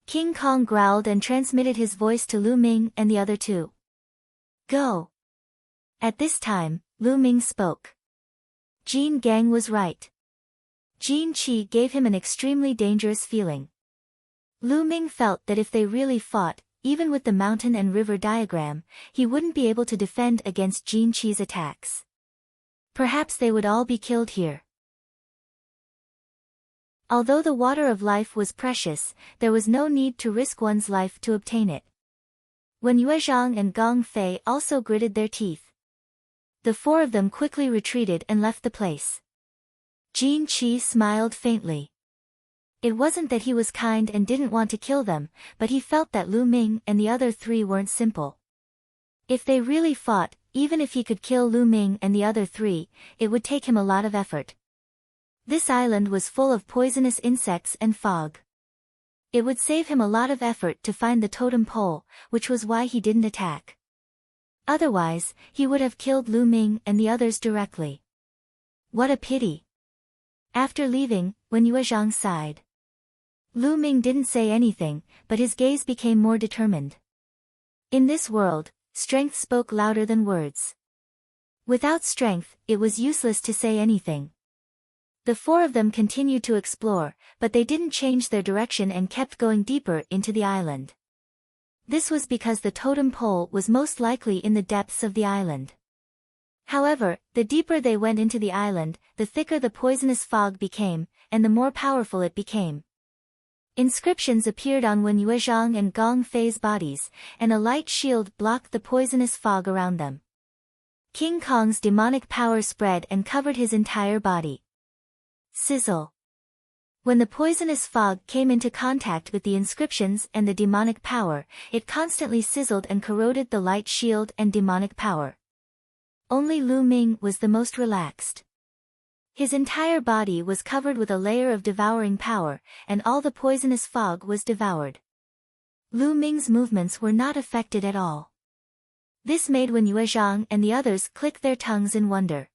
King Kong growled and transmitted his voice to Lu Ming and the other two. Go. At this time, Lu Ming spoke. Jin Gang was right. Jin Chi gave him an extremely dangerous feeling. Lu Ming felt that if they really fought, even with the mountain and river diagram, he wouldn't be able to defend against Jin Chi's attacks. Perhaps they would all be killed here. Although the water of life was precious, there was no need to risk one's life to obtain it. When Yue Zhang and Gong Fei also gritted their teeth, the four of them quickly retreated and left the place. Jin Chi smiled faintly. It wasn't that he was kind and didn't want to kill them, but he felt that Lu Ming and the other three weren't simple. If they really fought, even if he could kill Lu Ming and the other three, it would take him a lot of effort. This island was full of poisonous insects and fog. It would save him a lot of effort to find the totem pole, which was why he didn't attack. Otherwise, he would have killed Lu Ming and the others directly. What a pity. After leaving, when Yue Zhang sighed, Lu Ming didn't say anything, but his gaze became more determined. In this world, strength spoke louder than words. Without strength, it was useless to say anything. The four of them continued to explore, but they didn't change their direction and kept going deeper into the island. This was because the totem pole was most likely in the depths of the island. However, the deeper they went into the island, the thicker the poisonous fog became, and the more powerful it became. Inscriptions appeared on Wen Yuezhang and Gong Fei's bodies, and a light shield blocked the poisonous fog around them. King Kong's demonic power spread and covered his entire body. Sizzle. When the poisonous fog came into contact with the inscriptions and the demonic power, it constantly sizzled and corroded the light shield and demonic power. Only Lu Ming was the most relaxed. His entire body was covered with a layer of devouring power, and all the poisonous fog was devoured. Lu Ming's movements were not affected at all. This made Wen Yuezhang and the others click their tongues in wonder.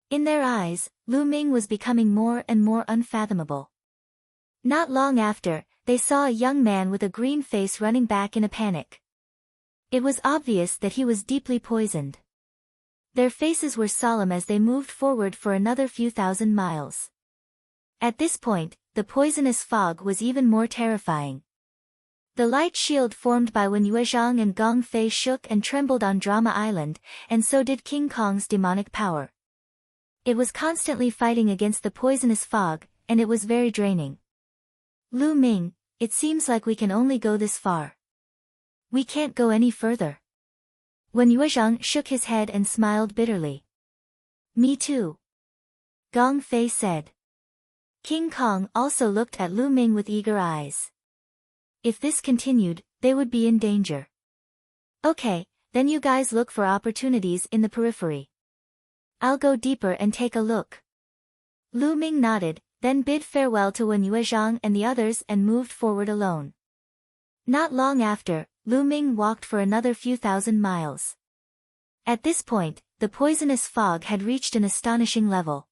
In their eyes, Lu Ming was becoming more and more unfathomable. Not long after, they saw a young man with a green face running back in a panic. It was obvious that he was deeply poisoned. Their faces were solemn as they moved forward for another few thousand miles. At this point, the poisonous fog was even more terrifying. The light shield formed by Wen Yuezhang and Gong Fei shook and trembled on Drama Island, and so did King Kong's demonic power. It was constantly fighting against the poisonous fog, and it was very draining. Lu Ming, it seems like we can only go this far. We can't go any further. Wen Yuezhang shook his head and smiled bitterly. Me too. Gong Fei said. King Kong also looked at Lu Ming with eager eyes. If this continued, they would be in danger. Okay, then you guys look for opportunities in the periphery. I'll go deeper and take a look. Lu Ming nodded, then bid farewell to Wen Yuezhang and the others and moved forward alone. Not long after, Lu Ming walked for another few thousand miles. At this point, the poisonous fog had reached an astonishing level.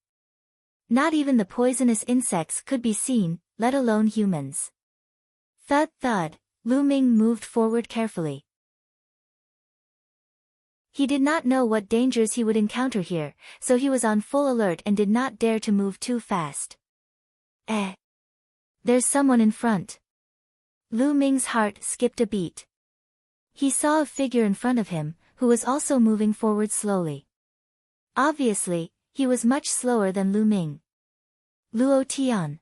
Not even the poisonous insects could be seen, let alone humans. Thud thud, Lu Ming moved forward carefully. He did not know what dangers he would encounter here, so he was on full alert and did not dare to move too fast. There's someone in front. Lu Ming's heart skipped a beat. He saw a figure in front of him, who was also moving forward slowly. Obviously, he was much slower than Lu Ming. Luo Tian.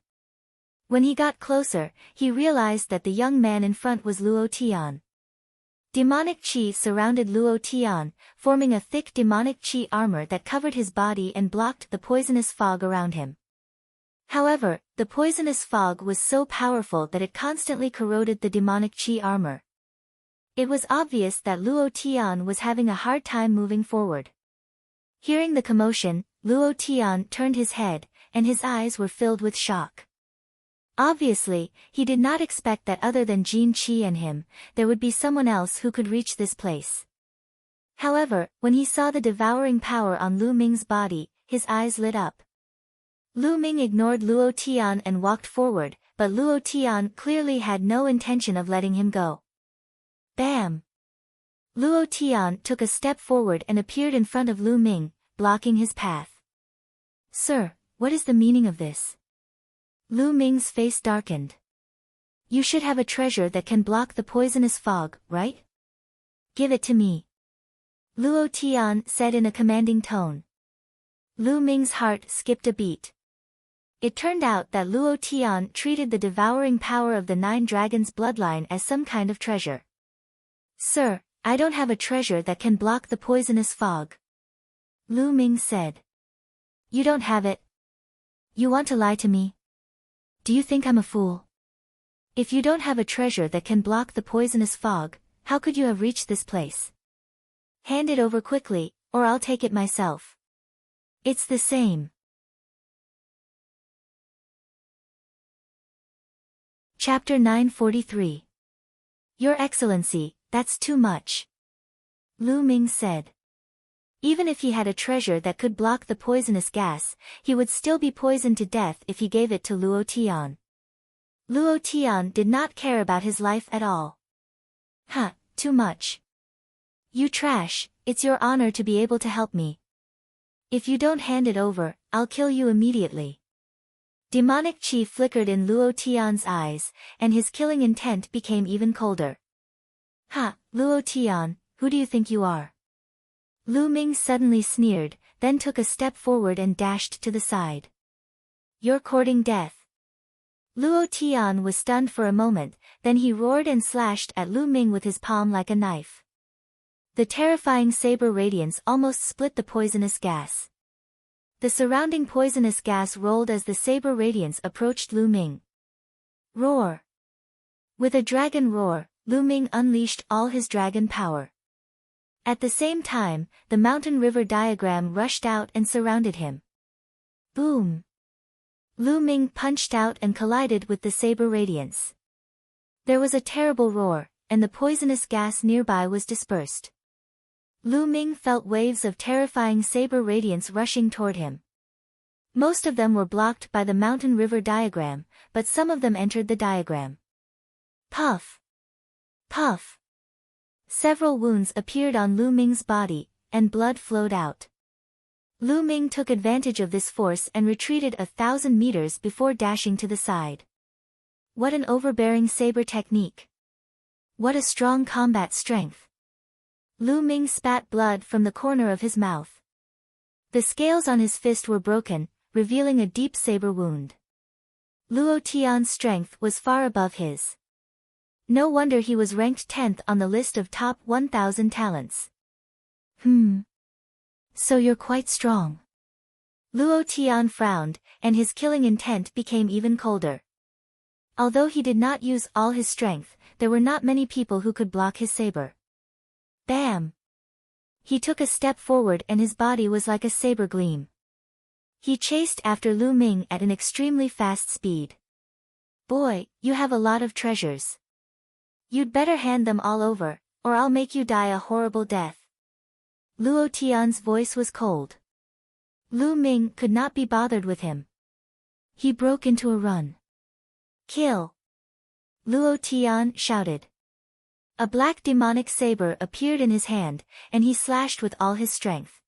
When he got closer, he realized that the young man in front was Luo Tian. Demonic qi surrounded Luo Tian, forming a thick demonic qi armor that covered his body and blocked the poisonous fog around him. However, the poisonous fog was so powerful that it constantly corroded the demonic qi armor. It was obvious that Luo Tian was having a hard time moving forward. Hearing the commotion, Luo Tian turned his head, and his eyes were filled with shock. Obviously, he did not expect that other than Jin Qi and him, there would be someone else who could reach this place. However, when he saw the devouring power on Lu Ming's body, his eyes lit up. Lu Ming ignored Luo Tian and walked forward, but Luo Tian clearly had no intention of letting him go. Bam! Luo Tian took a step forward and appeared in front of Lu Ming, blocking his path. Sir, what is the meaning of this? Lu Ming's face darkened. You should have a treasure that can block the poisonous fog, right? Give it to me. Luo Tian said in a commanding tone. Lu Ming's heart skipped a beat. It turned out that Luo Tian treated the devouring power of the 9 dragons bloodline as some kind of treasure. Sir, I don't have a treasure that can block the poisonous fog. Lu Ming said. You don't have it? You want to lie to me? Do you think I'm a fool? If you don't have a treasure that can block the poisonous fog, how could you have reached this place? Hand it over quickly, or I'll take it myself. It's the same. Chapter 943. Your Excellency, that's too much. Lu Ming said. Even if he had a treasure that could block the poisonous gas, he would still be poisoned to death if he gave it to Luo Tian. Luo Tian did not care about his life at all. Huh, too much. You trash, it's your honor to be able to help me. If you don't hand it over, I'll kill you immediately. Demonic qi flickered in Luo Tian's eyes, and his killing intent became even colder. Ha, Luo Tian, who do you think you are? Lu Ming suddenly sneered, then took a step forward and dashed to the side. You're courting death. Luo Tian was stunned for a moment, then he roared and slashed at Lu Ming with his palm like a knife. The terrifying saber radiance almost split the poisonous gas. The surrounding poisonous gas rolled as the saber radiance approached Lu Ming. Roar! With a dragon roar, Lu Ming unleashed all his dragon power. At the same time, the mountain river diagram rushed out and surrounded him. Boom! Lu Ming punched out and collided with the saber radiance. There was a terrible roar, and the poisonous gas nearby was dispersed. Lu Ming felt waves of terrifying saber radiance rushing toward him. Most of them were blocked by the mountain river diagram, but some of them entered the diagram. Puff! Puff! Several wounds appeared on Lu Ming's body, and blood flowed out. Lu Ming took advantage of this force and retreated 1,000 meters before dashing to the side. What an overbearing saber technique! What a strong combat strength! Lu Ming spat blood from the corner of his mouth. The scales on his fist were broken, revealing a deep saber wound. Luo Tian's strength was far above his. No wonder he was ranked 10th on the list of top 1,000 talents. So you're quite strong. Luo Tian frowned, and his killing intent became even colder. Although he did not use all his strength, there were not many people who could block his saber. Bam! He took a step forward and his body was like a saber gleam. He chased after Lu Ming at an extremely fast speed. Boy, you have a lot of treasures. You'd better hand them all over, or I'll make you die a horrible death. Luo Tian's voice was cold. Lu Ming could not be bothered with him. He broke into a run. Kill! Luo Tian shouted. A black demonic saber appeared in his hand, and he slashed with all his strength.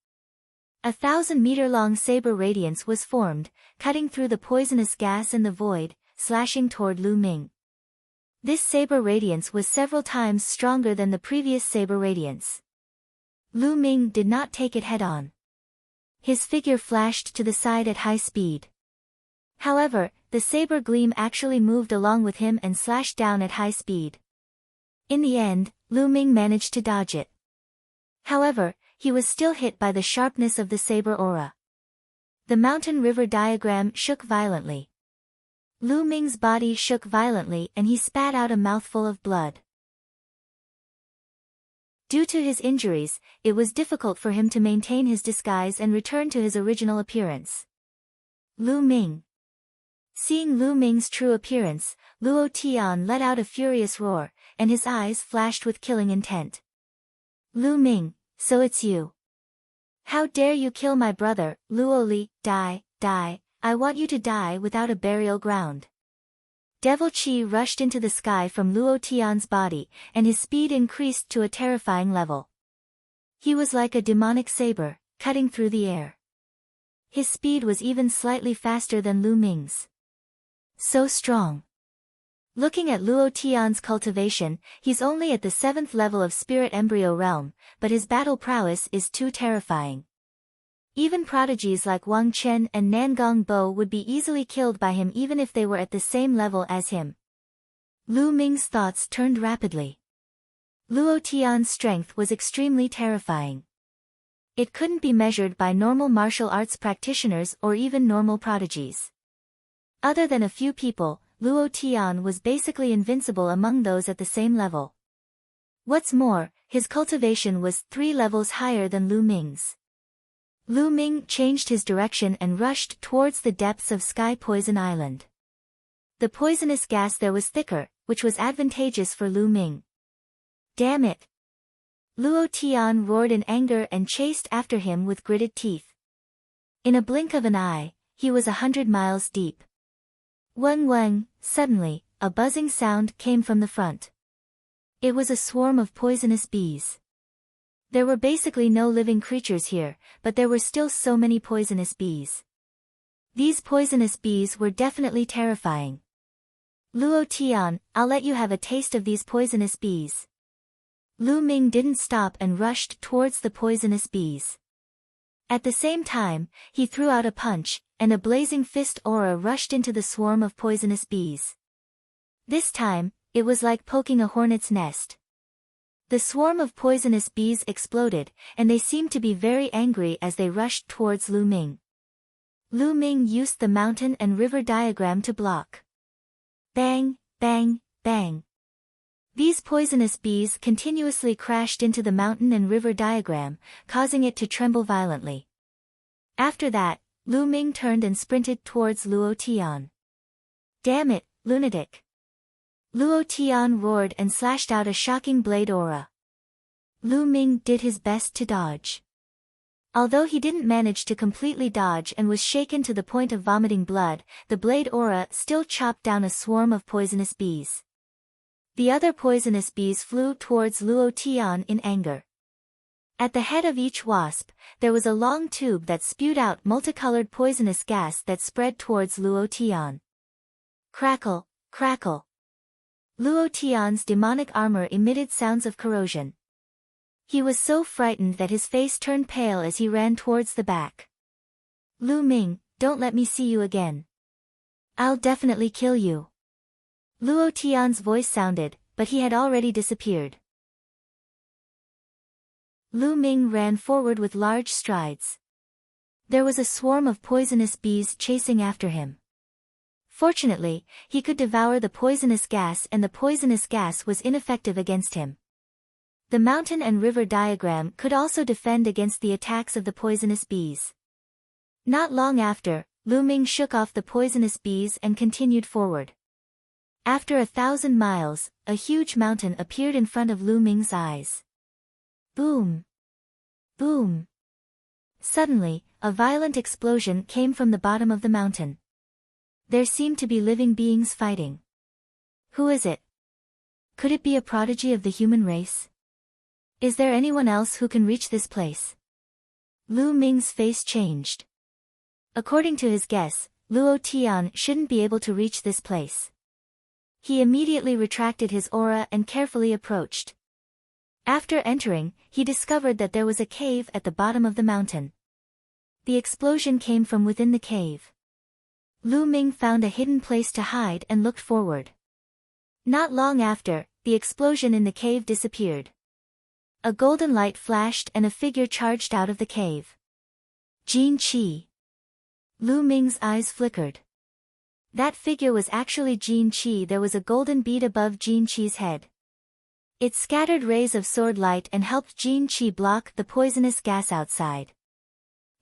1,000-meter-long saber radiance was formed, cutting through the poisonous gas in the void, slashing toward Lu Ming. This saber radiance was several times stronger than the previous saber radiance. Lu Ming did not take it head-on. His figure flashed to the side at high speed. However, the saber gleam actually moved along with him and slashed down at high speed. In the end, Lu Ming managed to dodge it. However, he was still hit by the sharpness of the saber aura. The mountain-river diagram shook violently. Lu Ming's body shook violently and he spat out a mouthful of blood. Due to his injuries, it was difficult for him to maintain his disguise and return to his original appearance. Lu Ming. Seeing Lu Ming's true appearance, Luo Tian let out a furious roar, and his eyes flashed with killing intent. Lu Ming, so it's you. How dare you kill my brother, Luo Li, die, die, I want you to die without a burial ground. Devil Chi rushed into the sky from Luo Tian's body, and his speed increased to a terrifying level. He was like a demonic saber, cutting through the air. His speed was even slightly faster than Lu Ming's. So strong. Looking at Luo Tian's cultivation, he's only at the 7th level of Spirit Embryo Realm, but his battle prowess is too terrifying. Even prodigies like Wang Chen and Nangong Bo would be easily killed by him even if they were at the same level as him. Lu Ming's thoughts turned rapidly. Luo Tian's strength was extremely terrifying. It couldn't be measured by normal martial arts practitioners or even normal prodigies. Other than a few people, Luo Tian was basically invincible among those at the same level. What's more, his cultivation was 3 levels higher than Lu Ming's. Lu Ming changed his direction and rushed towards the depths of Sky Poison Island. The poisonous gas there was thicker, which was advantageous for Lu Ming. Damn it! Luo Tian roared in anger and chased after him with gritted teeth. In a blink of an eye, he was 100 miles deep. Weng weng, suddenly, a buzzing sound came from the front. It was a swarm of poisonous bees. There were basically no living creatures here, but there were still so many poisonous bees. These poisonous bees were definitely terrifying. Luo Tian, I'll let you have a taste of these poisonous bees. Lu Ming didn't stop and rushed towards the poisonous bees. At the same time, he threw out a punch, and a blazing fist aura rushed into the swarm of poisonous bees. This time, it was like poking a hornet's nest. The swarm of poisonous bees exploded, and they seemed to be very angry as they rushed towards Lu Ming. Lu Ming used the mountain and river diagram to block. Bang, bang, bang. These poisonous bees continuously crashed into the mountain and river diagram, causing it to tremble violently. After that, Lu Ming turned and sprinted towards Luo Tian. Damn it, lunatic! Luo Tian roared and slashed out a shocking blade aura. Lu Ming did his best to dodge. Although he didn't manage to completely dodge and was shaken to the point of vomiting blood, the blade aura still chopped down a swarm of poisonous bees. The other poisonous bees flew towards Luo Tian in anger. At the head of each wasp, there was a long tube that spewed out multicolored poisonous gas that spread towards Luo Tian. Crackle, crackle. Luo Tian's demonic armor emitted sounds of corrosion. He was so frightened that his face turned pale as he ran towards the back. Lu Ming, don't let me see you again. I'll definitely kill you. Luo Tian's voice sounded, but he had already disappeared. Lu Ming ran forward with large strides. There was a swarm of poisonous bees chasing after him. Fortunately, he could devour the poisonous gas and the poisonous gas was ineffective against him. The mountain and river diagram could also defend against the attacks of the poisonous bees. Not long after, Lu Ming shook off the poisonous bees and continued forward. After 1,000 miles, a huge mountain appeared in front of Lu Ming's eyes. Boom! Boom! Suddenly, a violent explosion came from the bottom of the mountain. There seemed to be living beings fighting. Who is it? Could it be a prodigy of the human race? Is there anyone else who can reach this place? Lu Ming's face changed. According to his guess, Luo Tian shouldn't be able to reach this place. He immediately retracted his aura and carefully approached. After entering, he discovered that there was a cave at the bottom of the mountain. The explosion came from within the cave. Lu Ming found a hidden place to hide and looked forward. Not long after, the explosion in the cave disappeared. A golden light flashed and a figure charged out of the cave. Jin Qi. Lu Ming's eyes flickered. That figure was actually Jin Qi. There was a golden bead above Jin Qi's head. It scattered rays of sword light and helped Jin Qi block the poisonous gas outside.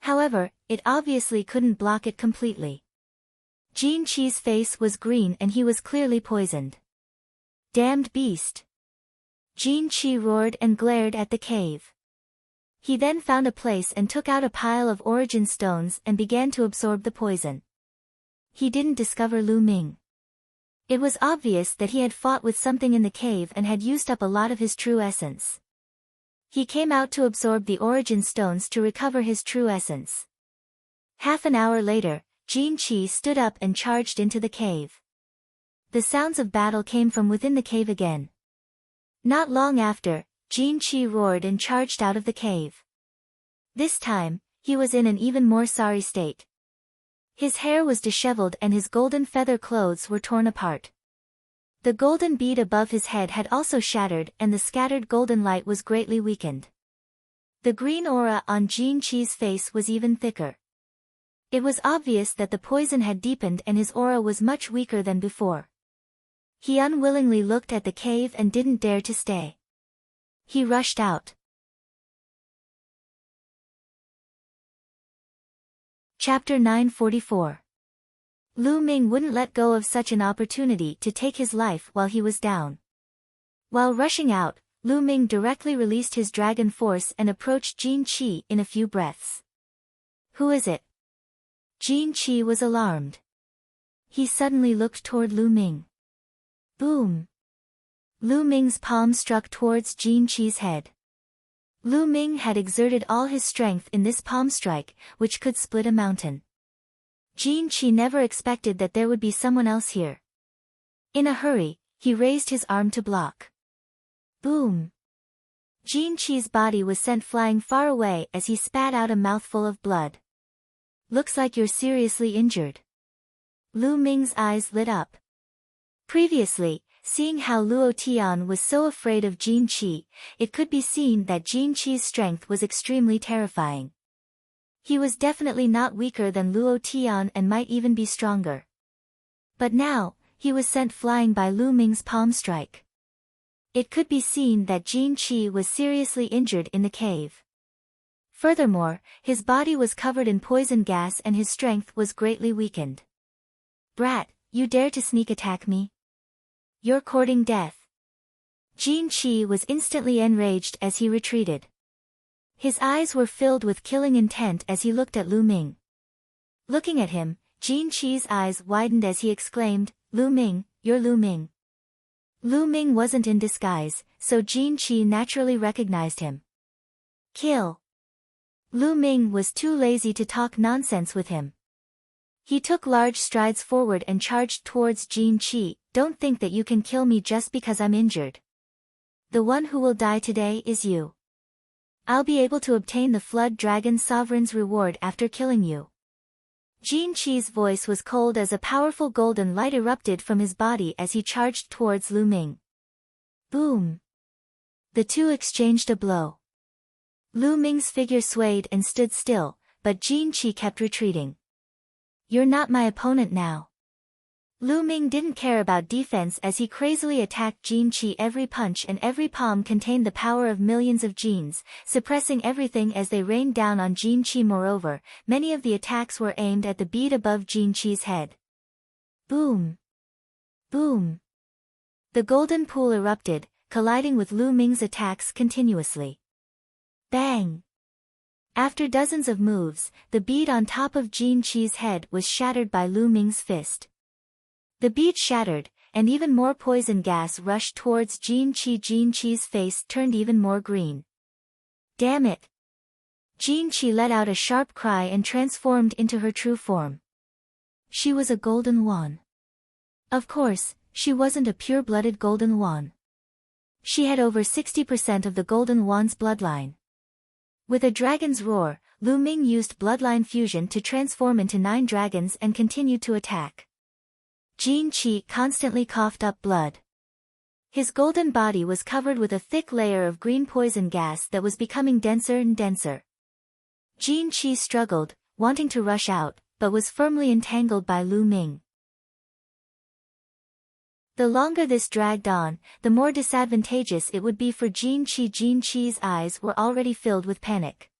However, it obviously couldn't block it completely. Jin Qi's face was green and he was clearly poisoned. Damned beast! Jin Qi roared and glared at the cave. He then found a place and took out a pile of origin stones and began to absorb the poison. He didn't discover Lu Ming. It was obvious that he had fought with something in the cave and had used up a lot of his true essence. He came out to absorb the origin stones to recover his true essence. Half an hour later, Jin Qi stood up and charged into the cave. The sounds of battle came from within the cave again. Not long after, Jin Qi roared and charged out of the cave. This time, he was in an even more sorry state. His hair was disheveled and his golden feather clothes were torn apart. The golden bead above his head had also shattered and the scattered golden light was greatly weakened. The green aura on Jin Qi's face was even thicker. It was obvious that the poison had deepened and his aura was much weaker than before. He unwillingly looked at the cave and didn't dare to stay. He rushed out. Chapter 944. Lu Ming wouldn't let go of such an opportunity to take his life while he was down. While rushing out, Lu Ming directly released his dragon force and approached Jin Qi in a few breaths. Who is it? Jin Qi was alarmed. He suddenly looked toward Lu Ming. Boom! Lu Ming's palm struck towards Jin Qi's head. Lu Ming had exerted all his strength in this palm strike, which could split a mountain. Jin Qi never expected that there would be someone else here. In a hurry, he raised his arm to block. Boom! Jin Qi's body was sent flying far away as he spat out a mouthful of blood. Looks like you're seriously injured. Lu Ming's eyes lit up. Previously, seeing how Luo Tian was so afraid of Jin Qi, it could be seen that Jin Qi's strength was extremely terrifying. He was definitely not weaker than Luo Tian and might even be stronger. But now, he was sent flying by Lu Ming's palm strike. It could be seen that Jin Qi was seriously injured in the cave. Furthermore, his body was covered in poison gas and his strength was greatly weakened. Brat, you dare to sneak attack me? You're courting death. Jin Qi was instantly enraged as he retreated. His eyes were filled with killing intent as he looked at Lu Ming. Looking at him, Jin Qi's eyes widened as he exclaimed, Lu Ming, you're Lu Ming. Lu Ming wasn't in disguise, so Jin Qi naturally recognized him. Kill. Lu Ming was too lazy to talk nonsense with him. He took large strides forward and charged towards Jin Qi. Don't think that you can kill me just because I'm injured. The one who will die today is you. I'll be able to obtain the Flood Dragon Sovereign's reward after killing you. Jin Qi's voice was cold as a powerful golden light erupted from his body as he charged towards Lu Ming. Boom! The two exchanged a blow. Lu Ming's figure swayed and stood still, but Jin Qi kept retreating. You're not my opponent now. Lu Ming didn't care about defense as he crazily attacked Jin Qi. Every punch and every palm contained the power of millions of genes, suppressing everything as they rained down on Jin Qi. Moreover, many of the attacks were aimed at the bead above Jin Qi's head. Boom! Boom! The golden pool erupted, colliding with Lu Ming's attacks continuously. Bang! After dozens of moves, the bead on top of Jin Qi's head was shattered by Lu Ming's fist. The bead shattered, and even more poison gas rushed towards Jin Qi. Jin Qi's face turned even more green. Damn it! Jin Qi let out a sharp cry and transformed into her true form. She was a golden wan. Of course, she wasn't a pure-blooded golden wan. She had over 60% of the golden wan's bloodline. With a dragon's roar, Lu Ming used bloodline fusion to transform into 9 dragons and continued to attack. Jin Qi constantly coughed up blood. His golden body was covered with a thick layer of green poison gas that was becoming denser and denser. Jin Qi struggled, wanting to rush out, but was firmly entangled by Lu Ming. The longer this dragged on, the more disadvantageous it would be for Jin Qi. Jin Qi's eyes were already filled with panic.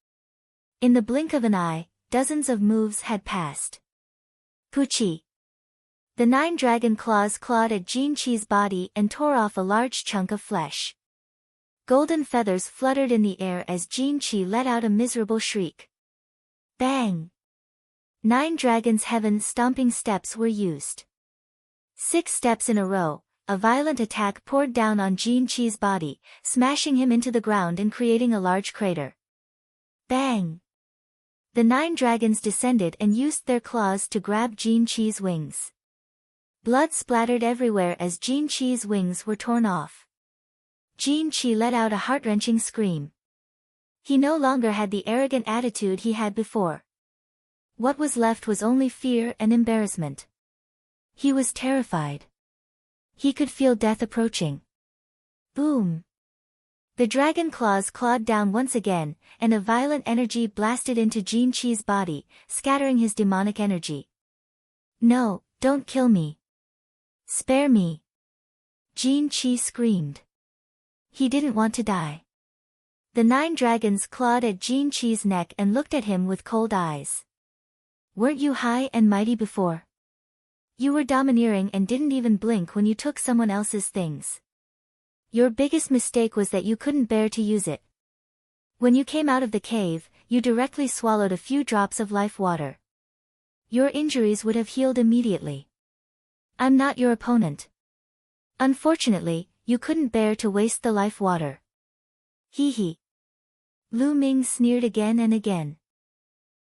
In the blink of an eye, dozens of moves had passed. Puchi! The 9 dragon claws clawed at Jin Qi's body and tore off a large chunk of flesh. Golden feathers fluttered in the air as Jin Qi let out a miserable shriek. Bang! 9 dragons' heaven-stomping steps were used. 6 steps in a row, a violent attack poured down on Jin Qi's body, smashing him into the ground and creating a large crater. Bang! The 9 dragons descended and used their claws to grab Jin Qi's wings. Blood splattered everywhere as Jin Qi's wings were torn off. Jin Qi let out a heart-wrenching scream. He no longer had the arrogant attitude he had before. What was left was only fear and embarrassment. He was terrified. He could feel death approaching. Boom! The dragon claws clawed down once again, and a violent energy blasted into Jin Qi's body, scattering his demonic energy. No, don't kill me. Spare me! Jin Qi screamed. He didn't want to die. The 9 dragons clawed at Jin Qi's neck and looked at him with cold eyes. Weren't you high and mighty before? You were domineering and didn't even blink when you took someone else's things. Your biggest mistake was that you couldn't bear to use it. When you came out of the cave, you directly swallowed a few drops of life water. Your injuries would have healed immediately. I'm not your opponent. Unfortunately, you couldn't bear to waste the life water. Hee hee. Lu Ming sneered again and again.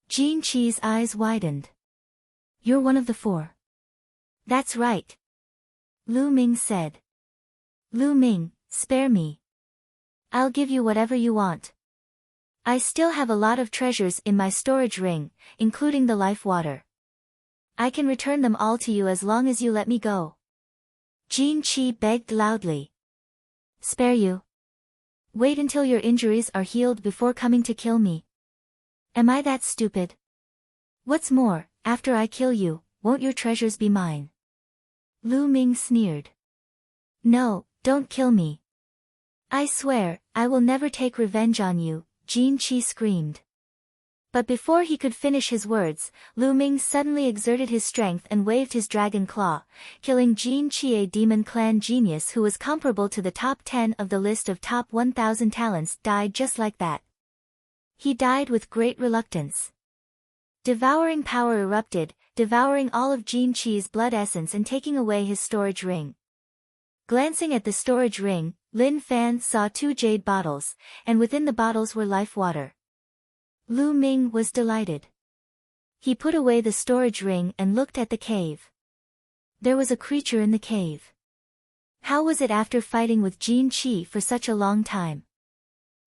Jin Qi's eyes widened. You're one of the 4. That's right. Lu Ming said. Lu Ming, spare me. I'll give you whatever you want. I still have a lot of treasures in my storage ring, including the life water. I can return them all to you as long as you let me go. Jin Qi begged loudly. Spare you? Wait until your injuries are healed before coming to kill me. Am I that stupid? What's more, after I kill you, won't your treasures be mine? Lu Ming sneered. No, don't kill me. I swear, I will never take revenge on you, Jin Qi screamed. But before he could finish his words, Lu Ming suddenly exerted his strength and waved his dragon claw, killing Jin Qi. A demon clan genius who was comparable to the top 10 of the list of top 1,000 talents died just like that. He died with great reluctance. Devouring power erupted, devouring all of Jin Qi's blood essence and taking away his storage ring. Glancing at the storage ring, Lin Fan saw 2 jade bottles, and within the bottles were life water. Lu Ming was delighted. He put away the storage ring and looked at the cave. There was a creature in the cave. How was it after fighting with Jin Qi for such a long time?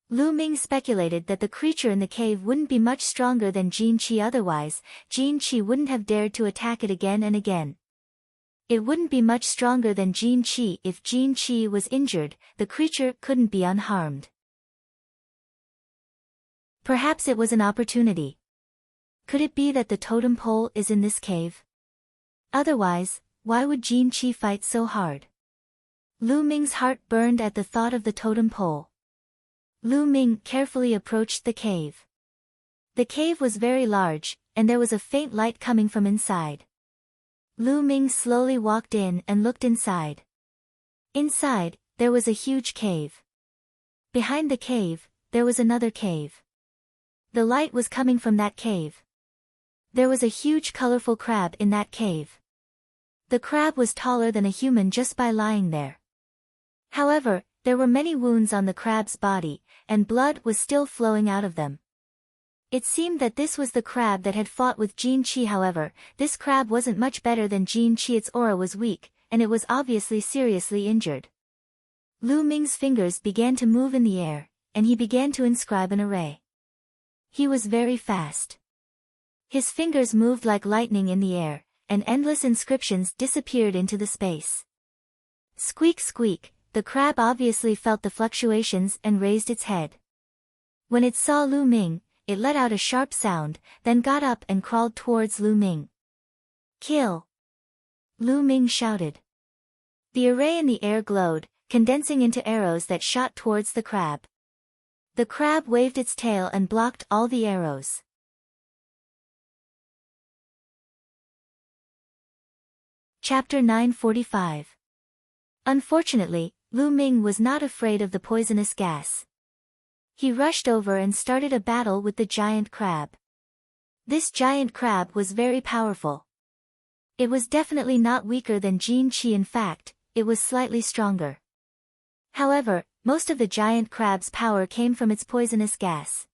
Lu Ming speculated that the creature in the cave wouldn't be much stronger than Jin Qi, otherwise, Jin Qi wouldn't have dared to attack it again and again. It wouldn't be much stronger than Jin Qi. If Jin Qi was injured, the creature couldn't be unharmed. Perhaps it was an opportunity. Could it be that the totem pole is in this cave? Otherwise, why would Jin Qi fight so hard? Lu Ming's heart burned at the thought of the totem pole. Lu Ming carefully approached the cave. The cave was very large, and there was a faint light coming from inside. Lu Ming slowly walked in and looked inside. Inside, there was a huge cave. Behind the cave, there was another cave. The light was coming from that cave. There was a huge colorful crab in that cave. The crab was taller than a human just by lying there. However, there were many wounds on the crab's body, and blood was still flowing out of them. It seemed that this was the crab that had fought with Jin Chi. However, this crab wasn't much better than Jin Chi. Its aura was weak, and it was obviously seriously injured. Lu Ming's fingers began to move in the air, and he began to inscribe an array. He was very fast. His fingers moved like lightning in the air, and endless inscriptions disappeared into the space. Squeak squeak, the crab obviously felt the fluctuations and raised its head. When it saw Lu Ming, it let out a sharp sound, then got up and crawled towards Lu Ming. Kill! Lu Ming shouted. The array in the air glowed, condensing into arrows that shot towards the crab. The crab waved its tail and blocked all the arrows. Chapter 945. Unfortunately, Lu Ming was not afraid of the poisonous gas. He rushed over and started a battle with the giant crab. This giant crab was very powerful. It was definitely not weaker than Jin Chi. In fact, it was slightly stronger. However, most of the giant crab's power came from its poisonous gas.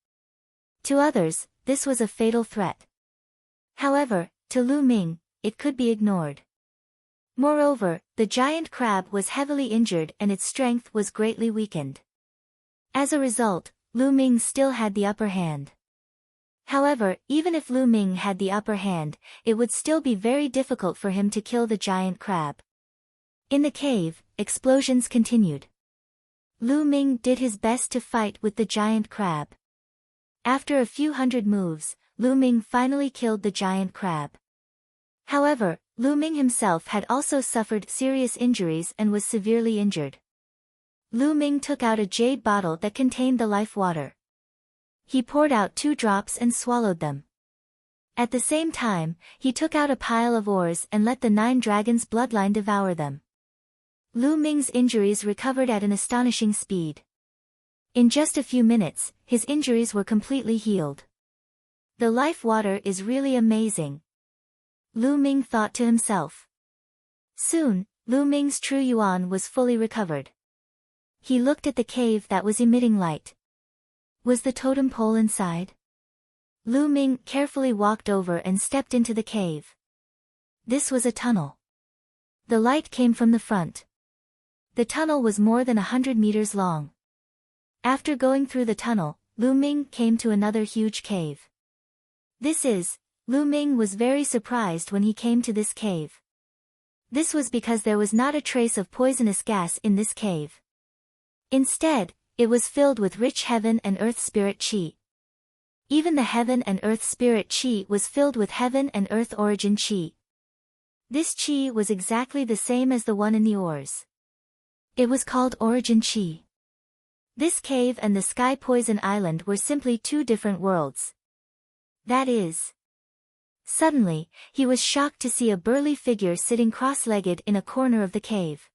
To others, this was a fatal threat. However, to Lu Ming, it could be ignored. Moreover, the giant crab was heavily injured and its strength was greatly weakened. As a result, Lu Ming still had the upper hand. However, even if Lu Ming had the upper hand, it would still be very difficult for him to kill the giant crab. In the cave, explosions continued. Lu Ming did his best to fight with the giant crab. After a few hundred moves, Lu Ming finally killed the giant crab. However, Lu Ming himself had also suffered serious injuries and was severely injured. Lu Ming took out a jade bottle that contained the life water. He poured out 2 drops and swallowed them. At the same time, he took out a pile of ores and let the 9 dragons' bloodline devour them. Lu Ming's injuries recovered at an astonishing speed. In just a few minutes, his injuries were completely healed. The life water is really amazing. Lu Ming thought to himself. Soon, Lu Ming's true yuan was fully recovered. He looked at the cave that was emitting light. Was the totem pole inside? Lu Ming carefully walked over and stepped into the cave. This was a tunnel. The light came from the front. The tunnel was more than 100 meters long. After going through the tunnel, Lu Ming came to another huge cave. Lu Ming was very surprised when he came to this cave. This was because there was not a trace of poisonous gas in this cave. Instead, it was filled with rich heaven and earth spirit chi. Even the heaven and earth spirit chi was filled with heaven and earth origin chi. This chi was exactly the same as the one in the ores. It was called origin chi. This cave and the sky poison island were simply 2 different worlds. That is. Suddenly, he was shocked to see a burly figure sitting cross-legged in a corner of the cave.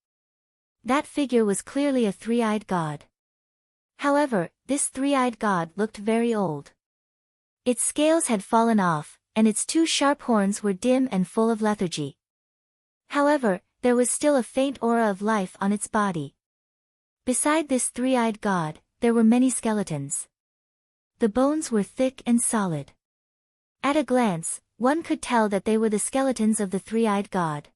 That figure was clearly a 3-eyed god. However, this 3-eyed god looked very old. Its scales had fallen off, and its 2 sharp horns were dim and full of lethargy. However, there was still a faint aura of life on its body. Beside this 3-eyed god, there were many skeletons. The bones were thick and solid. At a glance, one could tell that they were the skeletons of the 3-eyed god.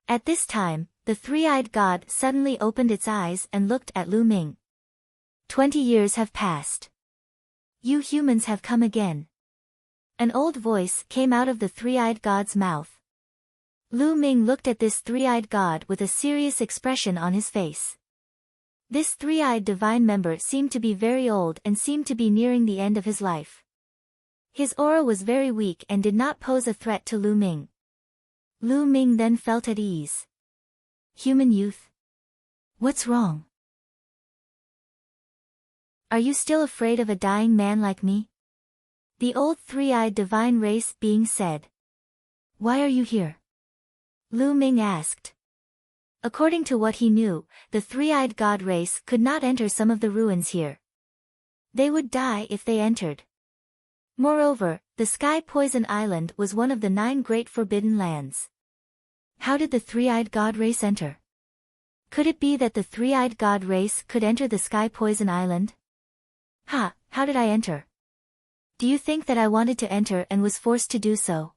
At this time, the 3-eyed god suddenly opened its eyes and looked at Lu Ming. 20 years have passed. You humans have come again. An old voice came out of the 3-eyed god's mouth. Lu Ming looked at this 3-eyed god with a serious expression on his face. This 3-eyed divine member seemed to be very old and seemed to be nearing the end of his life. His aura was very weak and did not pose a threat to Lu Ming. Lu Ming then felt at ease. Human youth? What's wrong? Are you still afraid of a dying man like me? The old 3-eyed divine race being said. Why are you here? Lu Ming asked. According to what he knew, the three-eyed god race could not enter some of the ruins here. They would die if they entered. Moreover, the Sky Poison Island was one of the 9 great forbidden lands. How did the three-eyed god race enter? Could it be that the three-eyed god race could enter the Sky Poison Island? How did I enter? Do you think that I wanted to enter and was forced to do so?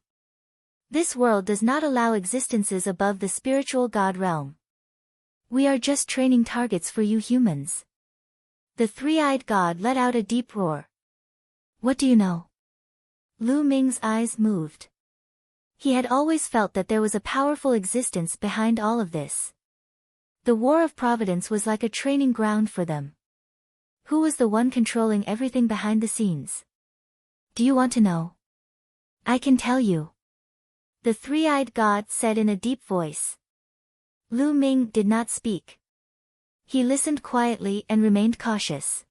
This world does not allow existences above the spiritual god realm. We are just training targets for you humans. The three-eyed god let out a deep roar. What do you know? Lu Ming's eyes moved. He had always felt that there was a powerful existence behind all of this. The War of Providence was like a training ground for them. Who was the one controlling everything behind the scenes? Do you want to know? I can tell you. The three-eyed god said in a deep voice. Lu Ming did not speak. He listened quietly and remained cautious.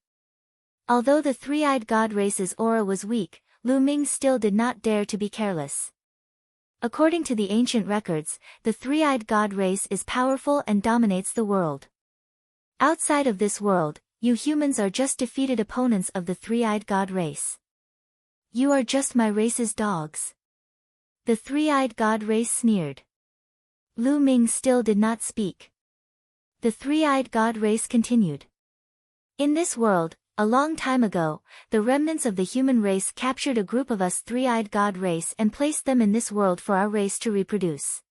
Although the three-eyed god race's aura was weak, Lu Ming still did not dare to be careless. According to the ancient records, the three-eyed god race is powerful and dominates the world. Outside of this world, you humans are just defeated opponents of the three-eyed god race. You are just my race's dogs. The three-eyed god race sneered. Lu Ming still did not speak. The three-eyed god race continued. In this world, a long time ago, the remnants of the human race captured a group of us three-eyed god race and placed them in this world for our race to reproduce.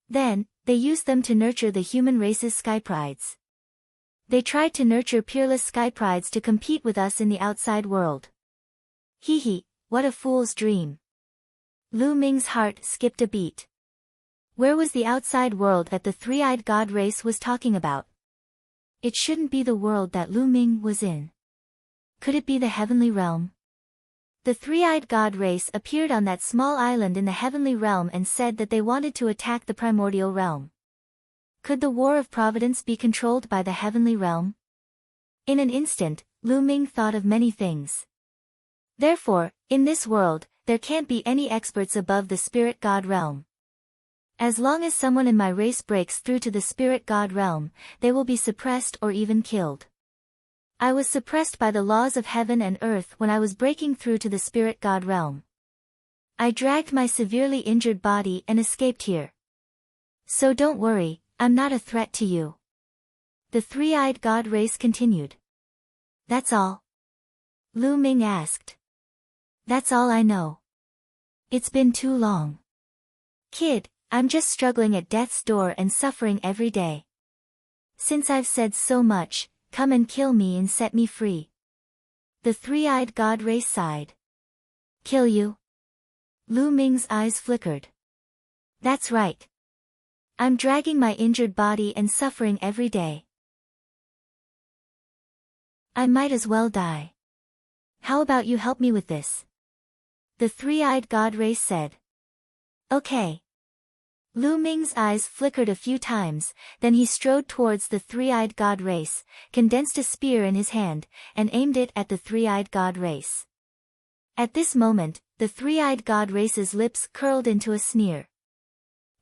Then, they used them to nurture the human race's skyprides. They tried to nurture peerless skyprides to compete with us in the outside world. Hee, what a fool's dream. Lu Ming's heart skipped a beat. Where was the outside world that the three-eyed god race was talking about? It shouldn't be the world that Lu Ming was in. Could it be the heavenly realm? The three-eyed god race appeared on that small island in the heavenly realm and said that they wanted to attack the primordial realm. Could the War of Providence be controlled by the heavenly realm? In an instant, Lu Ming thought of many things. Therefore, in this world, there can't be any experts above the spirit god realm. As long as someone in my race breaks through to the spirit god realm, they will be suppressed or even killed. I was suppressed by the laws of heaven and earth when I was breaking through to the spirit god realm. I dragged my severely injured body and escaped here. So don't worry, I'm not a threat to you. The three-eyed god race continued. That's all? Lu Ming asked. That's all I know. It's been too long. Kid, I'm just struggling at death's door and suffering every day. Since I've said so much, come and kill me and set me free. The three-eyed god race sighed. Kill you? Lu Ming's eyes flickered. That's right. I'm dragging my injured body and suffering every day. I might as well die. How about you help me with this? The three-eyed god race said. Okay. Lu Ming's eyes flickered a few times, then he strode towards the three-eyed god race, condensed a spear in his hand, and aimed it at the three-eyed god race. At this moment, the three-eyed god race's lips curled into a sneer.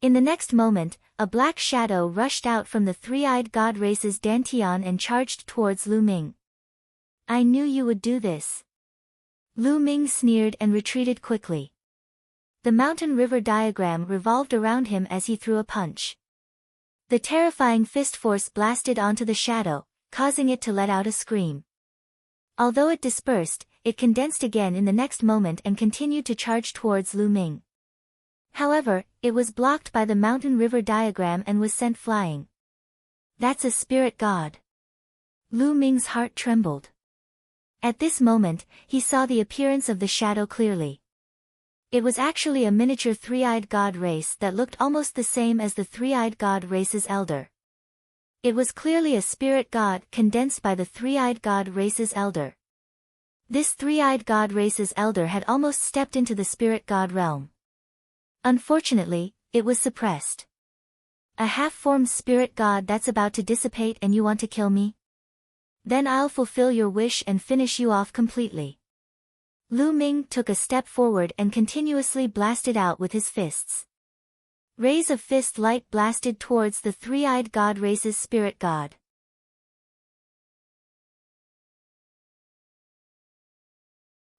In the next moment, a black shadow rushed out from the three-eyed god race's dantian and charged towards Lu Ming. I knew you would do this. Lu Ming sneered and retreated quickly. The mountain river diagram revolved around him as he threw a punch. The terrifying fist force blasted onto the shadow, causing it to let out a scream. Although it dispersed, it condensed again in the next moment and continued to charge towards Lu Ming. However, it was blocked by the mountain river diagram and was sent flying. That's a spirit god. Lu Ming's heart trembled. At this moment, he saw the appearance of the shadow clearly. It was actually a miniature three-eyed god race that looked almost the same as the three-eyed god race's elder. It was clearly a spirit god condensed by the three-eyed god race's elder. This three-eyed god race's elder had almost stepped into the spirit god realm. Unfortunately, it was suppressed. A half-formed spirit god that's about to dissipate and you want to kill me? Then I'll fulfill your wish and finish you off completely. Lu Ming took a step forward and continuously blasted out with his fists. Rays of fist light blasted towards the three-eyed god race's spirit god.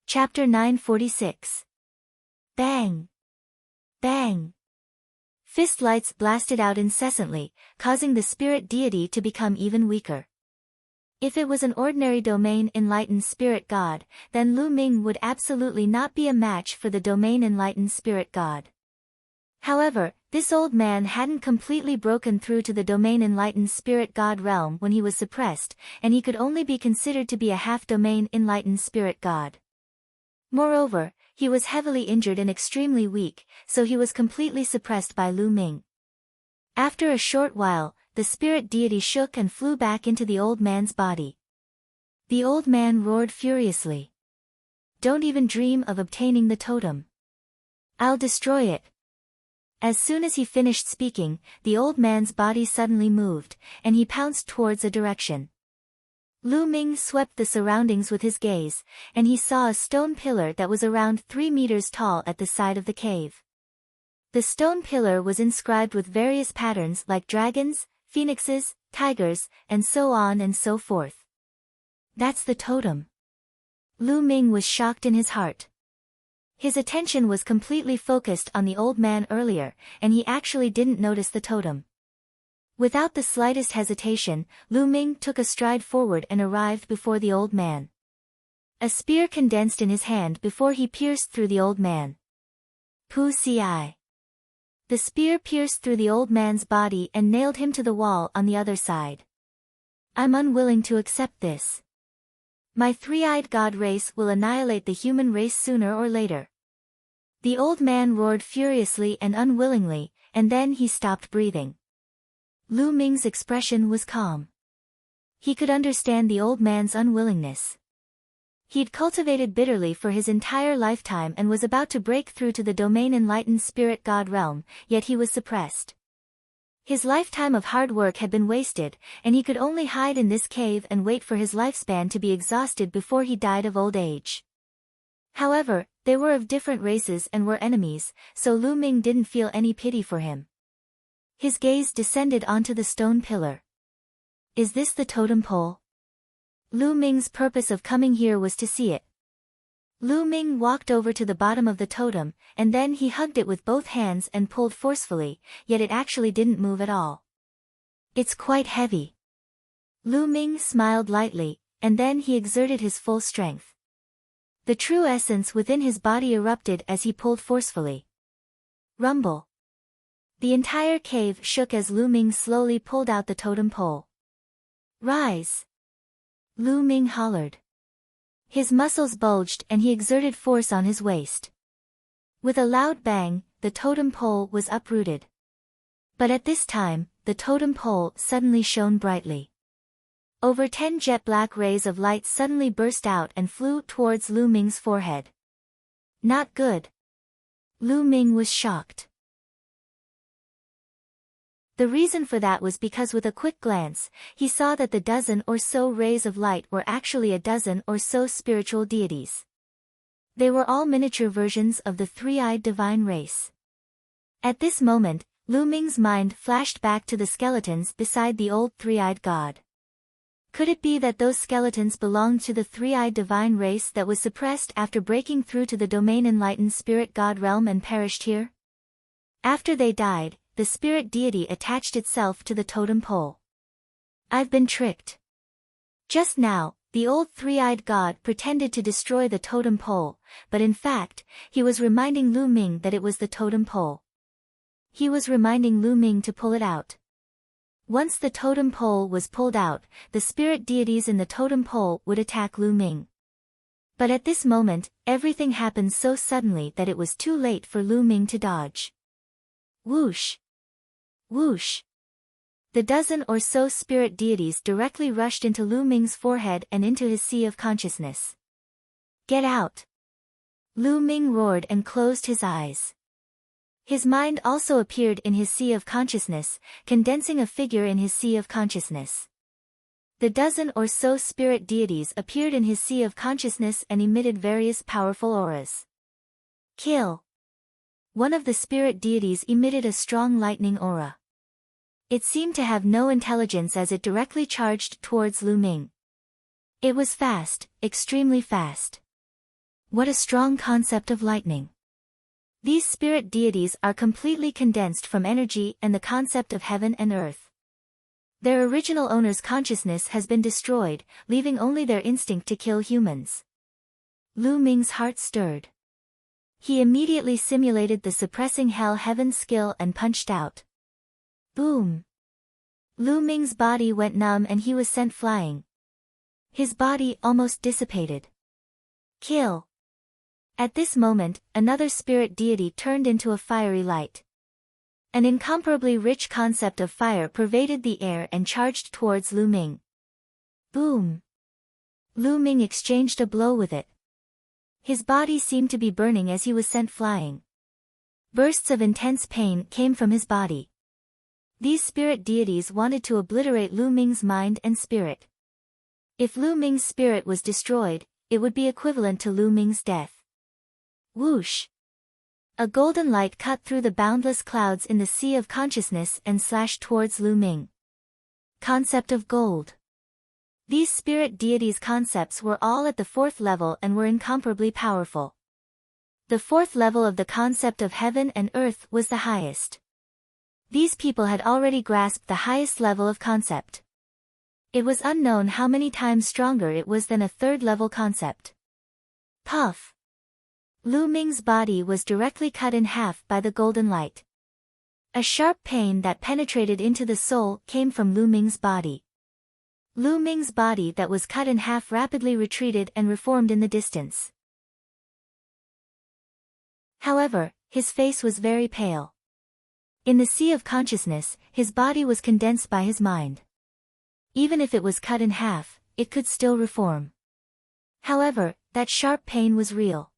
Chapter 946. Bang! Bang! Fist lights blasted out incessantly, causing the spirit deity to become even weaker. If it was an ordinary domain-enlightened spirit god, then Lu Ming would absolutely not be a match for the domain-enlightened spirit god. However, this old man hadn't completely broken through to the domain-enlightened spirit god realm when he was suppressed, and he could only be considered to be a half-domain-enlightened spirit god. Moreover, he was heavily injured and extremely weak, so he was completely suppressed by Lu Ming. After a short while, the spirit deity shook and flew back into the old man's body. The old man roared furiously. "Don't even dream of obtaining the totem. I'll destroy it." As soon as he finished speaking, the old man's body suddenly moved, and he pounced towards a direction. Lu Ming swept the surroundings with his gaze, and he saw a stone pillar that was around 3 meters tall at the side of the cave. The stone pillar was inscribed with various patterns like dragons, phoenixes, tigers, and so on and so forth. That's the totem. Lu Ming was shocked in his heart. His attention was completely focused on the old man earlier, and he actually didn't notice the totem. Without the slightest hesitation, Lu Ming took a stride forward and arrived before the old man. A spear condensed in his hand before he pierced through the old man. Pu Ci. The spear pierced through the old man's body and nailed him to the wall on the other side. "I'm unwilling to accept this. My three-eyed god race will annihilate the human race sooner or later." The old man roared furiously and unwillingly, and then he stopped breathing. Lu Ming's expression was calm. He could understand the old man's unwillingness. He'd cultivated bitterly for his entire lifetime and was about to break through to the domain-enlightened spirit god realm, yet he was suppressed. His lifetime of hard work had been wasted, and he could only hide in this cave and wait for his lifespan to be exhausted before he died of old age. However, they were of different races and were enemies, so Lu Ming didn't feel any pity for him. His gaze descended onto the stone pillar. "Is this the totem pole?" Lu Ming's purpose of coming here was to see it. Lu Ming walked over to the bottom of the totem, and then he hugged it with both hands and pulled forcefully, yet it actually didn't move at all. "It's quite heavy." Lu Ming smiled lightly, and then he exerted his full strength. The true essence within his body erupted as he pulled forcefully. Rumble. The entire cave shook as Lu Ming slowly pulled out the totem pole. "Rise!" Lu Ming hollered. His muscles bulged and he exerted force on his waist. With a loud bang, the totem pole was uprooted. But at this time, the totem pole suddenly shone brightly. Over 10 jet-black rays of light suddenly burst out and flew towards Lu Ming's forehead. Not good. Lu Ming was shocked. The reason for that was because with a quick glance, he saw that the dozen or so rays of light were actually a dozen or so spiritual deities. They were all miniature versions of the three-eyed divine race. At this moment, Lu Ming's mind flashed back to the skeletons beside the old three-eyed god. Could it be that those skeletons belonged to the three-eyed divine race that was suppressed after breaking through to the domain-enlightened spirit god realm and perished here? After they died, the spirit deity attached itself to the totem pole. "I've been tricked." Just now, the old three-eyed god pretended to destroy the totem pole, but in fact, he was reminding Lu Ming that it was the totem pole. He was reminding Lu Ming to pull it out. Once the totem pole was pulled out, the spirit deities in the totem pole would attack Lu Ming. But at this moment, everything happened so suddenly that it was too late for Lu Ming to dodge. Whoosh! Whoosh! The dozen or so spirit deities directly rushed into Lu Ming's forehead and into his sea of consciousness. "Get out!" Lu Ming roared and closed his eyes. His mind also appeared in his sea of consciousness, condensing a figure in his sea of consciousness. The dozen or so spirit deities appeared in his sea of consciousness and emitted various powerful auras. "Kill!" One of the spirit deities emitted a strong lightning aura. It seemed to have no intelligence as it directly charged towards Lu Ming. It was fast, extremely fast. What a strong concept of lightning. These spirit deities are completely condensed from energy and the concept of heaven and earth. Their original owner's consciousness has been destroyed, leaving only their instinct to kill humans. Lu Ming's heart stirred. He immediately simulated the suppressing hell-heaven skill and punched out. Boom! Lu Ming's body went numb and he was sent flying. His body almost dissipated. Kill! At this moment, another spirit deity turned into a fiery light. An incomparably rich concept of fire pervaded the air and charged towards Lu Ming. Boom! Lu Ming exchanged a blow with it. His body seemed to be burning as he was sent flying. Bursts of intense pain came from his body. These spirit deities wanted to obliterate Lu Ming's mind and spirit. If Lu Ming's spirit was destroyed, it would be equivalent to Lu Ming's death. Whoosh! A golden light cut through the boundless clouds in the sea of consciousness and slashed towards Lu Ming. Concept of gold. These spirit deities' concepts were all at the 4th level and were incomparably powerful. The 4th level of the concept of heaven and earth was the highest. These people had already grasped the highest level of concept. It was unknown how many times stronger it was than a 3rd level concept. Puff! Lu Ming's body was directly cut in half by the golden light. A sharp pain that penetrated into the soul came from Lu Ming's body. Lu Ming's body that was cut in half rapidly retreated and reformed in the distance. However, his face was very pale. In the sea of consciousness, his body was condensed by his mind. Even if it was cut in half, it could still reform. However, that sharp pain was real.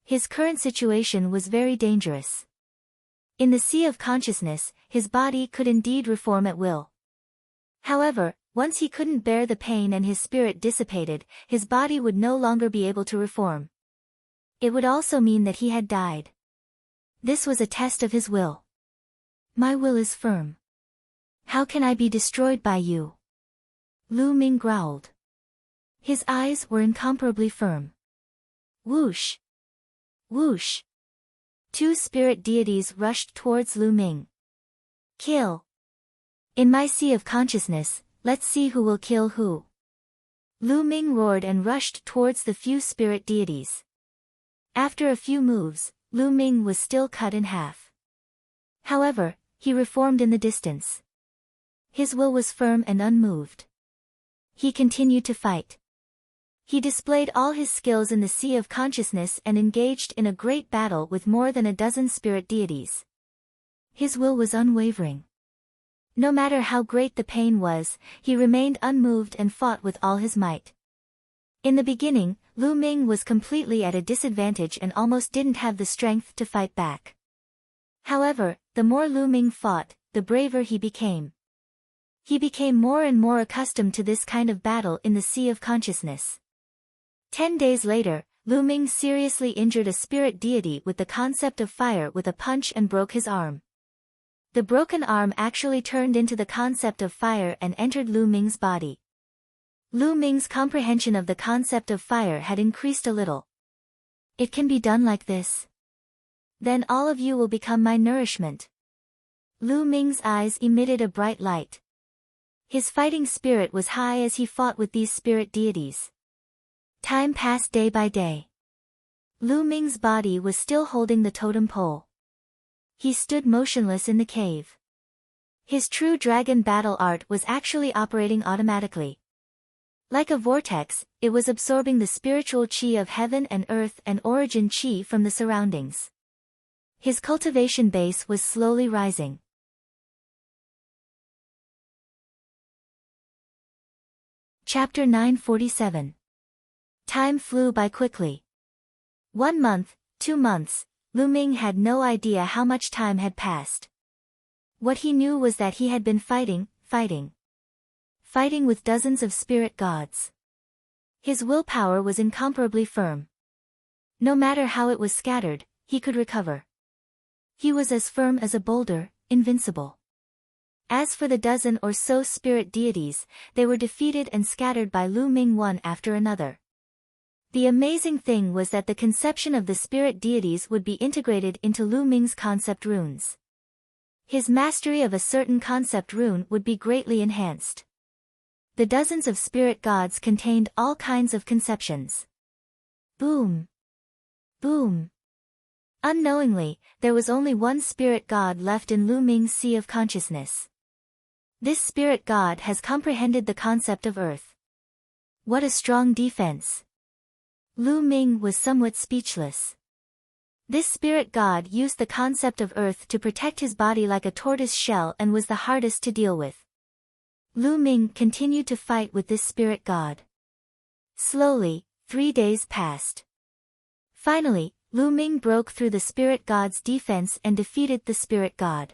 His current situation was very dangerous. In the sea of consciousness, his body could indeed reform at will. However, once he couldn't bear the pain and his spirit dissipated, his body would no longer be able to reform. It would also mean that he had died. This was a test of his will. My will is firm. How can I be destroyed by you? Lu Ming growled. His eyes were incomparably firm. Whoosh! Whoosh! 2 spirit deities rushed towards Lu Ming. Kill! In my sea of consciousness, let's see who will kill who. Lu Ming roared and rushed towards the few spirit deities. After a few moves, Lu Ming was still cut in half. However, he reformed in the distance. His will was firm and unmoved. He continued to fight. He displayed all his skills in the sea of consciousness and engaged in a great battle with more than a dozen spirit deities. His will was unwavering. No matter how great the pain was, he remained unmoved and fought with all his might. In the beginning, Lu Ming was completely at a disadvantage and almost didn't have the strength to fight back. However, the more Lu Ming fought, the braver he became. He became more and more accustomed to this kind of battle in the sea of consciousness. 10 days later, Lu Ming seriously injured a spirit deity with the concept of fire with a punch and broke his arm. The broken arm actually turned into the concept of fire and entered Lu Ming's body. Lu Ming's comprehension of the concept of fire had increased a little. It can be done like this. Then all of you will become my nourishment. Lu Ming's eyes emitted a bright light. His fighting spirit was high as he fought with these spirit deities. Time passed day by day. Lu Ming's body was still holding the totem pole. He stood motionless in the cave. His true dragon battle art was actually operating automatically. Like a vortex, it was absorbing the spiritual chi of heaven and earth and origin chi from the surroundings. His cultivation base was slowly rising. Chapter 947. Time flew by quickly. 1 month, 2 months, Lu Ming had no idea how much time had passed. What he knew was that he had been fighting with dozens of spirit gods. His willpower was incomparably firm. No matter how it was scattered, he could recover. He was as firm as a boulder, invincible. As for the dozen or so spirit deities, they were defeated and scattered by Lu Ming one after another. The amazing thing was that the conception of the spirit deities would be integrated into Lu Ming's concept runes. His mastery of a certain concept rune would be greatly enhanced. The dozens of spirit gods contained all kinds of conceptions. Boom! Boom! Unknowingly, there was only one spirit god left in Lu Ming's sea of consciousness. This spirit god has comprehended the concept of earth. What a strong defense! Lu Ming was somewhat speechless. This spirit god used the concept of earth to protect his body like a tortoise shell and was the hardest to deal with. Lu Ming continued to fight with this spirit god. Slowly, 3 days passed. Finally, Lu Ming broke through the spirit god's defense and defeated the spirit god.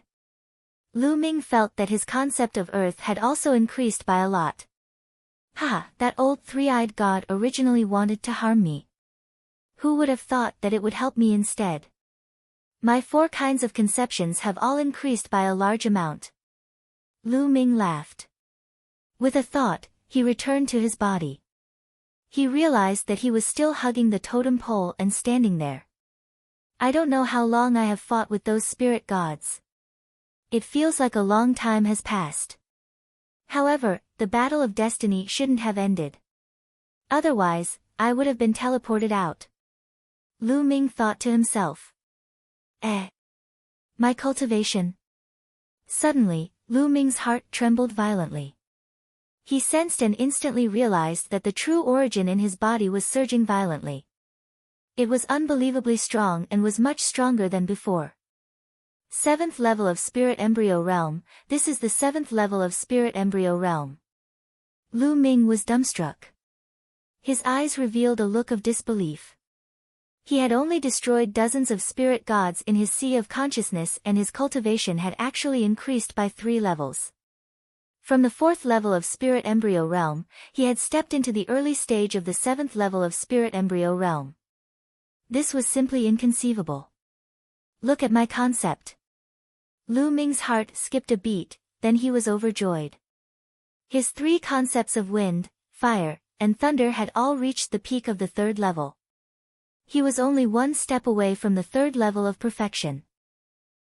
Lu Ming felt that his concept of earth had also increased by a lot. Ha! That old three-eyed god originally wanted to harm me. Who would have thought that it would help me instead? My 4 kinds of conceptions have all increased by a large amount. Lu Ming laughed. With a thought, he returned to his body. He realized that he was still hugging the totem pole and standing there. I don't know how long I have fought with those spirit gods. It feels like a long time has passed. However, the battle of destiny shouldn't have ended. Otherwise, I would have been teleported out. Lu Ming thought to himself. My cultivation. Suddenly, Lu Ming's heart trembled violently. He sensed and instantly realized that the true origin in his body was surging violently. It was unbelievably strong and was much stronger than before. 7th level of Spirit Embryo Realm, this is the 7th level of Spirit Embryo Realm. Lu Ming was dumbstruck. His eyes revealed a look of disbelief. He had only destroyed dozens of spirit gods in his sea of consciousness and his cultivation had actually increased by 3 levels. From the 4th level of Spirit Embryo Realm, he had stepped into the early stage of the 7th level of Spirit Embryo Realm. This was simply inconceivable. Look at my concept. Lu Ming's heart skipped a beat, then he was overjoyed. His 3 concepts of wind, fire, and thunder had all reached the peak of the 3rd level. He was only 1 step away from the 3rd level of perfection.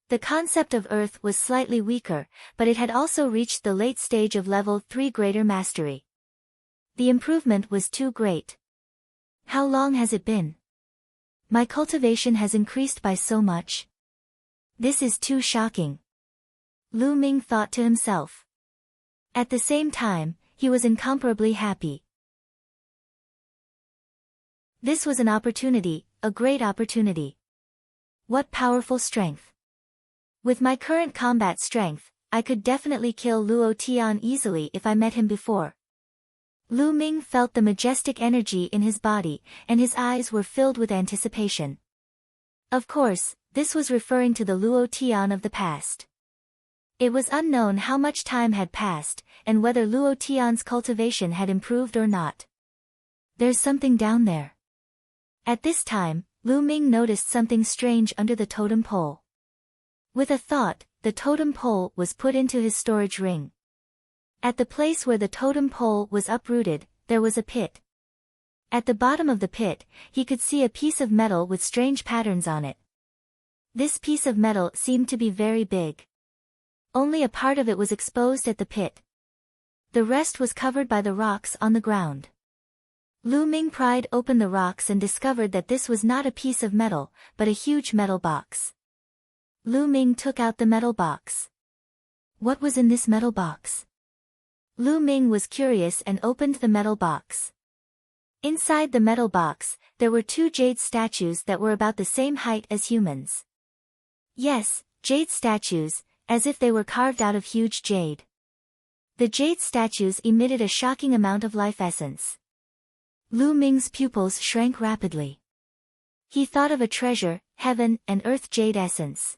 The concept of earth was slightly weaker, but it had also reached the late stage of level 3 greater mastery. The improvement was too great. How long has it been? My cultivation has increased by so much. This is too shocking. Lu Ming thought to himself. At the same time, he was incomparably happy. This was an opportunity, a great opportunity. What powerful strength. With my current combat strength, I could definitely kill Luo Tian easily if I met him before. Lu Ming felt the majestic energy in his body, and his eyes were filled with anticipation. Of course, this was referring to the Luo Tian of the past. It was unknown how much time had passed, and whether Luo Tian's cultivation had improved or not. There's something down there. At this time, Lu Ming noticed something strange under the totem pole. With a thought, the totem pole was put into his storage ring. At the place where the totem pole was uprooted, there was a pit. At the bottom of the pit, he could see a piece of metal with strange patterns on it. This piece of metal seemed to be very big. Only a part of it was exposed at the pit. The rest was covered by the rocks on the ground. Lu Ming pried open the rocks and discovered that this was not a piece of metal, but a huge metal box. Lu Ming took out the metal box. What was in this metal box? Lu Ming was curious and opened the metal box. Inside the metal box, there were 2 jade statues that were about the same height as humans. Yes, jade statues, as if they were carved out of huge jade. The jade statues emitted a shocking amount of life essence. Lu Ming's pupils shrank rapidly. He thought of a treasure, heaven and earth jade essence.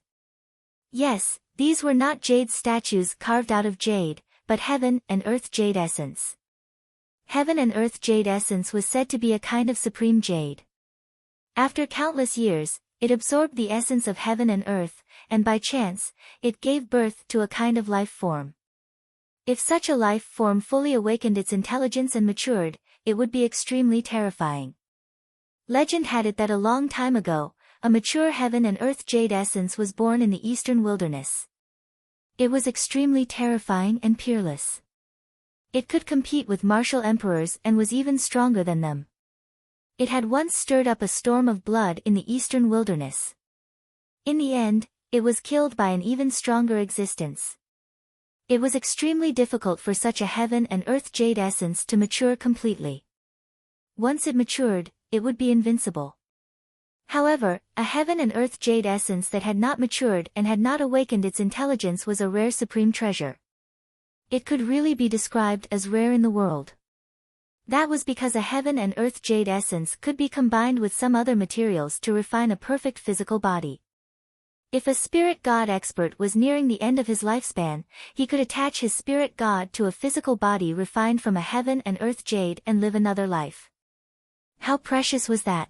Yes, these were not jade statues carved out of jade, but heaven and earth jade essence. Heaven and earth jade essence was said to be a kind of supreme jade. After countless years, it absorbed the essence of heaven and earth, and by chance, it gave birth to a kind of life form. If such a life form fully awakened its intelligence and matured, it would be extremely terrifying. Legend had it that a long time ago, a mature heaven and earth jade essence was born in the eastern wilderness. It was extremely terrifying and peerless. It could compete with martial emperors and was even stronger than them. It had once stirred up a storm of blood in the eastern wilderness. In the end, it was killed by an even stronger existence. It was extremely difficult for such a heaven and earth jade essence to mature completely. Once it matured, it would be invincible. However, a heaven and earth jade essence that had not matured and had not awakened its intelligence was a rare supreme treasure. It could really be described as rare in the world. That was because a heaven and earth jade essence could be combined with some other materials to refine a perfect physical body. If a spirit god expert was nearing the end of his lifespan, he could attach his spirit god to a physical body refined from a heaven and earth jade and live another life. How precious was that?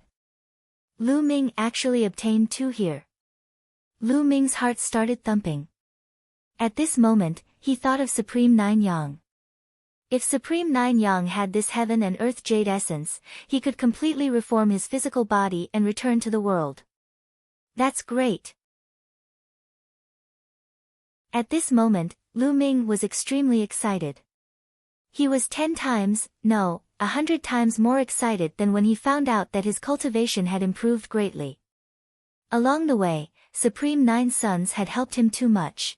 Lu Ming actually obtained two here. Lu Ming's heart started thumping. At this moment, he thought of Supreme Nine Yang. If Supreme Nine Yang had this heaven and earth jade essence, he could completely reform his physical body and return to the world. That's great. At this moment, Lu Ming was extremely excited. He was 10 times, no, 100 times more excited than when he found out that his cultivation had improved greatly. Along the way, Supreme Nine Sons had helped him too much.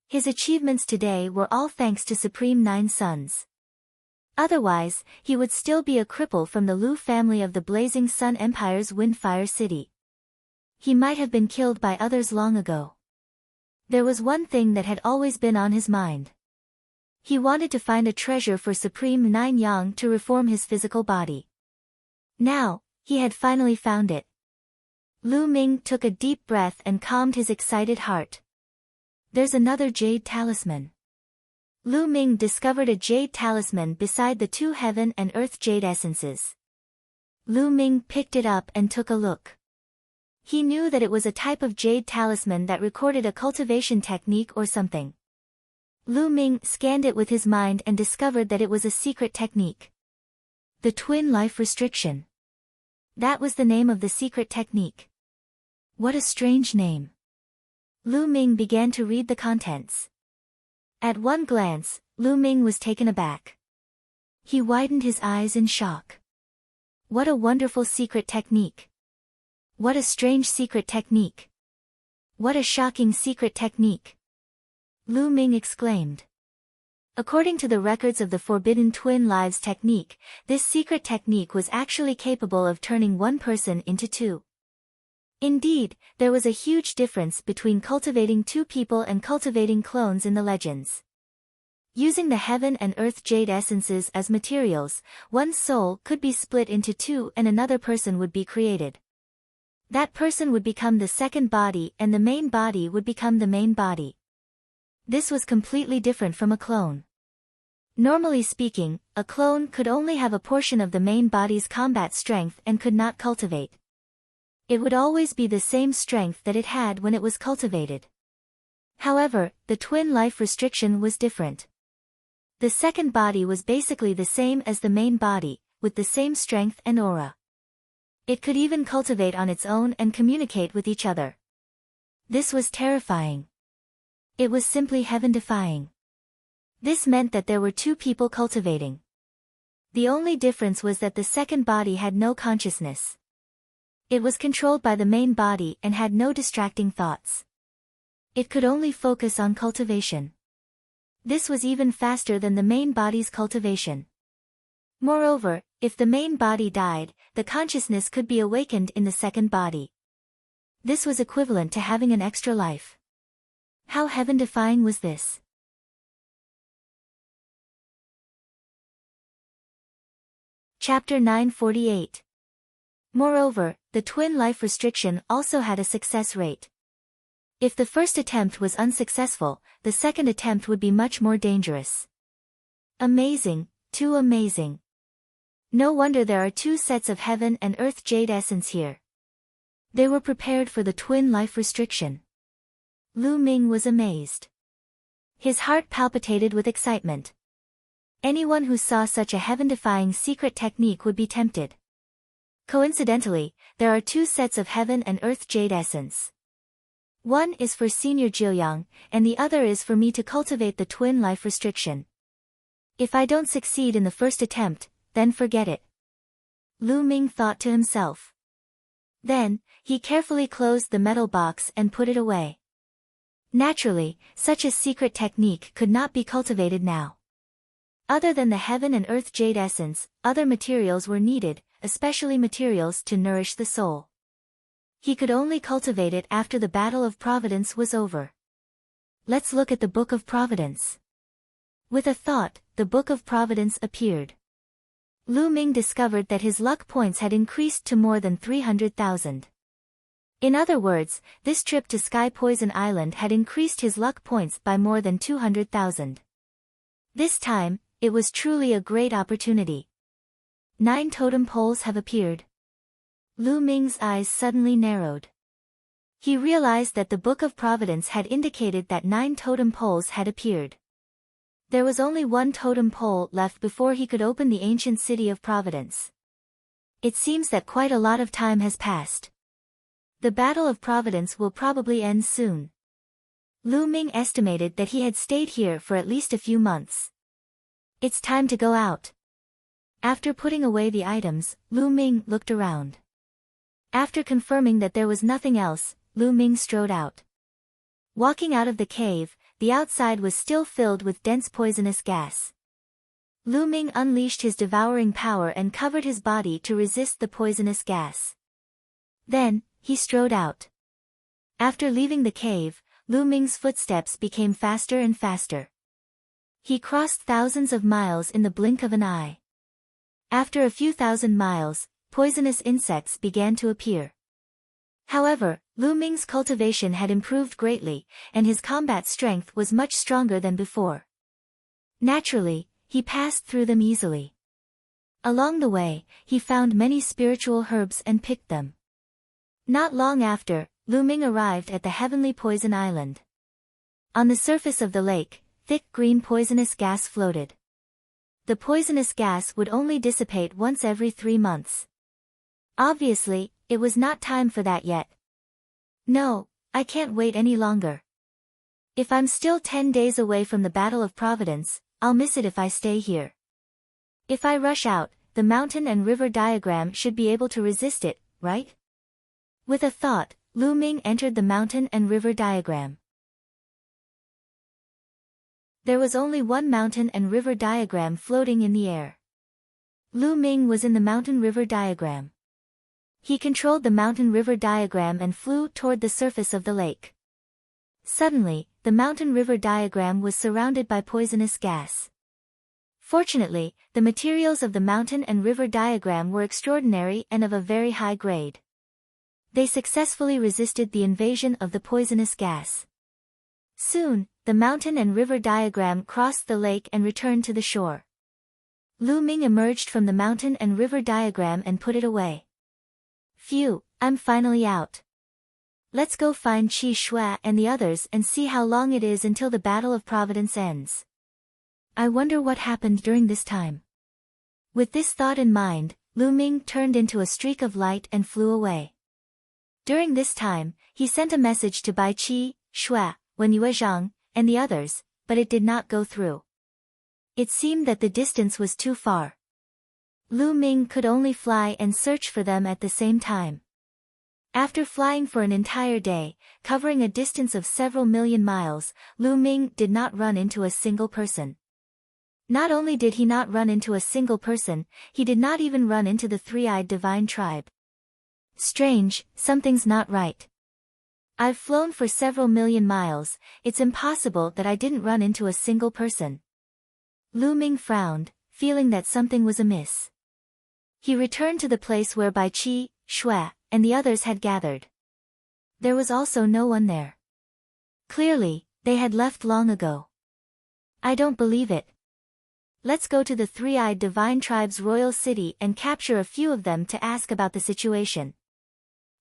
His achievements today were all thanks to Supreme Nine Sons. Otherwise, he would still be a cripple from the Lu family of the Blazing Sun Empire's Windfire City. He might have been killed by others long ago. There was one thing that had always been on his mind. He wanted to find a treasure for Supreme Nine Yang to reform his physical body. Now, he had finally found it. Lu Ming took a deep breath and calmed his excited heart. There's another jade talisman. Lu Ming discovered a jade talisman beside the two heaven and earth jade essences. Lu Ming picked it up and took a look. He knew that it was a type of jade talisman that recorded a cultivation technique or something. Lu Ming scanned it with his mind and discovered that it was a secret technique. The twin life restriction. That was the name of the secret technique. What a strange name. Lu Ming began to read the contents. At one glance, Lu Ming was taken aback. He widened his eyes in shock. What a wonderful secret technique. What a strange secret technique. What a shocking secret technique. Lu Ming exclaimed. According to the records of the Forbidden Twin Lives technique, this secret technique was actually capable of turning one person into two. Indeed, there was a huge difference between cultivating two people and cultivating clones in the legends. Using the heaven and earth jade essences as materials, one's soul could be split into two and another person would be created. That person would become the second body and the main body would become the main body. This was completely different from a clone. Normally speaking, a clone could only have a portion of the main body's combat strength and could not cultivate. It would always be the same strength that it had when it was cultivated. However, the twin life restriction was different. The second body was basically the same as the main body, with the same strength and aura. It could even cultivate on its own and communicate with each other. This was terrifying. It was simply heaven-defying. This meant that there were two people cultivating. The only difference was that the second body had no consciousness. It was controlled by the main body and had no distracting thoughts. It could only focus on cultivation. This was even faster than the main body's cultivation. Moreover, if the main body died, the consciousness could be awakened in the second body. This was equivalent to having an extra life. How heaven-defying was this? Chapter 948. Moreover, the twin life restriction also had a success rate. If the first attempt was unsuccessful, the second attempt would be much more dangerous. Amazing, too amazing. No wonder there are two sets of heaven and earth jade essence here. They were prepared for the twin life restriction. Lu Ming was amazed. His heart palpitated with excitement. Anyone who saw such a heaven-defying secret technique would be tempted. Coincidentally, there are two sets of heaven and earth jade essence. One is for Senior Jiuyang, and the other is for me to cultivate the twin life restriction. If I don't succeed in the first attempt, then forget it. Lu Ming thought to himself. Then, he carefully closed the metal box and put it away. Naturally, such a secret technique could not be cultivated now. Other than the heaven and earth jade essence, other materials were needed, especially materials to nourish the soul. He could only cultivate it after the Battle of Providence was over. Let's look at the Book of Providence. With a thought, the Book of Providence appeared. Lu Ming discovered that his luck points had increased to more than 300,000. In other words, this trip to Sky Poison Island had increased his luck points by more than 200,000. This time, it was truly a great opportunity. 9 totem poles have appeared. Lu Ming's eyes suddenly narrowed. He realized that the Book of Providence had indicated that 9 totem poles had appeared. There was only 1 totem pole left before he could open the ancient city of Providence. It seems that quite a lot of time has passed. The Battle of Providence will probably end soon. Lu Ming estimated that he had stayed here for at least a few months. It's time to go out. After putting away the items, Lu Ming looked around. After confirming that there was nothing else, Lu Ming strode out. Walking out of the cave, the outside was still filled with dense poisonous gas. Lu Ming unleashed his devouring power and covered his body to resist the poisonous gas. Then, he strode out. After leaving the cave, Lu Ming's footsteps became faster and faster. He crossed thousands of miles in the blink of an eye. After a few thousand miles, poisonous insects began to appear. However, Lu Ming's cultivation had improved greatly, and his combat strength was much stronger than before. Naturally, he passed through them easily. Along the way, he found many spiritual herbs and picked them. Not long after, Lu Ming arrived at the heavenly poison island. On the surface of the lake, thick green poisonous gas floated. The poisonous gas would only dissipate once every 3 months. Obviously, it was not time for that yet. No, I can't wait any longer. If I'm still 10 days away from the Battle of Providence, I'll miss it if I stay here. If I rush out, the mountain and river diagram should be able to resist it, right? With a thought, Lu Ming entered the mountain and river diagram. There was only one mountain and river diagram floating in the air. Lu Ming was in the mountain-river diagram. He controlled the mountain-river diagram and flew toward the surface of the lake. Suddenly, the mountain-river diagram was surrounded by poisonous gas. Fortunately, the materials of the mountain and river diagram were extraordinary and of a very high grade. They successfully resisted the invasion of the poisonous gas. Soon, the mountain and river diagram crossed the lake and returned to the shore. Lu Ming emerged from the mountain and river diagram and put it away. Phew, I'm finally out. Let's go find Qi Shui and the others and see how long it is until the Battle of Providence ends. I wonder what happened during this time. With this thought in mind, Lu Ming turned into a streak of light and flew away. During this time, he sent a message to Bai Qi, Shui, Wen Yuezhang, and the others, but it did not go through. It seemed that the distance was too far. Lu Ming could only fly and search for them at the same time. After flying for an entire day, covering a distance of several million miles, Lu Ming did not run into a single person. Not only did he not run into a single person, he did not even run into the three-eyed divine tribe. Strange, something's not right. I've flown for several million miles, it's impossible that I didn't run into a single person. Lu Ming frowned, feeling that something was amiss. He returned to the place where Bai Qi, Shui, and the others had gathered. There was also no one there. Clearly, they had left long ago. I don't believe it. Let's go to the three-eyed divine tribe's royal city and capture a few of them to ask about the situation.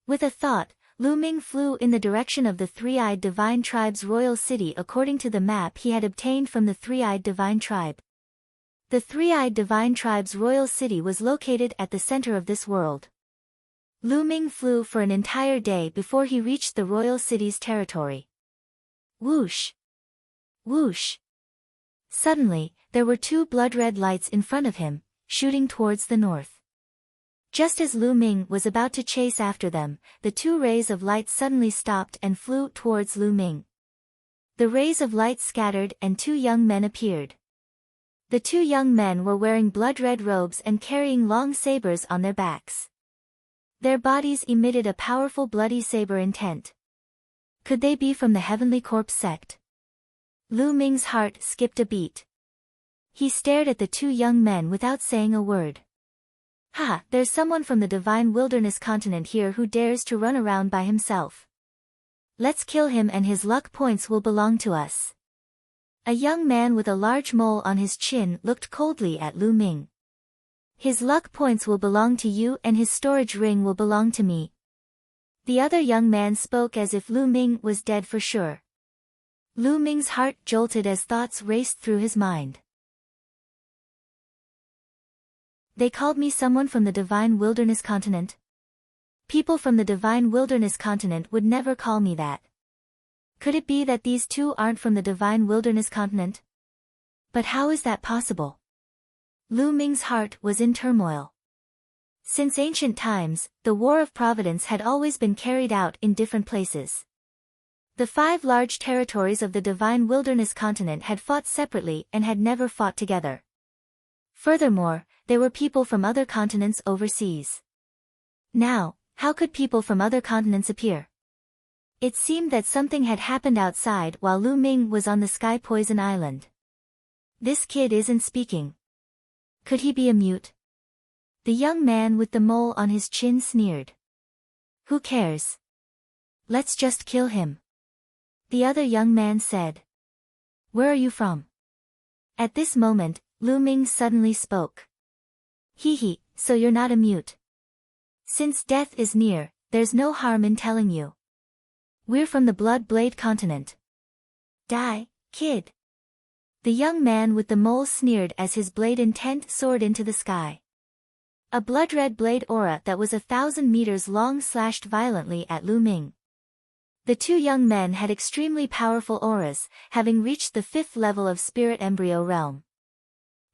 With a thought, Lu Ming flew in the direction of the three-eyed divine tribe's royal city according to the map he had obtained from the three-eyed divine tribe. The three-eyed divine tribe's royal city was located at the center of this world. Lu Ming flew for an entire day before he reached the royal city's territory. Whoosh! Whoosh! Suddenly, there were two blood-red lights in front of him, shooting towards the north. Just as Lu Ming was about to chase after them, the two rays of light suddenly stopped and flew towards Lu Ming. The rays of light scattered and two young men appeared. The two young men were wearing blood-red robes and carrying long sabers on their backs. Their bodies emitted a powerful bloody saber intent. Could they be from the Heavenly Corpse sect? Lu Ming's heart skipped a beat. He stared at the two young men without saying a word. Ha, there's someone from the Divine Wilderness continent here who dares to run around by himself. Let's kill him and his luck points will belong to us. A young man with a large mole on his chin looked coldly at Lu Ming. His luck points will belong to you and his storage ring will belong to me. The other young man spoke as if Lu Ming was dead for sure. Lu Ming's heart jolted as thoughts raced through his mind. They called me someone from the Divine Wilderness continent? People from the Divine Wilderness continent would never call me that. Could it be that these two aren't from the Divine Wilderness continent? But how is that possible? Lu Ming's heart was in turmoil. Since ancient times, the War of Providence had always been carried out in different places. The 5 large territories of the Divine Wilderness continent had fought separately and had never fought together. Furthermore, there were people from other continents overseas. Now, how could people from other continents appear? It seemed that something had happened outside while Lu Ming was on the Sky Poison Island. This kid isn't speaking. Could he be a mute? The young man with the mole on his chin sneered. Who cares? Let's just kill him. The other young man said. Where are you from? At this moment, Lu Ming suddenly spoke. Hee, so you're not a mute. Since death is near, there's no harm in telling you. We're from the Blood Blade continent. Die, kid. The young man with the mole sneered as his blade intent soared into the sky. A blood-red blade aura that was 1,000 meters long slashed violently at Lu Ming. The two young men had extremely powerful auras, having reached the 5th level of Spirit Embryo Realm.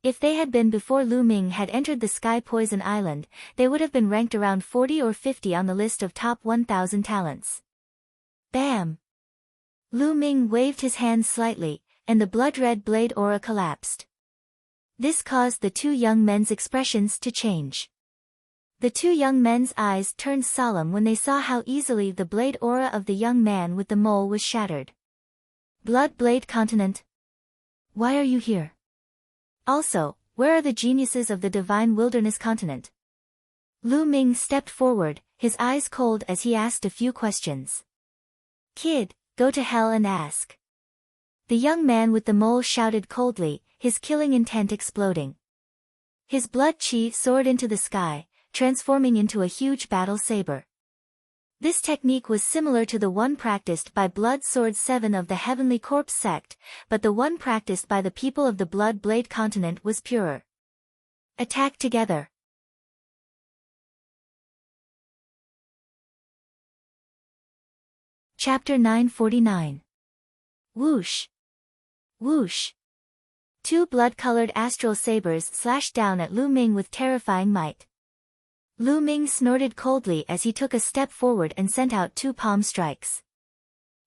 If they had been before Lu Ming had entered the Sky Poison Island, they would have been ranked around 40 or 50 on the list of top 1,000 talents. Bam! Lu Ming waved his hands slightly, and the blood-red blade aura collapsed. This caused the two young men's expressions to change. The two young men's eyes turned solemn when they saw how easily the blade aura of the young man with the mole was shattered. Blood Blade Continent. Why are you here? Also, where are the geniuses of the Divine Wilderness continent? Lu Ming stepped forward, his eyes cold as he asked a few questions. Kid, go to hell and ask. The young man with the mole shouted coldly, his killing intent exploding. His blood chi soared into the sky, transforming into a huge battle saber. This technique was similar to the one practiced by Blood Sword 7 of the Heavenly Corpse sect, but the one practiced by the people of the Blood Blade continent was purer. Attack together. Chapter 949. Whoosh! Whoosh! 2 blood-colored astral sabers slashed down at Lu Ming with terrifying might. Lu Ming snorted coldly as he took a step forward and sent out 2 palm strikes.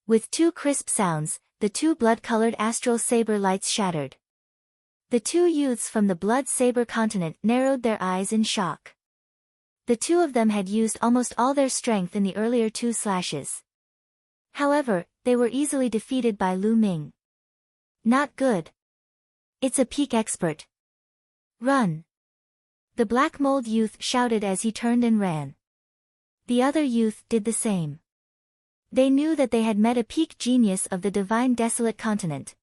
With 2 crisp sounds, the 2 blood-colored astral saber lights shattered. The 2 youths from the Blood Saber continent narrowed their eyes in shock. The 2 of them had used almost all their strength in the earlier 2 slashes. However, they were easily defeated by Lu Ming. Not good. It's a peak expert. Run! The black mold youth shouted as he turned and ran. The other youth did the same. They knew that they had met a peak genius of the Divine Desolate continent.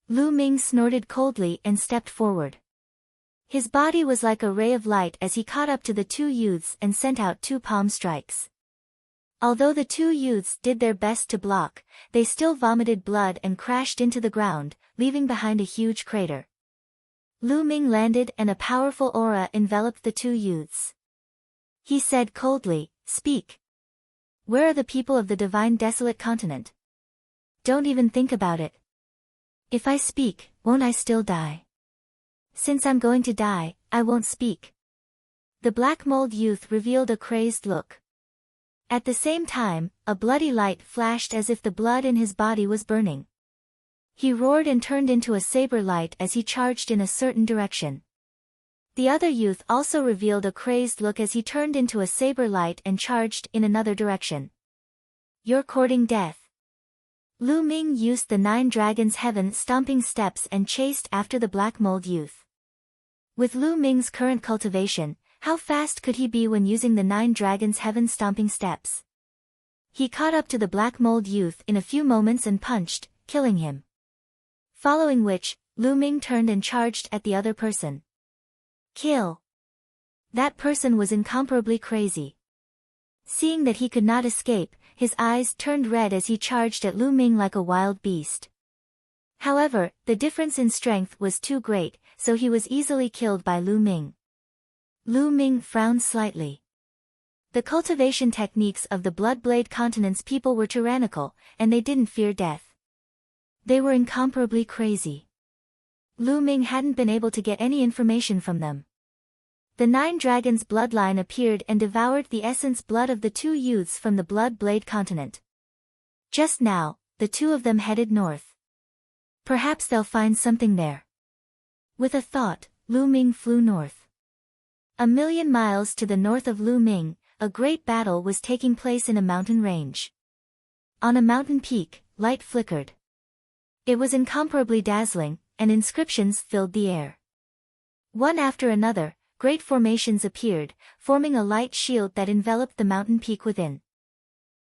Lu Ming snorted coldly and stepped forward. His body was like a ray of light as he caught up to the 2 youths and sent out 2 palm strikes. Although the two youths did their best to block, they still vomited blood and crashed into the ground, leaving behind a huge crater. Lu Ming landed and a powerful aura enveloped the two youths. He said coldly, "Speak. Where are the people of the divine desolate continent? Don't even think about it. If I speak, won't I still die? Since I'm going to die, I won't speak." The black mold youth revealed a crazed look. At the same time, a bloody light flashed as if the blood in his body was burning. He roared and turned into a saber light as he charged in a certain direction. The other youth also revealed a crazed look as he turned into a saber light and charged in another direction. "You're courting death." Lu Ming used the 9 dragons' heaven stomping steps and chased after the black mold youth. With Lu Ming's current cultivation, how fast could he be when using the 9 dragons' heaven stomping steps? He caught up to the black mold youth in a few moments and punched, killing him. Following which, Lu Ming turned and charged at the other person. Kill. That person was incomparably crazy. Seeing that he could not escape, his eyes turned red as he charged at Lu Ming like a wild beast. However, the difference in strength was too great, so he was easily killed by Lu Ming. Lu Ming frowned slightly. The cultivation techniques of the Bloodblade Continent's people were tyrannical, and they didn't fear death. They were incomparably crazy. Lu Ming hadn't been able to get any information from them. The 9 dragons' bloodline appeared and devoured the essence blood of the two youths from the Bloodblade Continent. Just now, the two of them headed north. Perhaps they'll find something there. With a thought, Lu Ming flew north. 1,000,000 miles to the north of Lu Ming, a great battle was taking place in a mountain range. On a mountain peak, light flickered. It was incomparably dazzling, and inscriptions filled the air. One after another, great formations appeared, forming a light shield that enveloped the mountain peak within.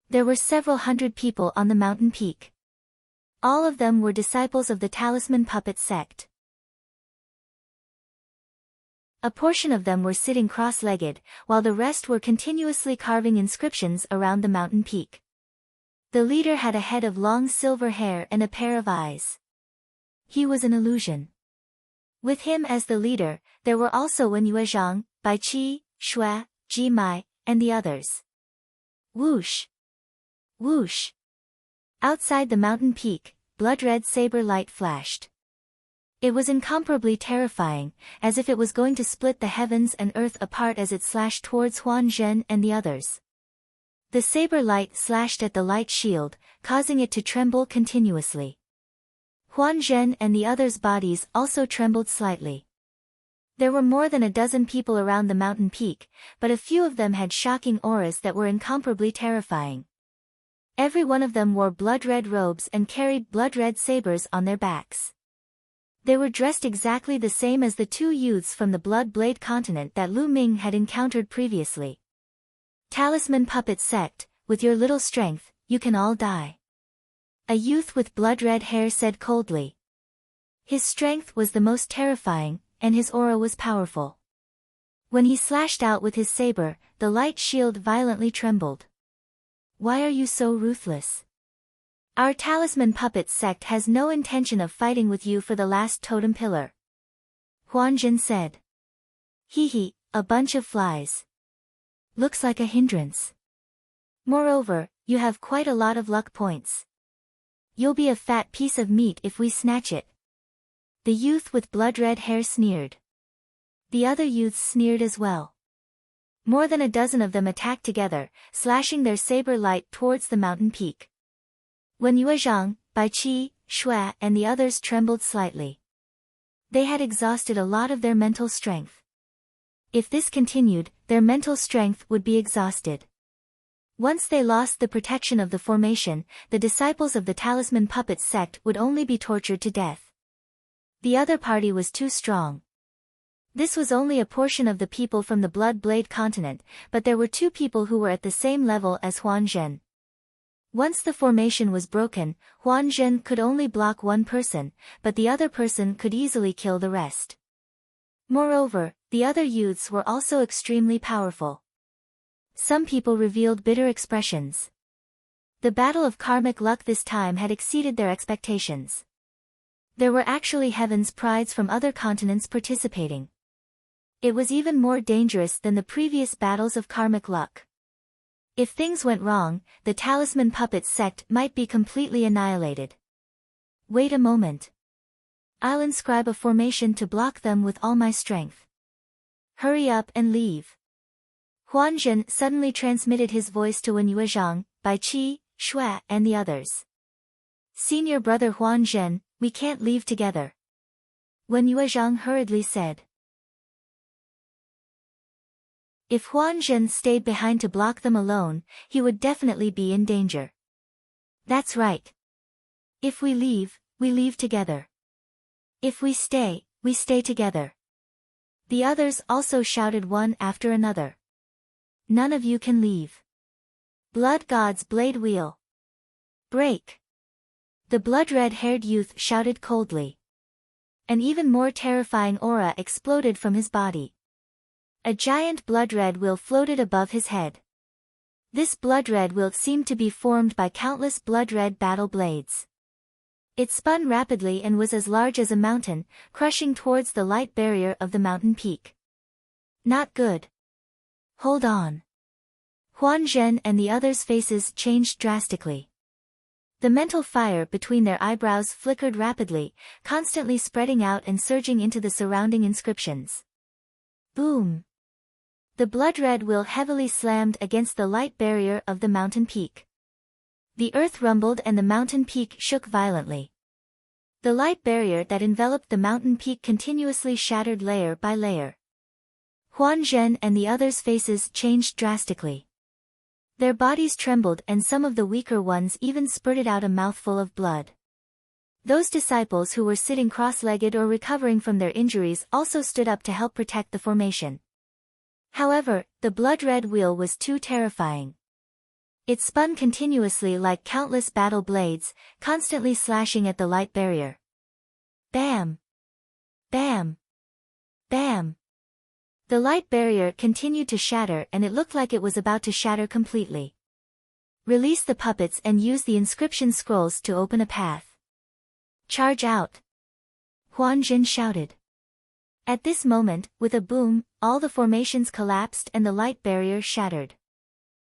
There were several hundred people on the mountain peak. All of them were disciples of the Talisman Puppet sect. A portion of them were sitting cross-legged, while the rest were continuously carving inscriptions around the mountain peak. The leader had a head of long silver hair and a pair of eyes. He was an illusion. With him as the leader, there were also Wen Yuezhang, Bai Qi, Shui, Ji Mai, and the others. Whoosh! Whoosh! Outside the mountain peak, blood-red saber light flashed. It was incomparably terrifying, as if it was going to split the heavens and earth apart as it slashed towards Huan Zhen and the others. The saber light slashed at the light shield, causing it to tremble continuously. Huan Zhen and the others' bodies also trembled slightly. There were more than a dozen people around the mountain peak, but a few of them had shocking auras that were incomparably terrifying. Every one of them wore blood-red robes and carried blood-red sabers on their backs. They were dressed exactly the same as the two youths from the Bloodblade Continent that Lu Ming had encountered previously. Talisman Puppet Sect, with your little strength, you can all die. A youth with blood-red hair said coldly. His strength was the most terrifying, and his aura was powerful. When he slashed out with his saber, the light shield violently trembled. Why are you so ruthless? Our Talisman Puppet Sect has no intention of fighting with you for the last totem pillar. Huan Zhen said. Hee, a bunch of flies. Looks like a hindrance. Moreover, you have quite a lot of luck points. You'll be a fat piece of meat if we snatch it. The youth with blood-red hair sneered. The other youths sneered as well. More than a dozen of them attacked together, slashing their saber light towards the mountain peak. Wen Yuezhang, Bai Qi, Shui, and the others trembled slightly. They had exhausted a lot of their mental strength. If this continued, their mental strength would be exhausted. Once they lost the protection of the formation, the disciples of the Talisman Puppet Sect would only be tortured to death. The other party was too strong. This was only a portion of the people from the Bloodblade Continent, but there were two people who were at the same level as Huan Zhen. Once the formation was broken, Huan Zhen could only block one person, but the other person could easily kill the rest. Moreover, the other youths were also extremely powerful. Some people revealed bitter expressions. The battle of karmic luck this time had exceeded their expectations. There were actually heaven's prides from other continents participating. It was even more dangerous than the previous battles of karmic luck. If things went wrong, the Talisman Puppet sect might be completely annihilated. Wait a moment. I'll inscribe a formation to block them with all my strength. Hurry up and leave. Huanzhen suddenly transmitted his voice to Wen Yuezhang, Bai Qi, Shui, and the others. Senior brother Huanzhen, we can't leave together. Wen Yuezhang hurriedly said. If Huanzhen stayed behind to block them alone, he would definitely be in danger. That's right. If we leave together. If we stay together. The others also shouted one after another. None of you can leave. Blood God's blade wheel. Break. The blood-red-haired youth shouted coldly. An even more terrifying aura exploded from his body. A giant blood-red wheel floated above his head. This blood-red wheel seemed to be formed by countless blood-red battle blades. It spun rapidly and was as large as a mountain, crushing towards the light barrier of the mountain peak. Not good. Hold on. Huanzhen and the others' faces changed drastically. The mental fire between their eyebrows flickered rapidly, constantly spreading out and surging into the surrounding inscriptions. Boom! The blood-red wheel heavily slammed against the light barrier of the mountain peak. The earth rumbled and the mountain peak shook violently. The light barrier that enveloped the mountain peak continuously shattered layer by layer. Huanzhen and the others' faces changed drastically. Their bodies trembled and some of the weaker ones even spurted out a mouthful of blood. Those disciples who were sitting cross-legged or recovering from their injuries also stood up to help protect the formation. However, the blood-red wheel was too terrifying. It spun continuously like countless battle blades, constantly slashing at the light barrier. Bam! Bam! Bam! The light barrier continued to shatter and it looked like it was about to shatter completely. Release the puppets and use the inscription scrolls to open a path. Charge out! Huanzhen shouted. At this moment, with a boom, all the formations collapsed and the light barrier shattered.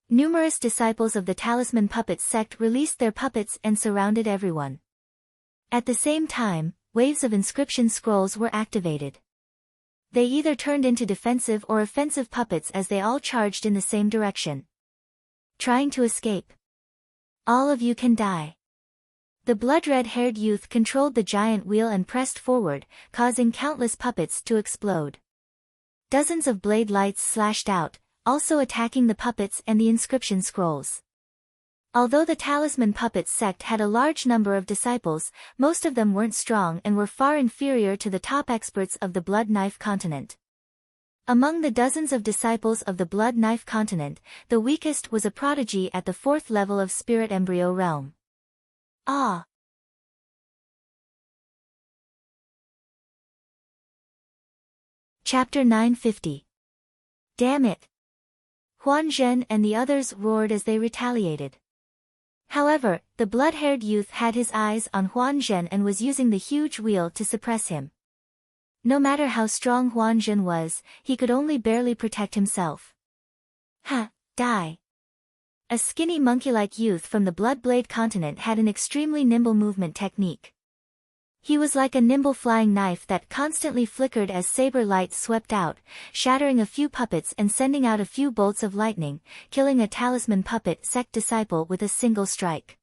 Numerous disciples of the Talisman Puppet sect released their puppets and surrounded everyone. At the same time, waves of inscription scrolls were activated. They either turned into defensive or offensive puppets as they all charged in the same direction. Trying to escape. All of you can die. The blood-red-haired youth controlled the giant wheel and pressed forward, causing countless puppets to explode. Dozens of blade lights slashed out, also attacking the puppets and the inscription scrolls. Although the Talisman Puppet sect had a large number of disciples, most of them weren't strong and were far inferior to the top experts of the Blood Knife continent. Among the dozens of disciples of the Blood Knife continent, the weakest was a prodigy at the 4th level of Spirit Embryo Realm. Ah! Chapter 950. Damn it! Huanzhen and the others roared as they retaliated. However, the blood-haired youth had his eyes on Huanzhen and was using the huge wheel to suppress him. No matter how strong Huanzhen was, he could only barely protect himself. Ha! Die! A skinny monkey-like youth from the Bloodblade continent had an extremely nimble movement technique. He was like a nimble flying knife that constantly flickered as saber light swept out, shattering a few puppets and sending out a few bolts of lightning, killing a Talisman Puppet sect disciple with a single strike.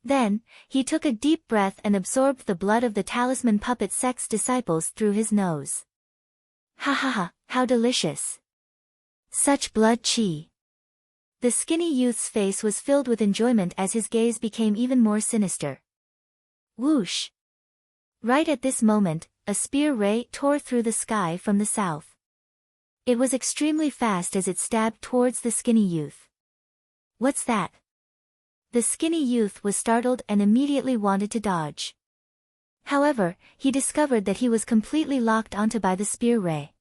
Then, he took a deep breath and absorbed the blood of the Talisman Puppet sect's disciples through his nose. Ha ha ha, how delicious! Such blood chi! The skinny youth's face was filled with enjoyment as his gaze became even more sinister. Whoosh! Right at this moment, a spear ray tore through the sky from the south. It was extremely fast as it stabbed towards the skinny youth. What's that? The skinny youth was startled and immediately wanted to dodge. However, he discovered that he was completely locked onto by the spear ray.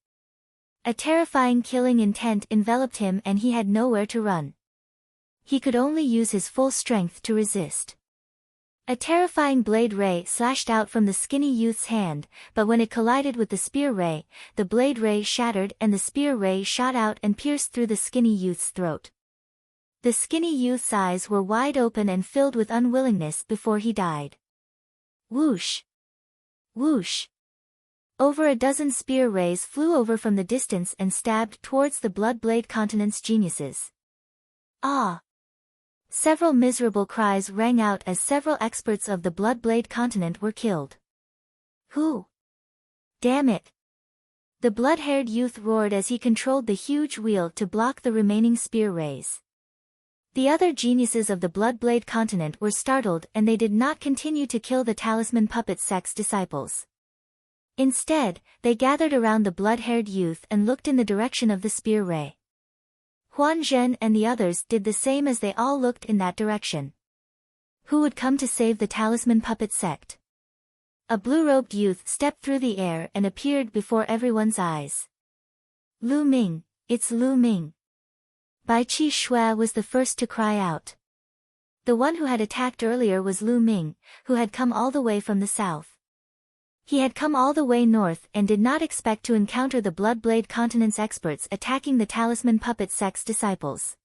A terrifying killing intent enveloped him and he had nowhere to run. He could only use his full strength to resist. A terrifying blade ray slashed out from the skinny youth's hand, but when it collided with the spear ray, the blade ray shattered and the spear ray shot out and pierced through the skinny youth's throat. The skinny youth's eyes were wide open and filled with unwillingness before he died. Whoosh! Whoosh! Over a dozen spear rays flew over from the distance and stabbed towards the Bloodblade Continent's geniuses. Ah! Several miserable cries rang out as several experts of the Bloodblade Continent were killed. Who? Damn it! The blood-haired youth roared as he controlled the huge wheel to block the remaining spear rays. The other geniuses of the Bloodblade Continent were startled and they did not continue to kill the Talisman Puppet Sect's disciples. Instead, they gathered around the blood-haired youth and looked in the direction of the spear ray. Huan Zhen and the others did the same as they all looked in that direction. Who would come to save the Talisman Puppet Sect? A blue-robed youth stepped through the air and appeared before everyone's eyes. Lu Ming, it's Lu Ming. Bai Qi Shui was the first to cry out. The one who had attacked earlier was Lu Ming, who had come all the way from the south. He had come all the way north and did not expect to encounter the Bloodblade Continent's experts attacking the Talisman Puppet Sect's disciples.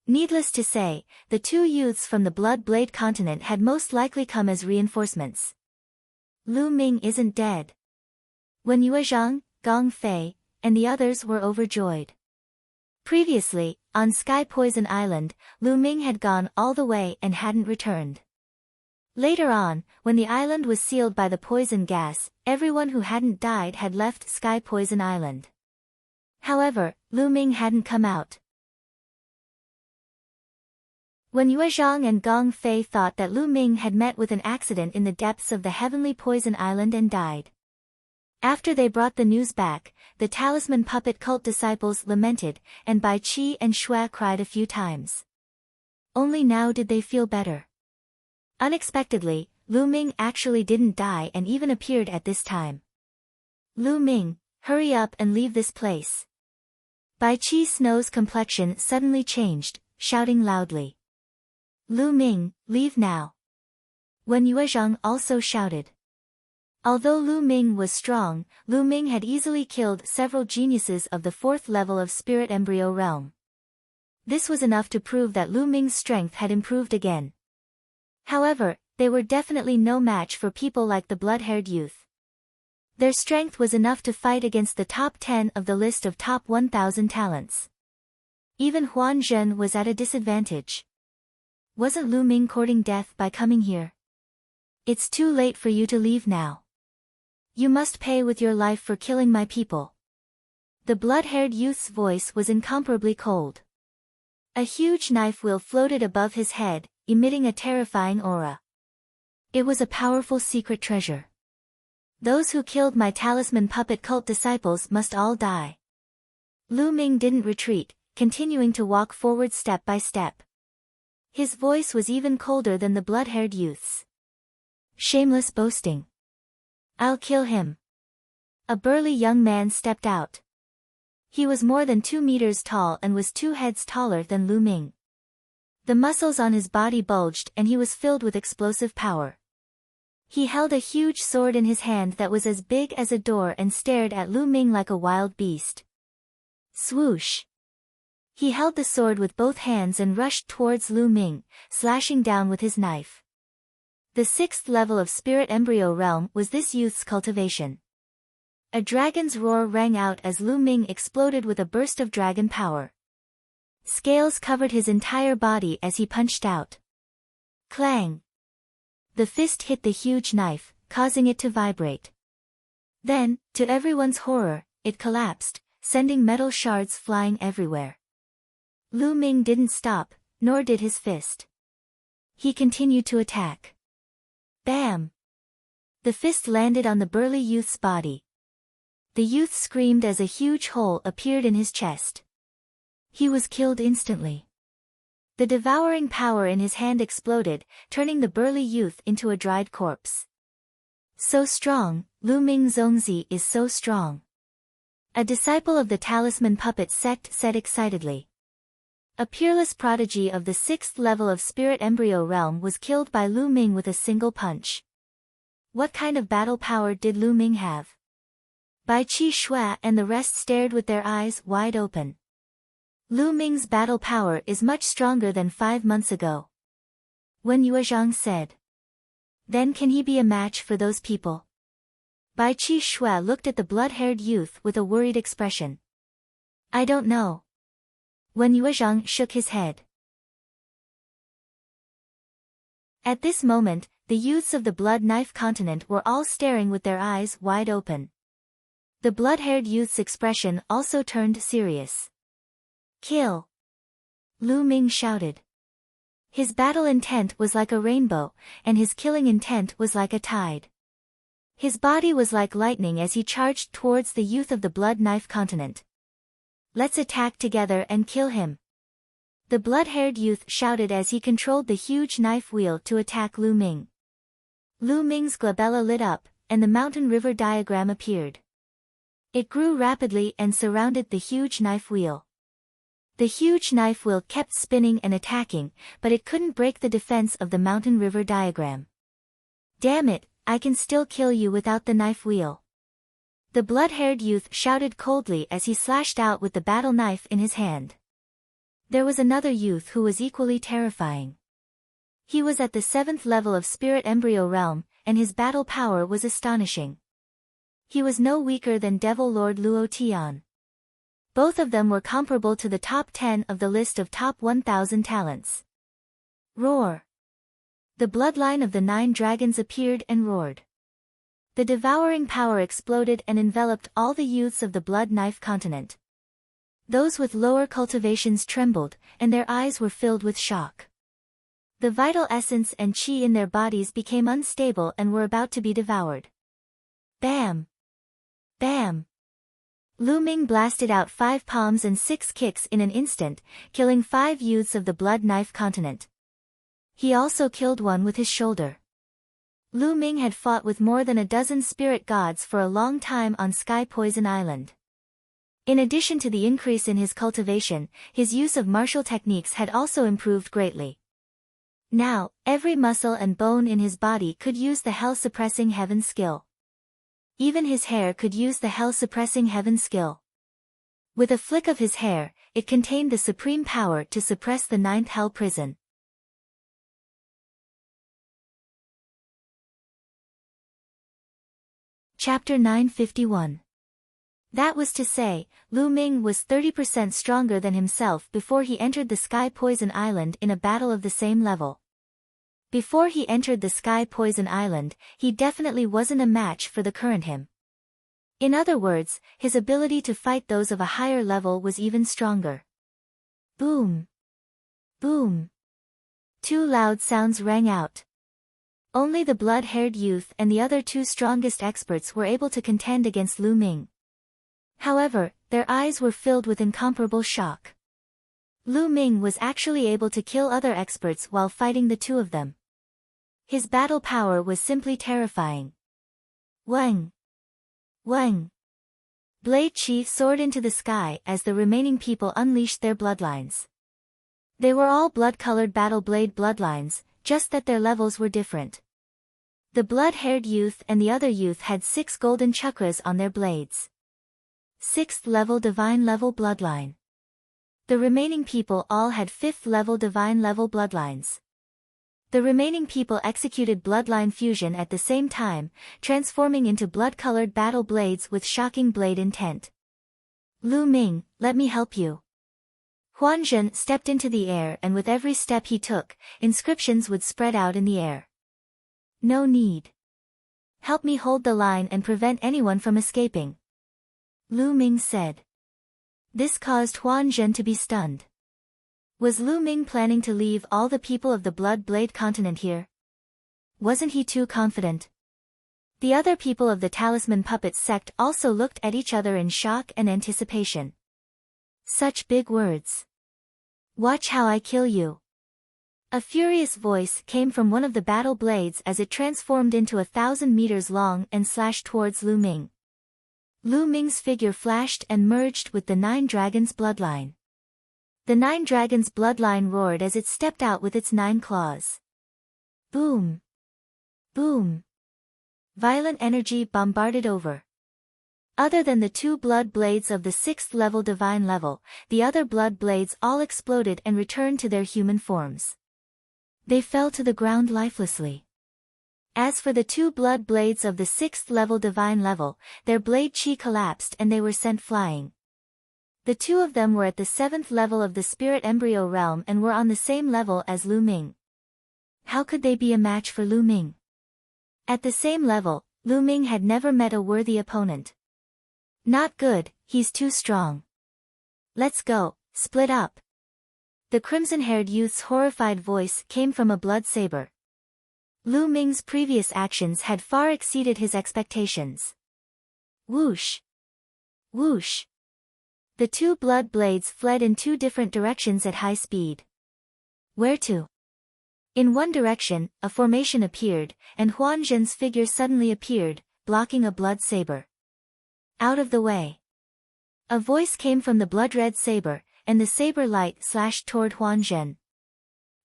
Needless to say, the two youths from the Bloodblade Continent had most likely come as reinforcements. Lu Ming isn't dead. When Yue Zhang, Gong Fei, and the others were overjoyed. Previously, on Sky Poison Island, Lu Ming had gone all the way and hadn't returned. Later on, when the island was sealed by the poison gas, everyone who hadn't died had left Sky Poison Island. However, Lu Ming hadn't come out. When Yue Zhang and Gong Fei thought that Lu Ming had met with an accident in the depths of the heavenly poison island and died. After they brought the news back, the Talisman Puppet Cult disciples lamented, and Bai Qi and Shui cried a few times. Only now did they feel better. Unexpectedly, Lu Ming actually didn't die and even appeared at this time. Lu Ming, hurry up and leave this place. Bai Qi Snow's complexion suddenly changed, shouting loudly. Lu Ming, leave now. When Yue Zhang also shouted. Although Lu Ming was strong, Lu Ming had easily killed several geniuses of the 4th level of Spirit Embryo Realm. This was enough to prove that Lu Ming's strength had improved again. However, they were definitely no match for people like the blood-haired youth. Their strength was enough to fight against the top 10 of the list of top 1,000 talents. Even Huan Zhen was at a disadvantage. Wasn't Lu Ming courting death by coming here? It's too late for you to leave now. You must pay with your life for killing my people. The blood-haired youth's voice was incomparably cold. A huge knife wheel floated above his head, emitting a terrifying aura. It was a powerful secret treasure. Those who killed my Talisman Puppet Cult disciples must all die. Lu Ming didn't retreat, continuing to walk forward step by step. His voice was even colder than the blood-haired youth's. Shameless boasting. I'll kill him. A burly young man stepped out. He was more than 2 meters tall and was 2 heads taller than Lu Ming. The muscles on his body bulged and he was filled with explosive power. He held a huge sword in his hand that was as big as a door and stared at Lu Ming like a wild beast. Swoosh! He held the sword with both hands and rushed towards Lu Ming, slashing down with his knife. The 6th level of Spirit Embryo Realm was this youth's cultivation. A dragon's roar rang out as Lu Ming exploded with a burst of dragon power. Scales covered his entire body as he punched out. Clang! The fist hit the huge knife, causing it to vibrate. Then, to everyone's horror, it collapsed, sending metal shards flying everywhere. Lu Ming didn't stop, nor did his fist. He continued to attack. Bam! The fist landed on the burly youth's body. The youth screamed as a huge hole appeared in his chest. He was killed instantly. The devouring power in his hand exploded, turning the burly youth into a dried corpse. So strong, Lu Ming Zongzi is so strong. A disciple of the Talisman Puppet sect said excitedly. A peerless prodigy of the 6th level of Spirit Embryo Realm was killed by Lu Ming with a single punch. What kind of battle power did Lu Ming have? Bai Qi Shui and the rest stared with their eyes wide open. Lu Ming's battle power is much stronger than 5 months ago. Wen Yuezhang said. Then can he be a match for those people? Bai Qi Shui looked at the blood-haired youth with a worried expression. I don't know. Wen Yuezhang shook his head. At this moment, the youths of the Blood Knife continent were all staring with their eyes wide open. The blood-haired youth's expression also turned serious. Kill! Lu Ming shouted. His battle intent was like a rainbow, and his killing intent was like a tide. His body was like lightning as he charged towards the youth of the Blood Knife continent. Let's attack together and kill him. The blood-haired youth shouted as he controlled the huge knife wheel to attack Lu Ming. Lu Ming's glabella lit up, and the mountain river diagram appeared. It grew rapidly and surrounded the huge knife wheel. The huge knife wheel kept spinning and attacking, but it couldn't break the defense of the mountain river diagram. Damn it, I can still kill you without the knife wheel. The blood-haired youth shouted coldly as he slashed out with the battle knife in his hand. There was another youth who was equally terrifying. He was at the 7th level of Spirit Embryo Realm, and his battle power was astonishing. He was no weaker than Devil Lord Luo Tian. Both of them were comparable to the top 10 of the list of top 1,000 talents. Roar! The bloodline of the 9 dragons appeared and roared. The devouring power exploded and enveloped all the youths of the Blood Knife continent. Those with lower cultivations trembled, and their eyes were filled with shock. The vital essence and qi in their bodies became unstable and were about to be devoured. Bam! Bam! Lu Ming blasted out 5 palms and 6 kicks in an instant, killing 5 youths of the Blood Knife continent. He also killed one with his shoulder. Lu Ming had fought with more than a dozen spirit gods for a long time on Sky Poison Island. In addition to the increase in his cultivation, his use of martial techniques had also improved greatly. Now, every muscle and bone in his body could use the hell-suppressing heaven skill. Even his hair could use the hell-suppressing heaven skill. With a flick of his hair, it contained the supreme power to suppress the 9th hell prison. Chapter 951. That was to say, Lu Ming was 30% stronger than himself before he entered the Sky Poison Island in a battle of the same level. Before he entered the Sky Poison Island, he definitely wasn't a match for the current him. In other words, his ability to fight those of a higher level was even stronger. Boom! Boom! 2 loud sounds rang out. Only the blood-haired youth and the other 2 strongest experts were able to contend against Lu Ming. However, their eyes were filled with incomparable shock. Lu Ming was actually able to kill other experts while fighting the 2 of them. His battle power was simply terrifying. Wang! Wang! Blade Chi soared into the sky as the remaining people unleashed their bloodlines. They were all blood-colored battle blade bloodlines, just that their levels were different. The blood-haired youth and the other youth had 6 golden chakras on their blades. 6th level divine level bloodline. The remaining people all had 5th level divine level bloodlines. The remaining people executed bloodline fusion at the same time, transforming into blood-colored battle blades with shocking blade intent. Lu Ming, let me help you. Huan Zhen stepped into the air, and with every step he took, inscriptions would spread out in the air. No need. Help me hold the line and prevent anyone from escaping. Lu Ming said. This caused Huan Zhen to be stunned. Was Lu Ming planning to leave all the people of the Blood Blade continent here? Wasn't he too confident? The other people of the Talisman Puppet sect also looked at each other in shock and anticipation. Such big words. Watch how I kill you. A furious voice came from one of the battle blades as it transformed into 1,000 meters long and slashed towards Lu Ming. Lu Ming's figure flashed and merged with the 9 dragons' bloodline. The 9 dragons' bloodline roared as it stepped out with its 9 claws. Boom! Boom! Violent energy bombarded over. Other than the 2 blood blades of the 6th level divine level, the other blood blades all exploded and returned to their human forms. They fell to the ground lifelessly. As for the 2 blood blades of the 6th level divine level, their blade chi collapsed and they were sent flying. The 2 of them were at the 7th level of the spirit embryo realm and were on the same level as Lu Ming. How could they be a match for Lu Ming? At the same level, Lu Ming had never met a worthy opponent. Not good, he's too strong. Let's go, split up. The crimson-haired youth's horrified voice came from a blood saber. Lu Ming's previous actions had far exceeded his expectations. Whoosh! Whoosh! The 2 blood blades fled in 2 different directions at high speed. Where to? In one direction, a formation appeared, and Huan Zhen's figure suddenly appeared, blocking a blood saber. Out of the way. A voice came from the blood-red saber, and the saber light slashed toward Huan Zhen.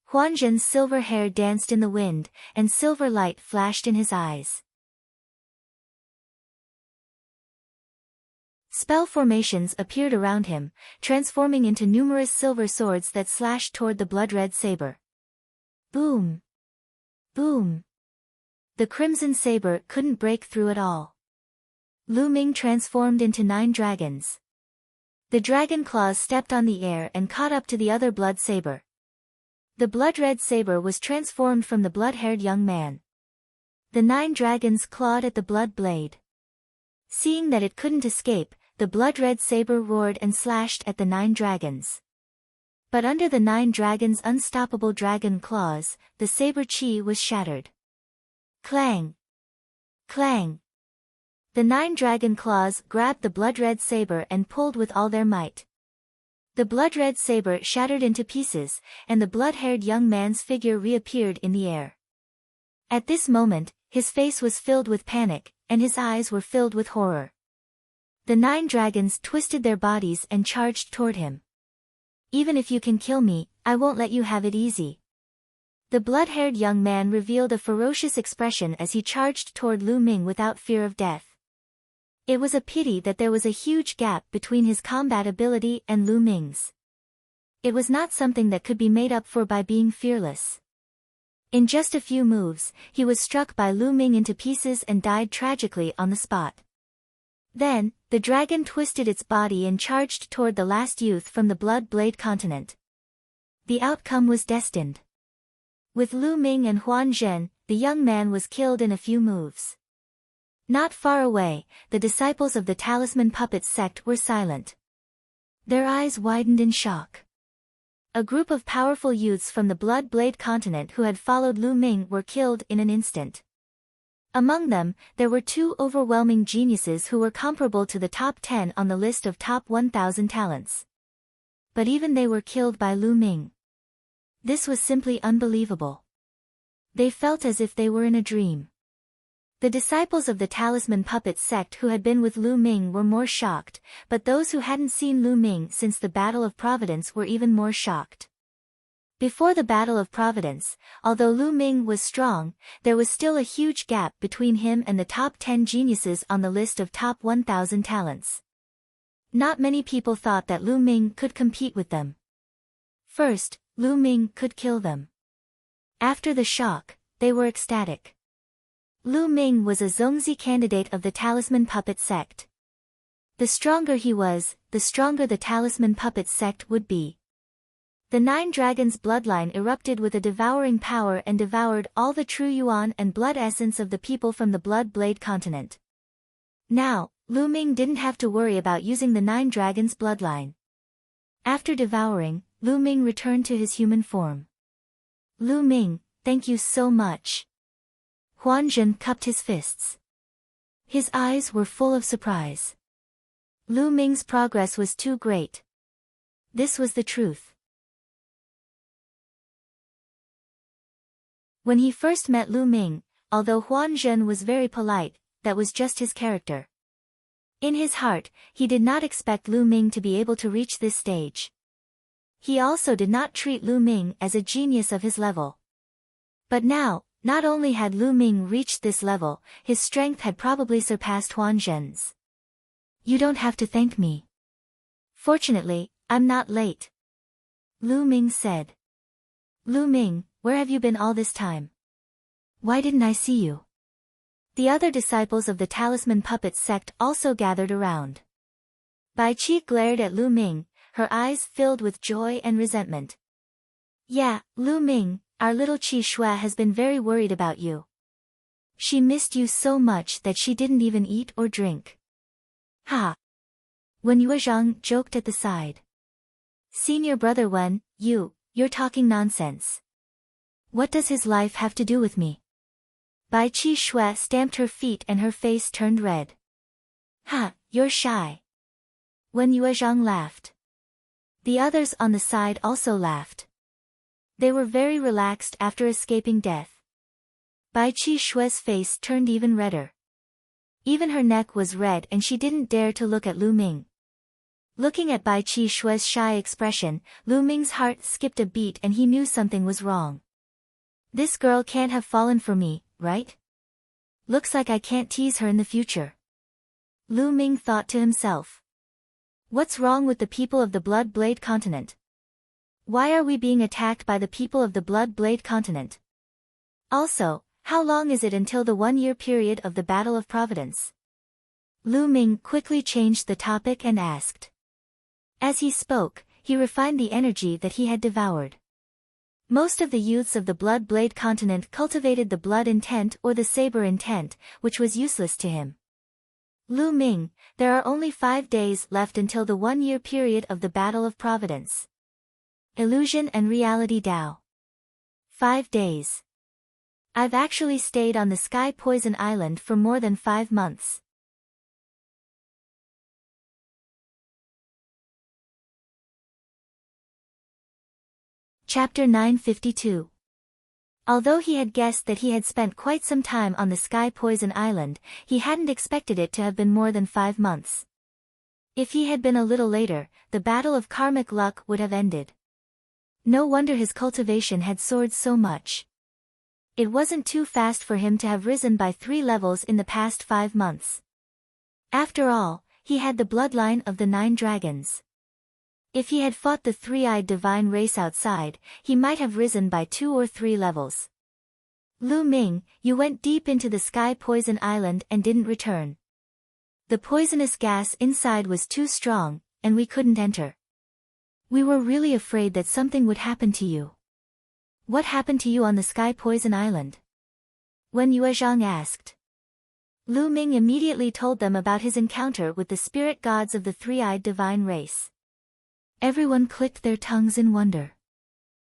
Huan Zhen's silver hair danced in the wind, and silver light flashed in his eyes. Spell formations appeared around him, transforming into numerous silver swords that slashed toward the blood-red saber. Boom! Boom! The crimson saber couldn't break through at all. Lu Ming transformed into 9 dragons. The dragon claws stepped on the air and caught up to the other blood saber. The blood-red saber was transformed from the blood-haired young man. The 9 dragons clawed at the blood blade. Seeing that it couldn't escape, the blood-red saber roared and slashed at the 9 dragons. But under the 9 dragons' unstoppable dragon claws, the saber chi was shattered. Clang! Clang! The 9 dragon claws grabbed the blood-red saber and pulled with all their might. The blood-red saber shattered into pieces, and the blood-haired young man's figure reappeared in the air. At this moment, his face was filled with panic, and his eyes were filled with horror. The 9 dragons twisted their bodies and charged toward him. Even if you can kill me, I won't let you have it easy. The blood-haired young man revealed a ferocious expression as he charged toward Lu Ming without fear of death. It was a pity that there was a huge gap between his combat ability and Lu Ming's. It was not something that could be made up for by being fearless. In just a few moves, he was struck by Lu Ming into pieces and died tragically on the spot. Then, the dragon twisted its body and charged toward the last youth from the Blood Blade continent. The outcome was destined. With Lu Ming and Huan Zhen, the young man was killed in a few moves. Not far away, the disciples of the Talisman Puppet sect were silent. Their eyes widened in shock. A group of powerful youths from the Blood Blade continent who had followed Lu Ming were killed in an instant. Among them, there were 2 overwhelming geniuses who were comparable to the top 10 on the list of top 1,000 talents. But even they were killed by Lu Ming. This was simply unbelievable. They felt as if they were in a dream. The disciples of the Talisman Puppet sect who had been with Lu Ming were more shocked, but those who hadn't seen Lu Ming since the Battle of Providence were even more shocked. Before the Battle of Providence, although Lu Ming was strong, there was still a huge gap between him and the top 10 geniuses on the list of top 1,000 talents. Not many people thought that Lu Ming could compete with them. First, Lu Ming could kill them. After the shock, they were ecstatic. Lu Ming was a Zongzi candidate of the Talisman Puppet sect. The stronger he was, the stronger the Talisman Puppet sect would be. The 9 dragons' bloodline erupted with a devouring power and devoured all the true yuan and blood essence of the people from the Blood Blade continent. Now, Lu Ming didn't have to worry about using the 9 dragons' bloodline. After devouring, Lu Ming returned to his human form. Lu Ming, thank you so much. Huan Zhen cupped his fists. His eyes were full of surprise. Lu Ming's progress was too great. This was the truth. When he first met Lu Ming, although Huan Zhen was very polite, that was just his character. In his heart, he did not expect Lu Ming to be able to reach this stage. He also did not treat Lu Ming as a genius of his level. But now, not only had Lu Ming reached this level, his strength had probably surpassed Huan Zhen's. You don't have to thank me. Fortunately, I'm not late. Lu Ming said. Lu Ming, where have you been all this time? Why didn't I see you? The other disciples of the Talisman Puppet sect also gathered around. Bai Qi glared at Lu Ming, her eyes filled with joy and resentment. Yeah, Lu Ming, our little Qi Shui has been very worried about you. She missed you so much that she didn't even eat or drink. Ha! Wen Yuezhang joked at the side. Senior brother Wen, you're talking nonsense. What does his life have to do with me? Bai Qi Shui stamped her feet and her face turned red. Ha, you're shy. Wen Yuezhang laughed. The others on the side also laughed. They were very relaxed after escaping death. Bai Qi Shui's face turned even redder. Even her neck was red and she didn't dare to look at Lu Ming. Looking at Bai Qi Shui's shy expression, Lu Ming's heart skipped a beat and he knew something was wrong. This girl can't have fallen for me, right? Looks like I can't tease her in the future. Lu Ming thought to himself. What's wrong with the people of the Blood Blade continent? Why are we being attacked by the people of the Blood Blade continent? Also, how long is it until the 1-year period of the Battle of Providence? Lu Ming quickly changed the topic and asked. As he spoke, he refined the energy that he had devoured. Most of the youths of the Blood Blade continent cultivated the blood intent or the saber intent, which was useless to him. Lu Ming, there are only 5 days left until the 1-year period of the Battle of Providence. Illusion and Reality Dao. 5 days. I've actually stayed on the Sky Poison Island for more than 5 months. Chapter 952. Although he had guessed that he had spent quite some time on the Sky Poison Island, he hadn't expected it to have been more than 5 months. If he had been a little later, the battle of karmic luck would have ended. No wonder his cultivation had soared so much. It wasn't too fast for him to have risen by 3 levels in the past 5 months. After all, he had the bloodline of the 9 dragons. If he had fought the 3-eyed divine race outside, he might have risen by 2 or 3 levels. Lu Ming, you went deep into the Sky Poison Island and didn't return. The poisonous gas inside was too strong, and we couldn't enter. We were really afraid that something would happen to you. What happened to you on the Sky Poison Island? Wen Yuezhang asked. Lu Ming immediately told them about his encounter with the spirit gods of the 3-eyed divine race. Everyone clicked their tongues in wonder.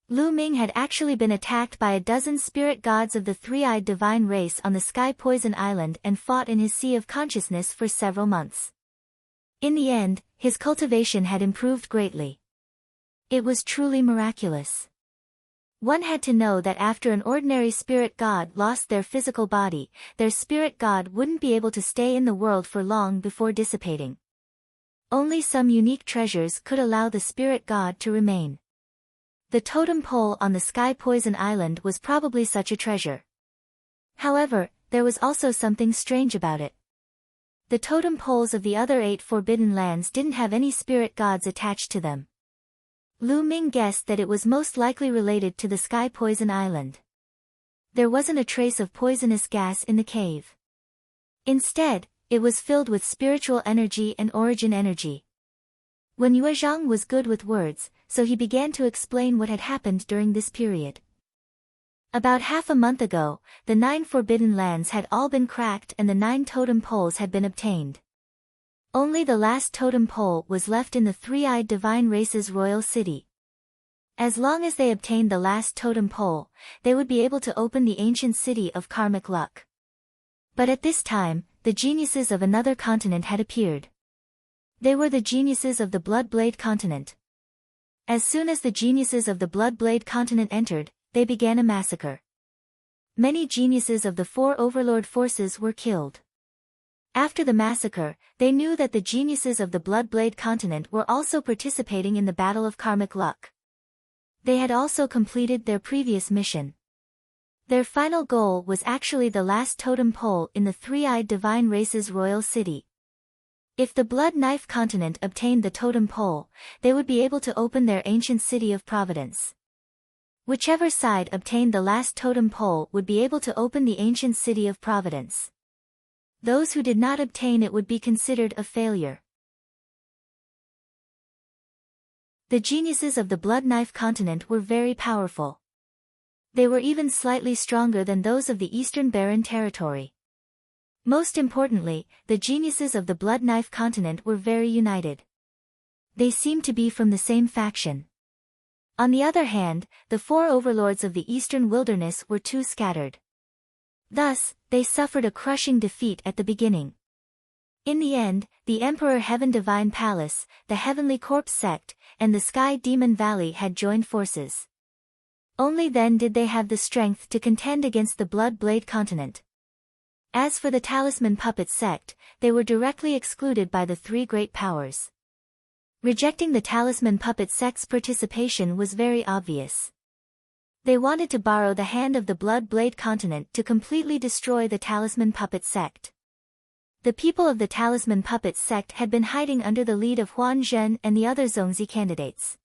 Lu Ming had actually been attacked by a dozen spirit gods of the 3-eyed divine race on the Sky Poison Island and fought in his sea of consciousness for several months. In the end, his cultivation had improved greatly. It was truly miraculous. One had to know that after an ordinary spirit god lost their physical body, their spirit god wouldn't be able to stay in the world for long before dissipating. Only some unique treasures could allow the spirit god to remain. The totem pole on the Sky Poison Island was probably such a treasure. However, there was also something strange about it. The totem poles of the other 8 forbidden lands didn't have any spirit gods attached to them. Lu Ming guessed that it was most likely related to the Sky Poison Island. There wasn't a trace of poisonous gas in the cave. Instead, it was filled with spiritual energy and origin energy. Wen Yuezhang was good with words, so he began to explain what had happened during this period. About half a month ago, the 9 forbidden lands had all been cracked and the 9 totem poles had been obtained. Only the last totem pole was left in the 3-eyed divine race's royal city. As long as they obtained the last totem pole, they would be able to open the ancient city of karmic luck. But at this time, the geniuses of another continent had appeared. They were the geniuses of the Blood Blade continent. As soon as the geniuses of the Blood Blade continent entered, they began a massacre. Many geniuses of the 4 overlord forces were killed. After the massacre, they knew that the geniuses of the Bloodblade continent were also participating in the Battle of Karmic Luck. They had also completed their previous mission. Their final goal was actually the last totem pole in the three-eyed divine race's royal city. If the Blood Knife continent obtained the totem pole, they would be able to open their ancient city of Providence. Whichever side obtained the last totem pole would be able to open the ancient city of Providence. Those who did not obtain it would be considered a failure. The geniuses of the Blood Knife continent were very powerful. They were even slightly stronger than those of the Eastern Barren Territory. Most importantly, the geniuses of the Blood Knife continent were very united. They seemed to be from the same faction. On the other hand, the four overlords of the Eastern Wilderness were too scattered. Thus, they suffered a crushing defeat at the beginning. In the end, the Emperor Heaven Divine Palace, the Heavenly Corpse sect, and the Sky Demon Valley had joined forces. Only then did they have the strength to contend against the Blood Blade continent. As for the Talisman Puppet sect, they were directly excluded by the three great powers. Rejecting the Talisman Puppet sect's participation was very obvious. They wanted to borrow the hand of the Blood Blade continent to completely destroy the Talisman Puppet sect. The people of the Talisman Puppet sect had been hiding under the lead of Huan Zhen and the other Zongzi candidates.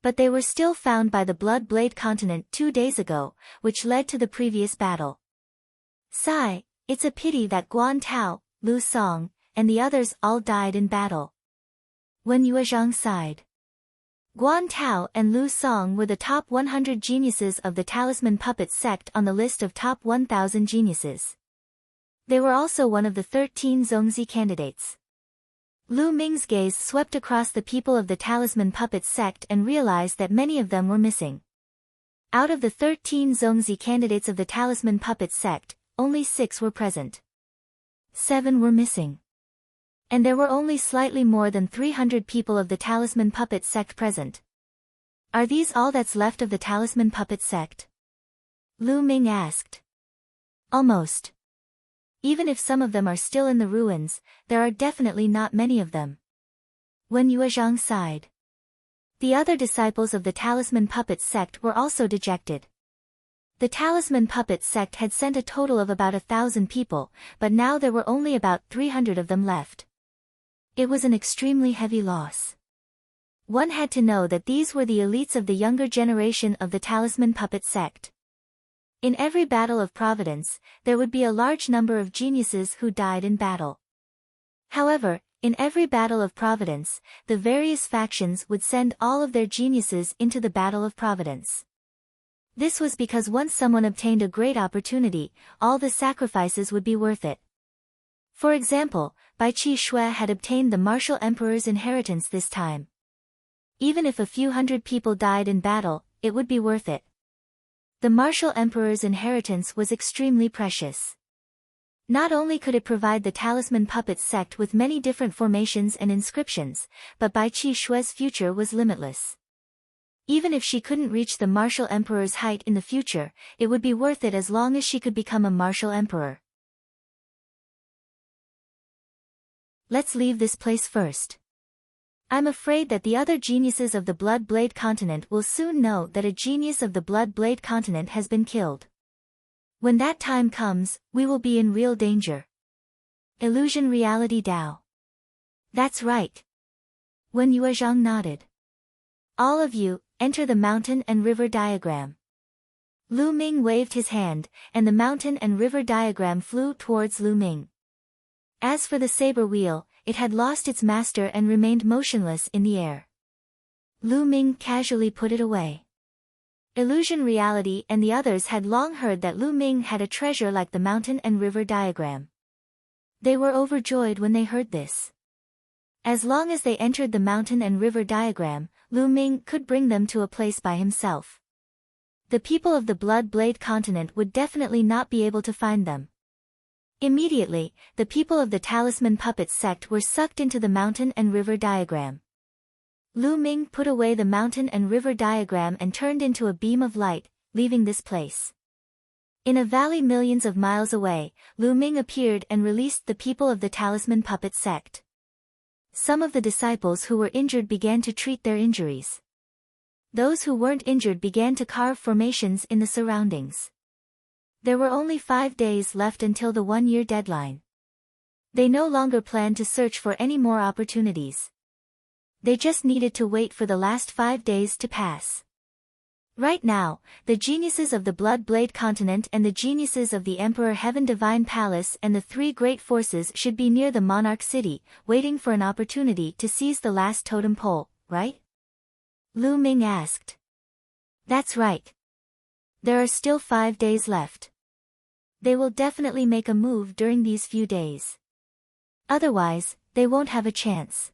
But they were still found by the Blood Blade continent 2 days ago, which led to the previous battle. Sigh, it's a pity that Guan Tao, Lu Song, and the others all died in battle. Wen Yuezhang sighed. Guan Tao and Lu Song were the top 100 geniuses of the Talisman Puppet sect on the list of top 1,000 geniuses. They were also one of the 13 Zongzi candidates. Lu Ming's gaze swept across the people of the Talisman Puppet sect and realized that many of them were missing. Out of the 13 Zongzi candidates of the Talisman Puppet sect, only 6 were present. 7 were missing. And there were only slightly more than 300 people of the Talisman Puppet sect present. Are these all that's left of the Talisman Puppet sect? Lu Ming asked. Almost. Even if some of them are still in the ruins, there are definitely not many of them. Wen Yuezhang sighed. The other disciples of the Talisman Puppet sect were also dejected. The Talisman Puppet sect had sent a total of about 1,000 people, but now there were only about 300 of them left. It was an extremely heavy loss. One had to know that these were the elites of the younger generation of the Talisman Puppet sect. In every battle of Providence, there would be a large number of geniuses who died in battle. However, in every battle of Providence, the various factions would send all of their geniuses into the Battle of Providence. This was because once someone obtained a great opportunity, all the sacrifices would be worth it. For example, Bai Qi Shui had obtained the Martial Emperor's inheritance this time. Even if a few hundred people died in battle, it would be worth it. The Martial Emperor's inheritance was extremely precious. Not only could it provide the Talisman Puppet sect with many different formations and inscriptions, but Bai Qi Shui's future was limitless. Even if she couldn't reach the Martial Emperor's height in the future, it would be worth it as long as she could become a Martial Emperor. Let's leave this place first. I'm afraid that the other geniuses of the Blood Blade continent will soon know that a genius of the Blood Blade continent has been killed. When that time comes, we will be in real danger. Illusion Reality Dao. That's right. Wen Yuezhang nodded. All of you, enter the mountain and river diagram. Lu Ming waved his hand, and the mountain and river diagram flew towards Lu Ming. As for the saber wheel, it had lost its master and remained motionless in the air. Lu Ming casually put it away. Illusion Reality and the others had long heard that Lu Ming had a treasure like the mountain and river diagram. They were overjoyed when they heard this. As long as they entered the mountain and river diagram, Lu Ming could bring them to a place by himself. The people of the Blood Blade continent would definitely not be able to find them. Immediately, the people of the Talisman Puppet sect were sucked into the mountain and river diagram. Lu Ming put away the mountain and river diagram and turned into a beam of light, leaving this place. In a valley millions of miles away, Lu Ming appeared and released the people of the Talisman Puppet sect. Some of the disciples who were injured began to treat their injuries. Those who weren't injured began to carve formations in the surroundings. There were only 5 days left until the 1-year deadline. They no longer planned to search for any more opportunities. They just needed to wait for the last 5 days to pass. Right now, the geniuses of the Blood Blade Continent and the geniuses of the Emperor Heaven Divine Palace and the 3 great forces should be near the Monarch City, waiting for an opportunity to seize the last totem pole, right? Lu Ming asked. That's right. There are still 5 days left. They will definitely make a move during these few days. Otherwise, they won't have a chance.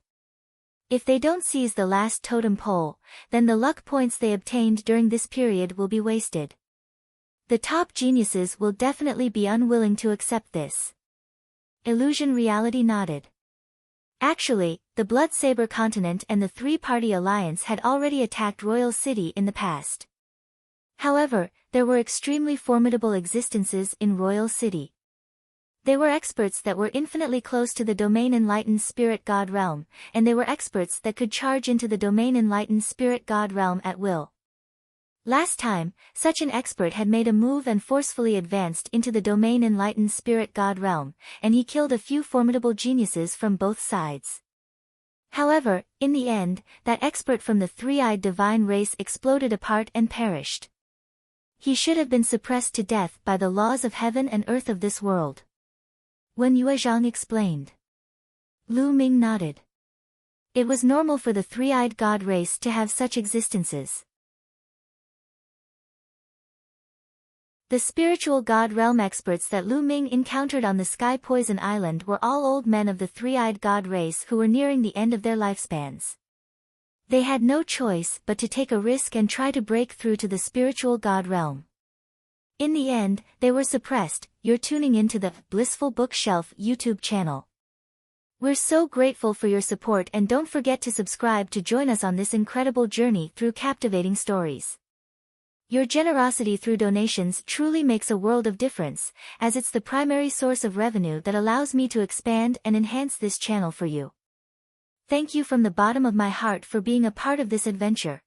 If they don't seize the last totem pole, then the luck points they obtained during this period will be wasted. The top geniuses will definitely be unwilling to accept this. Illusion Reality nodded. Actually, the Bloodsaber Continent and the 3-party alliance had already attacked Royal City in the past. However, there were extremely formidable existences in Royal City. They were experts that were infinitely close to the Domain Enlightened Spirit God Realm, and they were experts that could charge into the Domain Enlightened Spirit God Realm at will. Last time, such an expert had made a move and forcefully advanced into the Domain Enlightened Spirit God Realm, and he killed a few formidable geniuses from both sides. However, in the end, that expert from the 3-eyed divine race exploded apart and perished. He should have been suppressed to death by the laws of heaven and earth of this world. Wen Yuezhang explained. Lu Ming nodded. It was normal for the 3-eyed god race to have such existences. The spiritual god realm experts that Lu Ming encountered on the Sky Poison Island were all old men of the 3-eyed god race who were nearing the end of their lifespans. They had no choice but to take a risk and try to break through to the spiritual god realm. In the end, they were suppressed. You're tuning into the Blissful Bookshelf YouTube channel. We're so grateful for your support, and don't forget to subscribe to join us on this incredible journey through captivating stories. Your generosity through donations truly makes a world of difference, as it's the primary source of revenue that allows me to expand and enhance this channel for you. Thank you from the bottom of my heart for being a part of this adventure.